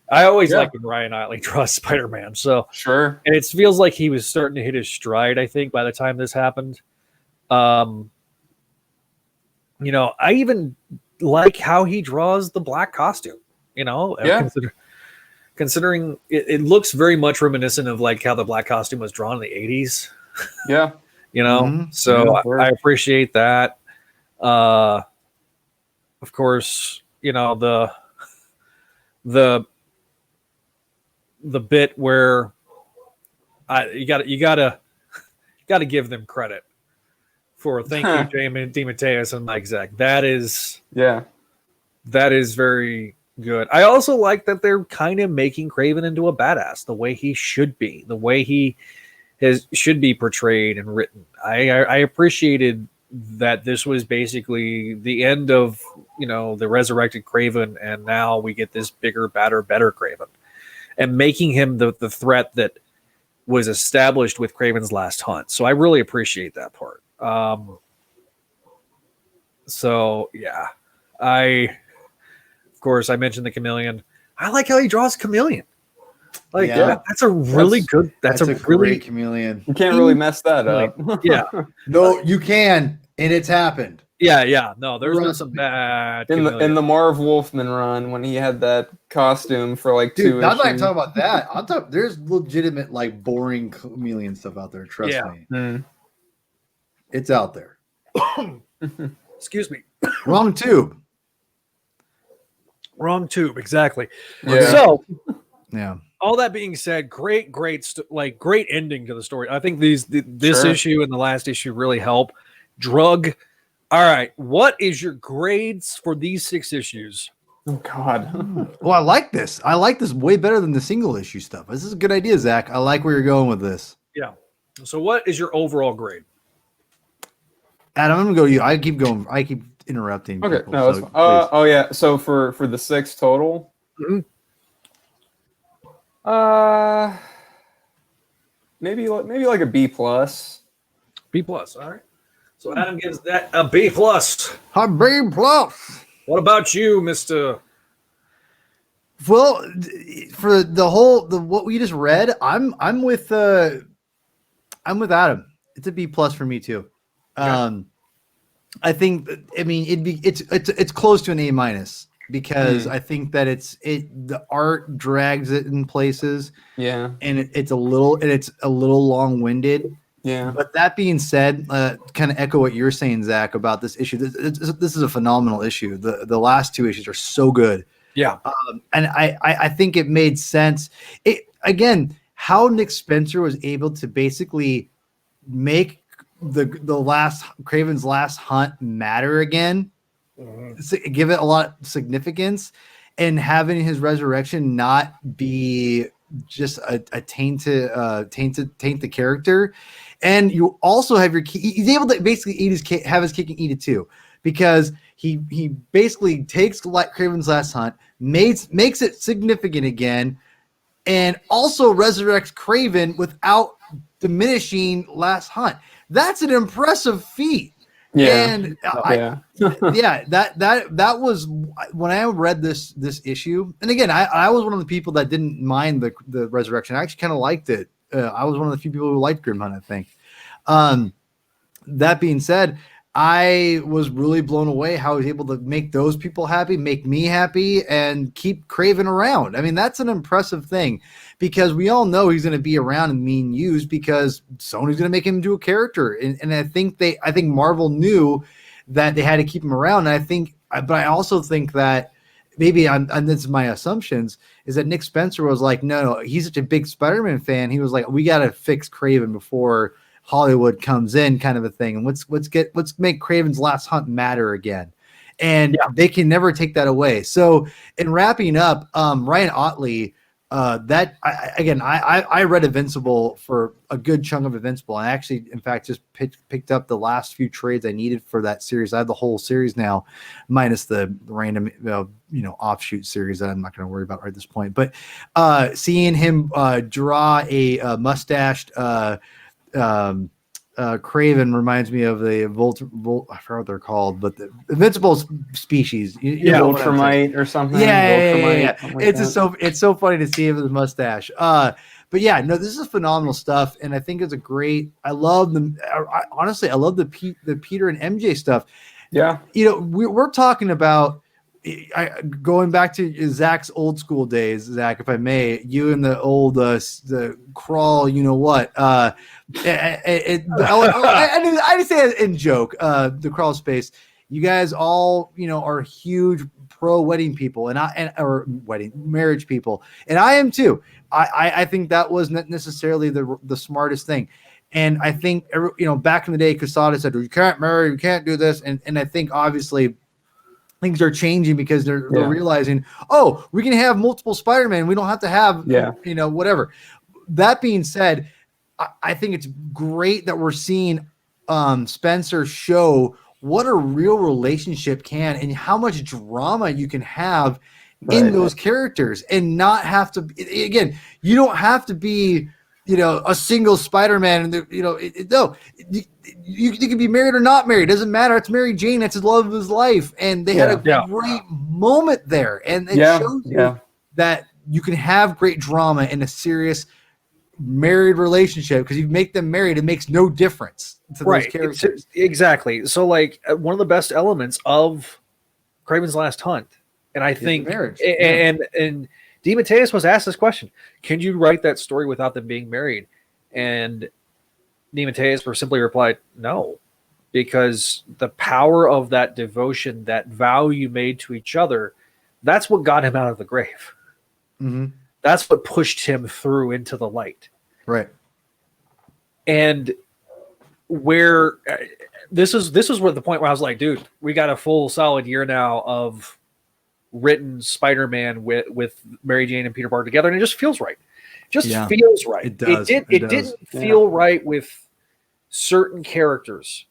I always like when Ryan Otley draws Spider-Man. So sure, and it feels like he was starting to hit his stride, I think, by the time this happened. I even like how he draws the black costume. Considering it looks very much reminiscent of, like, how the black costume was drawn in the 80s. Yeah. So I appreciate that. Of course, the bit where you gotta give them credit for thank you, Jamie DeMatteis and Mike Zeck. That is very good. I also like that they're kind of making Kraven into a badass, the way he should be, the way he should be portrayed and written. I appreciated that this was basically the end of the resurrected Kraven, and now we get this bigger, badder, better Kraven, and making him the threat that was established with Kraven's Last Hunt. So I really appreciate that part. Of course, I mentioned the Chameleon. I like how he draws Chameleon. Like, that's a really good. That's a really great Chameleon. You can't really mess that up. Yeah. No, you can, and it's happened. Yeah. No, there's been some bad in the Marv Wolfman run when he had that costume for like 2 issues. Not like talking about that. I'm talking. There's legitimate, like, boring Chameleon stuff out there. Trust me. It's out there. Excuse me. Wrong tube. Exactly. Yeah. So, yeah. All that being said, great ending to the story. I think this issue and the last issue really help. Drug. All right. What is your grades for these 6 issues? Oh, God. Well, I like this. I like this way better than the single issue stuff. This is a good idea, Zach. I like where you're going with this. Yeah. So what is your overall grade? Adam, I'm going to go to you. I keep going. I keep interrupting. Okay. People, No, that's fine. So for the 6 total, maybe like a B+. B+. All right. So Adam gives that a B+. A B+. What about you, Mr.? Well, for what we just read, I'm with Adam. It's a B+ for me too. Okay. I think, it's close to an A- because I think that the art drags it in places. Yeah. And it's a little long-winded. Yeah. But that being said, kind of echo what you're saying, Zach, about this issue. This is a phenomenal issue. The last 2 issues are so good. Yeah. And I think it made sense. How Nick Spencer was able to basically make the Kraven's Last Hunt matter again, give it a lot of significance, and having his resurrection not be just a taint the character. And you also have he's able to basically have his cake and eat it too, because he basically takes Kraven's Last Hunt, makes it significant again, and also resurrects Kraven without diminishing Last Hunt. That's an impressive feat. Yeah. And Yeah. that was when I read this issue. And again, I was one of the people that didn't mind the resurrection. I actually kind of liked it. I was one of the few people who liked Grim Hunt, I think. That being said, I was really blown away how he was able to make those people happy, make me happy, and keep Kraven around. I mean, that's an impressive thing, because we all know he's going to be around and being used because Sony's going to make him into a character. And I think Marvel knew that they had to keep him around. And but I also think that maybe and this is my assumptions, is that Nick Spencer was like, no, he's such a big Spider-Man fan. He was like, we got to fix Kraven before Hollywood comes in, kind of a thing. And let's make Kraven's Last Hunt matter again. And they can never take that away. So in wrapping up, Ryan Ottley, I read Invincible for a good chunk of Invincible. I actually, in fact, just picked up the last few trades I needed for that series. I have the whole series now, minus the random, offshoot series that I'm not going to worry about right at this point. But seeing him draw a mustached Kraven reminds me of the I forgot what they're called, but the Invincible species. Ultramite or something. Yeah. It's so funny to see him with his mustache. But yeah, no, this is phenomenal stuff, and I think it's a great. I love them. Honestly, I love the Peter and MJ stuff. Yeah, we're talking about. Going back to Zach's old school days, Zach, if I may, you and the old the crawl, I just say it in joke, the crawl space. You guys all, are huge pro wedding people, or marriage people, and I am too. I think that wasn't necessarily the smartest thing. And I think, back in the day, Quesada said, you can't marry, you can't do this. And I think obviously things are changing because they're realizing, we can have multiple Spider-Man. We don't have to have, whatever. That being said, I think it's great that we're seeing Spencer show what a real relationship can and how much drama you can have in those characters and not have to, again, you don't have to be, a single Spider-Man, and you can be married or not married. It doesn't matter. It's Mary Jane. That's his love of his life. And they had a great moment there. And it shows you that you can have great drama in a serious married relationship, because you make them married, it makes no difference to those characters. Exactly. So one of the best elements of Kraven's Last Hunt, and I think marriage. And DeMatteis was asked this question: can you write that story without them being married? And DeMatteis simply replied, no, because the power of that devotion, that vow you made to each other, that's what got him out of the grave. Mm-hmm. That's what pushed him through into the light. Right. And where this was where the point where I was like, dude, we got a full solid year now of written Spider-Man with Mary Jane and Peter Parker together, and it just feels right. Feels right. It does. It didn't feel right with certain characters,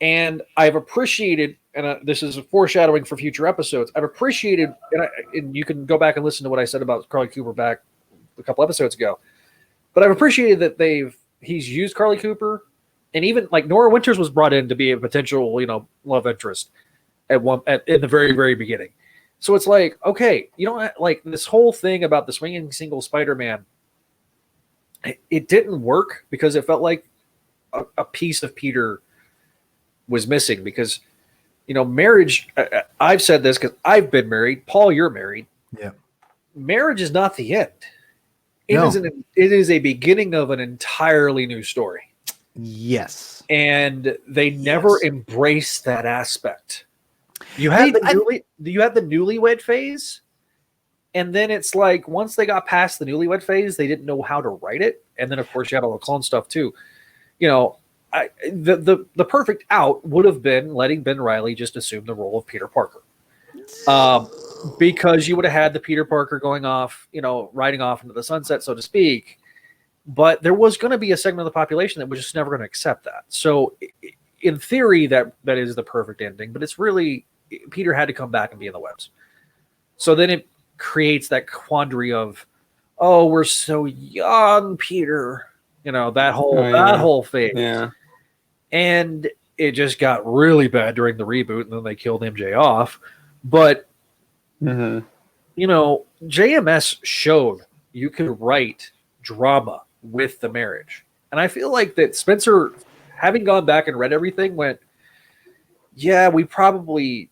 and I've appreciated, and this is a foreshadowing for future episodes. I've appreciated, and you can go back and listen to what I said about Carly Cooper back a couple episodes ago. But I've appreciated that he's used Carly Cooper, and even like Nora Winters was brought in to be a potential, love interest in the very, very beginning. So it's like, okay, like this whole thing about the swinging single Spider-Man, it didn't work because it felt like a piece of Peter was missing. Because, marriage, I've said this because I've been married. Paul, you're married. Yeah. Marriage is not the end. It is a beginning of an entirely new story. Yes. And they never embraced that aspect. You had the newlywed phase, and then it's like once they got past the newlywed phase, they didn't know how to write it, and then of course you had all the clone stuff too. The perfect out would have been letting Ben Reilly just assume the role of Peter Parker, because you would have had the Peter Parker going off, riding off into the sunset, so to speak. But there was going to be a segment of the population that was just never going to accept that. So, in theory, that is the perfect ending, but it's really Peter had to come back and be in the webs. So then it creates that quandary of, oh, we're so young, Peter. That whole phase. Yeah. And it just got really bad during the reboot, and then they killed MJ off. But you know, JMS showed you could write drama with the marriage, and I feel like that Spencer, having gone back and read everything, went, yeah, we probably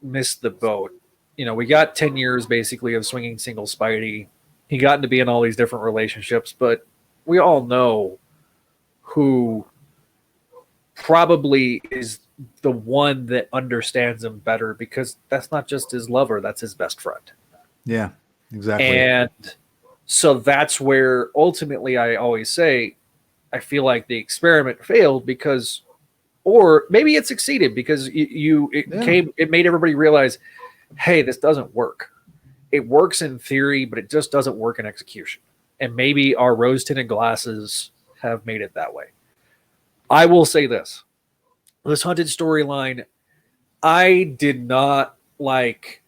missed the boat. You know, we got 10 years basically of swinging single Spidey. He got into being all these different relationships, but we all know who probably is the one that understands him better, because that's not just his lover, that's his best friend. Yeah, exactly. And so that's where ultimately I always say I feel like the experiment failed, because, or maybe it succeeded because it made everybody realize, hey, this doesn't work. It works in theory, but it just doesn't work in execution. And maybe our rose-tinted glasses have made it that way. I will say this Hunted storyline, I did not like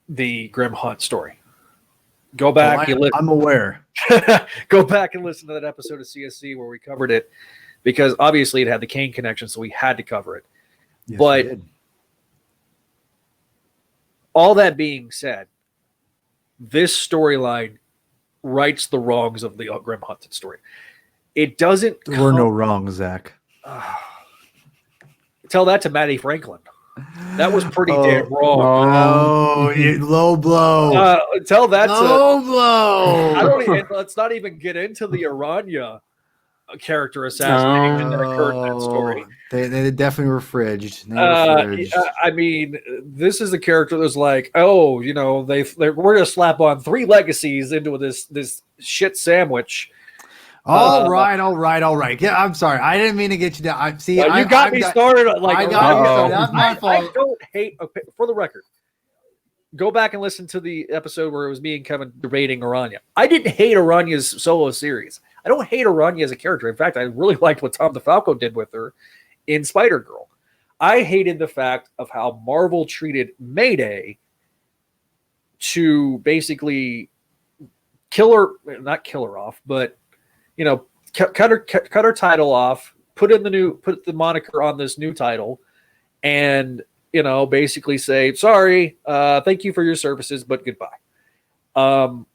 the Grim Hunt story. Go back. I'm aware. Go back and listen to that episode of CSC where we covered it, because obviously it had the Kane connection, so we had to cover it. Yes, but all that being said, this storyline rights the wrongs of the Grim Hunted story. It doesn't. There were no wrongs, Zach. Tell that to Matty Franklin. That was pretty damn wrong. Oh, low blow. Tell that low blow. I don't even. Let's not even get into the Aranya character assassination that occurred in that story. They definitely were fridged. I mean, this is a character that's like, oh, you know, we're gonna slap on 3 legacies into this shit sandwich. All right. Yeah, I'm sorry. I didn't mean to get you down. You got me started. Like, I got you started. That's my fault. I don't hate. Okay, for the record, go back and listen to the episode where it was me and Kevin debating Aranya. I didn't hate Aranya's solo series. I don't hate Aranya as a character. In fact, I really liked what Tom DeFalco did with her in Spider-Girl. I hated the fact of how Marvel treated Mayday to basically not kill her off, but you know, cut her title off, put the moniker on this new title, and you know, basically say, sorry, thank you for your services, but goodbye.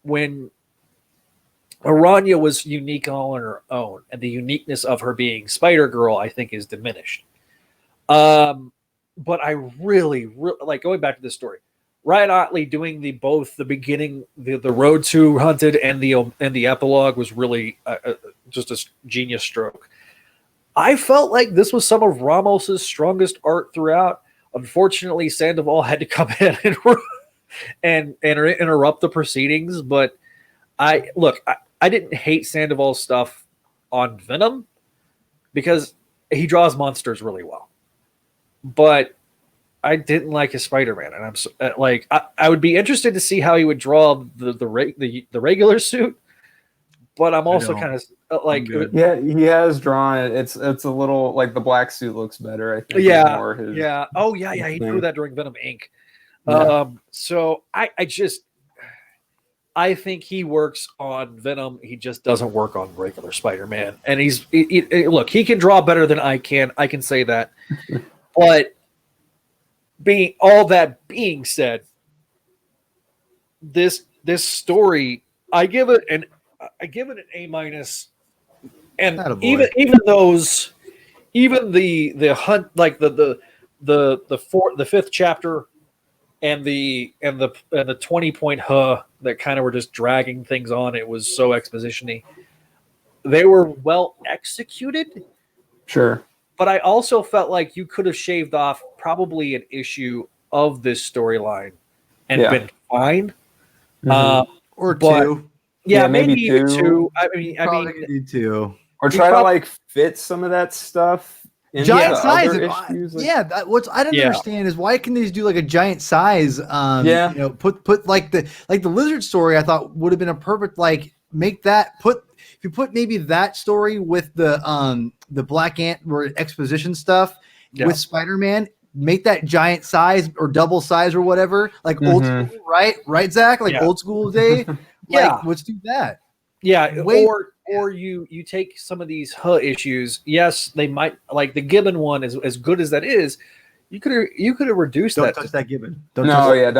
When Aranya was unique all on her own, and the uniqueness of her being Spider-Girl, I think, is diminished. But I really like going back to this story. Ryan Otley doing the beginning, the road to Hunted, and the epilogue was really just a genius stroke. I felt like this was some of Ramos's strongest art throughout. Unfortunately, Sandoval had to come in and interrupt the proceedings. But I didn't hate Sandoval's stuff on Venom because he draws monsters really well, but I didn't like his Spider-Man, and I'm like, I would be interested to see how he would draw the regular suit, but I'm also kind of like, yeah, he has drawn it. It's a little like the black suit looks better. I think. Yeah. Oh yeah. He drew that during Venom Inc. Yeah. So I think he works on Venom. He just doesn't work on regular Spider-Man, and look, he can draw better than I can. I can say that, but. All that being said, this story, I give it an A-, and even the hunt, like the 5th chapter and the 20-point that kind of were just dragging things on. It was so exposition-y. They were well executed. Sure. But I also felt like you could have shaved off probably an issue of this storyline and been fine. Mm-hmm. Or 2. Yeah, maybe even 2. I mean, 2. Or try to like fit some of that stuff. Giant size. What I don't understand is why can they just do like a giant size? You know, put like the lizard story. I thought would have been a perfect make that if you put maybe that story with the Black Ant or exposition stuff with Spider-Man, make that giant size or double size or whatever, like old school, right, Zach? Like old school day. Let's do that. Yeah, you take some of these issues. Yes, they might, like the Gibbon one, is as good as that is. You could have reduced Don't that. touch that Gibbon. Don't I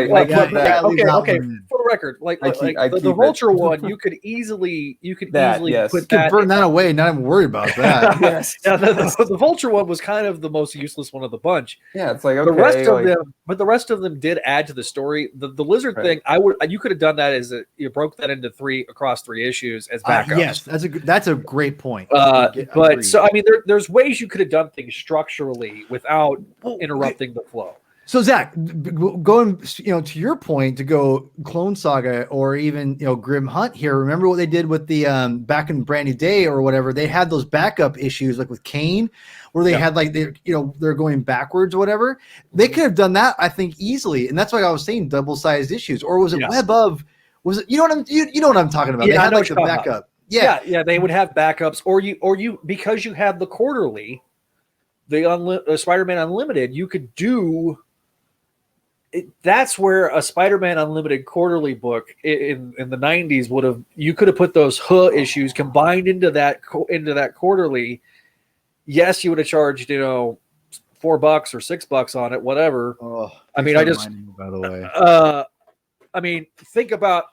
Like, keep that. Okay. For the record, the Vulture one, you could easily put that. Can burn that away. Not even worried about that. Yes. Yeah, the Vulture one was kind of the most useless one of the bunch. Yeah, it's like, okay, the rest of them did add to the story. The Lizard thing, you could have done that as you broke that into across 3 issues as backups. Yes, that's a great point. But so I mean, there's ways you could have done things structurally without interrupting the flow. So Zach, going to your point, to go Clone Saga or even Grim Hunt here. Remember what they did with the back in Brand New Day or whatever? They had those backup issues like with Kane, where they had like they're going backwards or whatever. They could have done that, I think, easily, and that's why I was saying double-sized issues. Or was it Web of? Was it you know what I'm talking about? Yeah, they had like the backup. Yeah, they would have backups, or you because you had the quarterly, the Spider-Man Unlimited, you could do. That's where a Spider-Man Unlimited quarterly book in the 90s you could have put those issues combined into that quarterly. Yes, you would have charged $4 or $6 on it, whatever. By the way, I mean, think about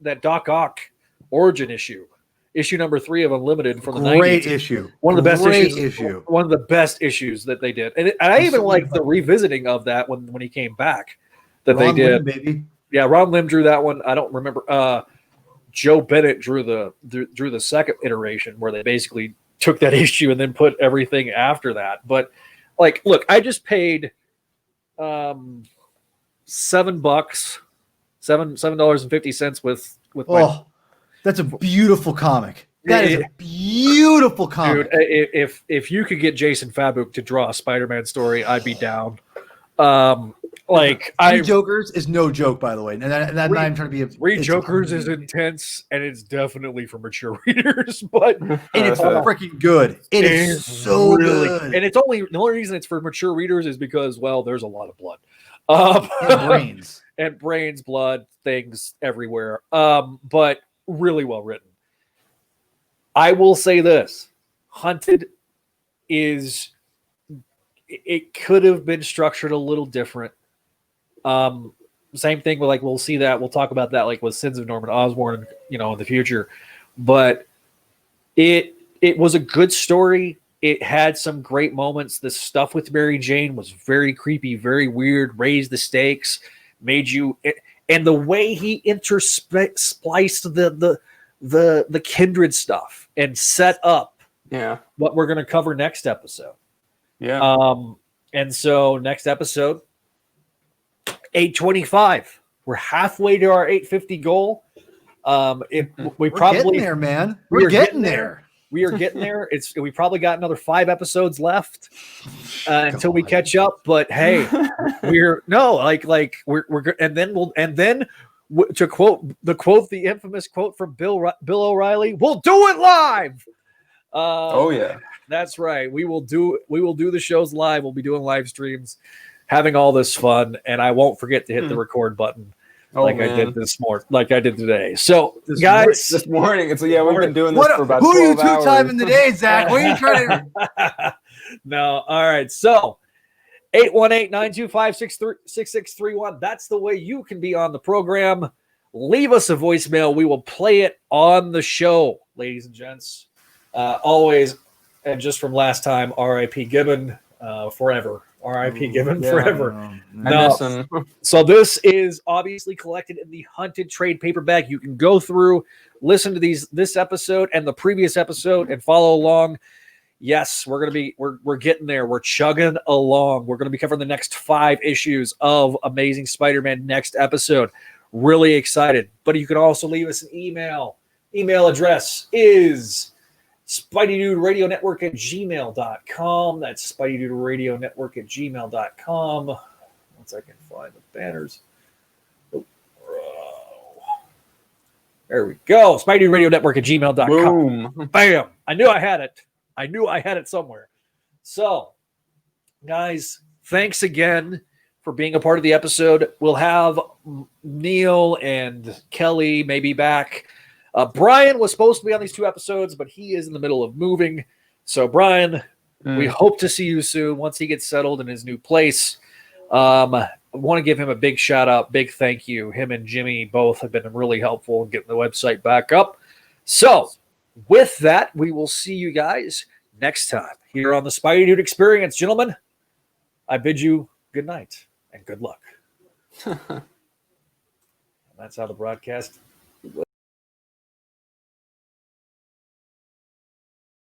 that Doc Ock origin issue number 3 of Unlimited from the 90s. Great issue. One of the best issues. One of the best issues that they did. And I even like the revisiting of that when he came back that Ron they did. Lim, baby. Yeah, Ron Lim drew that one. I don't remember. Joe Bennett drew the second iteration where they basically took that issue and then put everything after that. But like, look, I just paid $7, $7.50 with my. That's a beautiful comic. That is a beautiful comic. Dude, if you could get Jason Fabuk to draw a Spider-Man story, I'd be down. Three Jokers is no joke, by the way. And that not even trying to be Three Jokers is intense, and it's definitely for mature readers, but it's freaking good. It is so really good. And the only reason it's for mature readers is because, well, there's a lot of blood. And brains, blood, things everywhere. But really well written. I will say this: Hunted it could have been structured a little different. Same thing with we'll see that, we'll talk about that with Sins of Norman Osborn, in the future. But it was a good story. It had some great moments. The stuff with Mary Jane was very creepy, very weird, raised the stakes, made you. And the way he interspliced the Kindred stuff and set up what we're going to cover next episode. Yeah. And so next episode, 825. We're halfway to our 850 goal. We're getting there, man. We're getting there. We are getting there. We probably got another 5 episodes left until we catch up. But hey, we're and then to quote the infamous quote from Bill O'Reilly, we'll do it live. That's right. We will do the shows live. We'll be doing live streams, having all this fun, and I won't forget to hit the record button. I did this morning, like I did today. So, this morning, we've been doing this for about 12 hours. Who are you two-timing the day, Zach? What are you trying to? No, all right. So, 818-925-6631. That's the way you can be on the program. Leave us a voicemail. We will play it on the show, ladies and gents. Always, and just from last time, R.I.P. Gibbon forever. R.I.P. Gibbon forever. No. So this is obviously collected in the Hunted Trade Paperback. You can go through, listen to this episode and the previous episode, and follow along. Yes, we're getting there. We're chugging along. We're going to be covering the next 5 issues of Amazing Spider-Man next episode. Really excited. But you can also leave us an email. Email address is Spideydude Radio Network at gmail.com. That's Spideydude Radio Network at gmail.com. Once I can find the banners. There we go. Spideydude Radio Network at gmail.com. Boom. Bam. I knew I had it somewhere. So, guys, thanks again for being a part of the episode. We'll have Neil and Kelly maybe back. Brian was supposed to be on these 2 episodes, but he is in the middle of moving. So, Brian, we hope to see you soon once he gets settled in his new place. I want to give him a big shout out, big thank you. Him and Jimmy both have been really helpful in getting the website back up. So, with that, we will see you guys next time here on the Spideydude Experience. Gentlemen, I bid you good night and good luck. And that's how the broadcast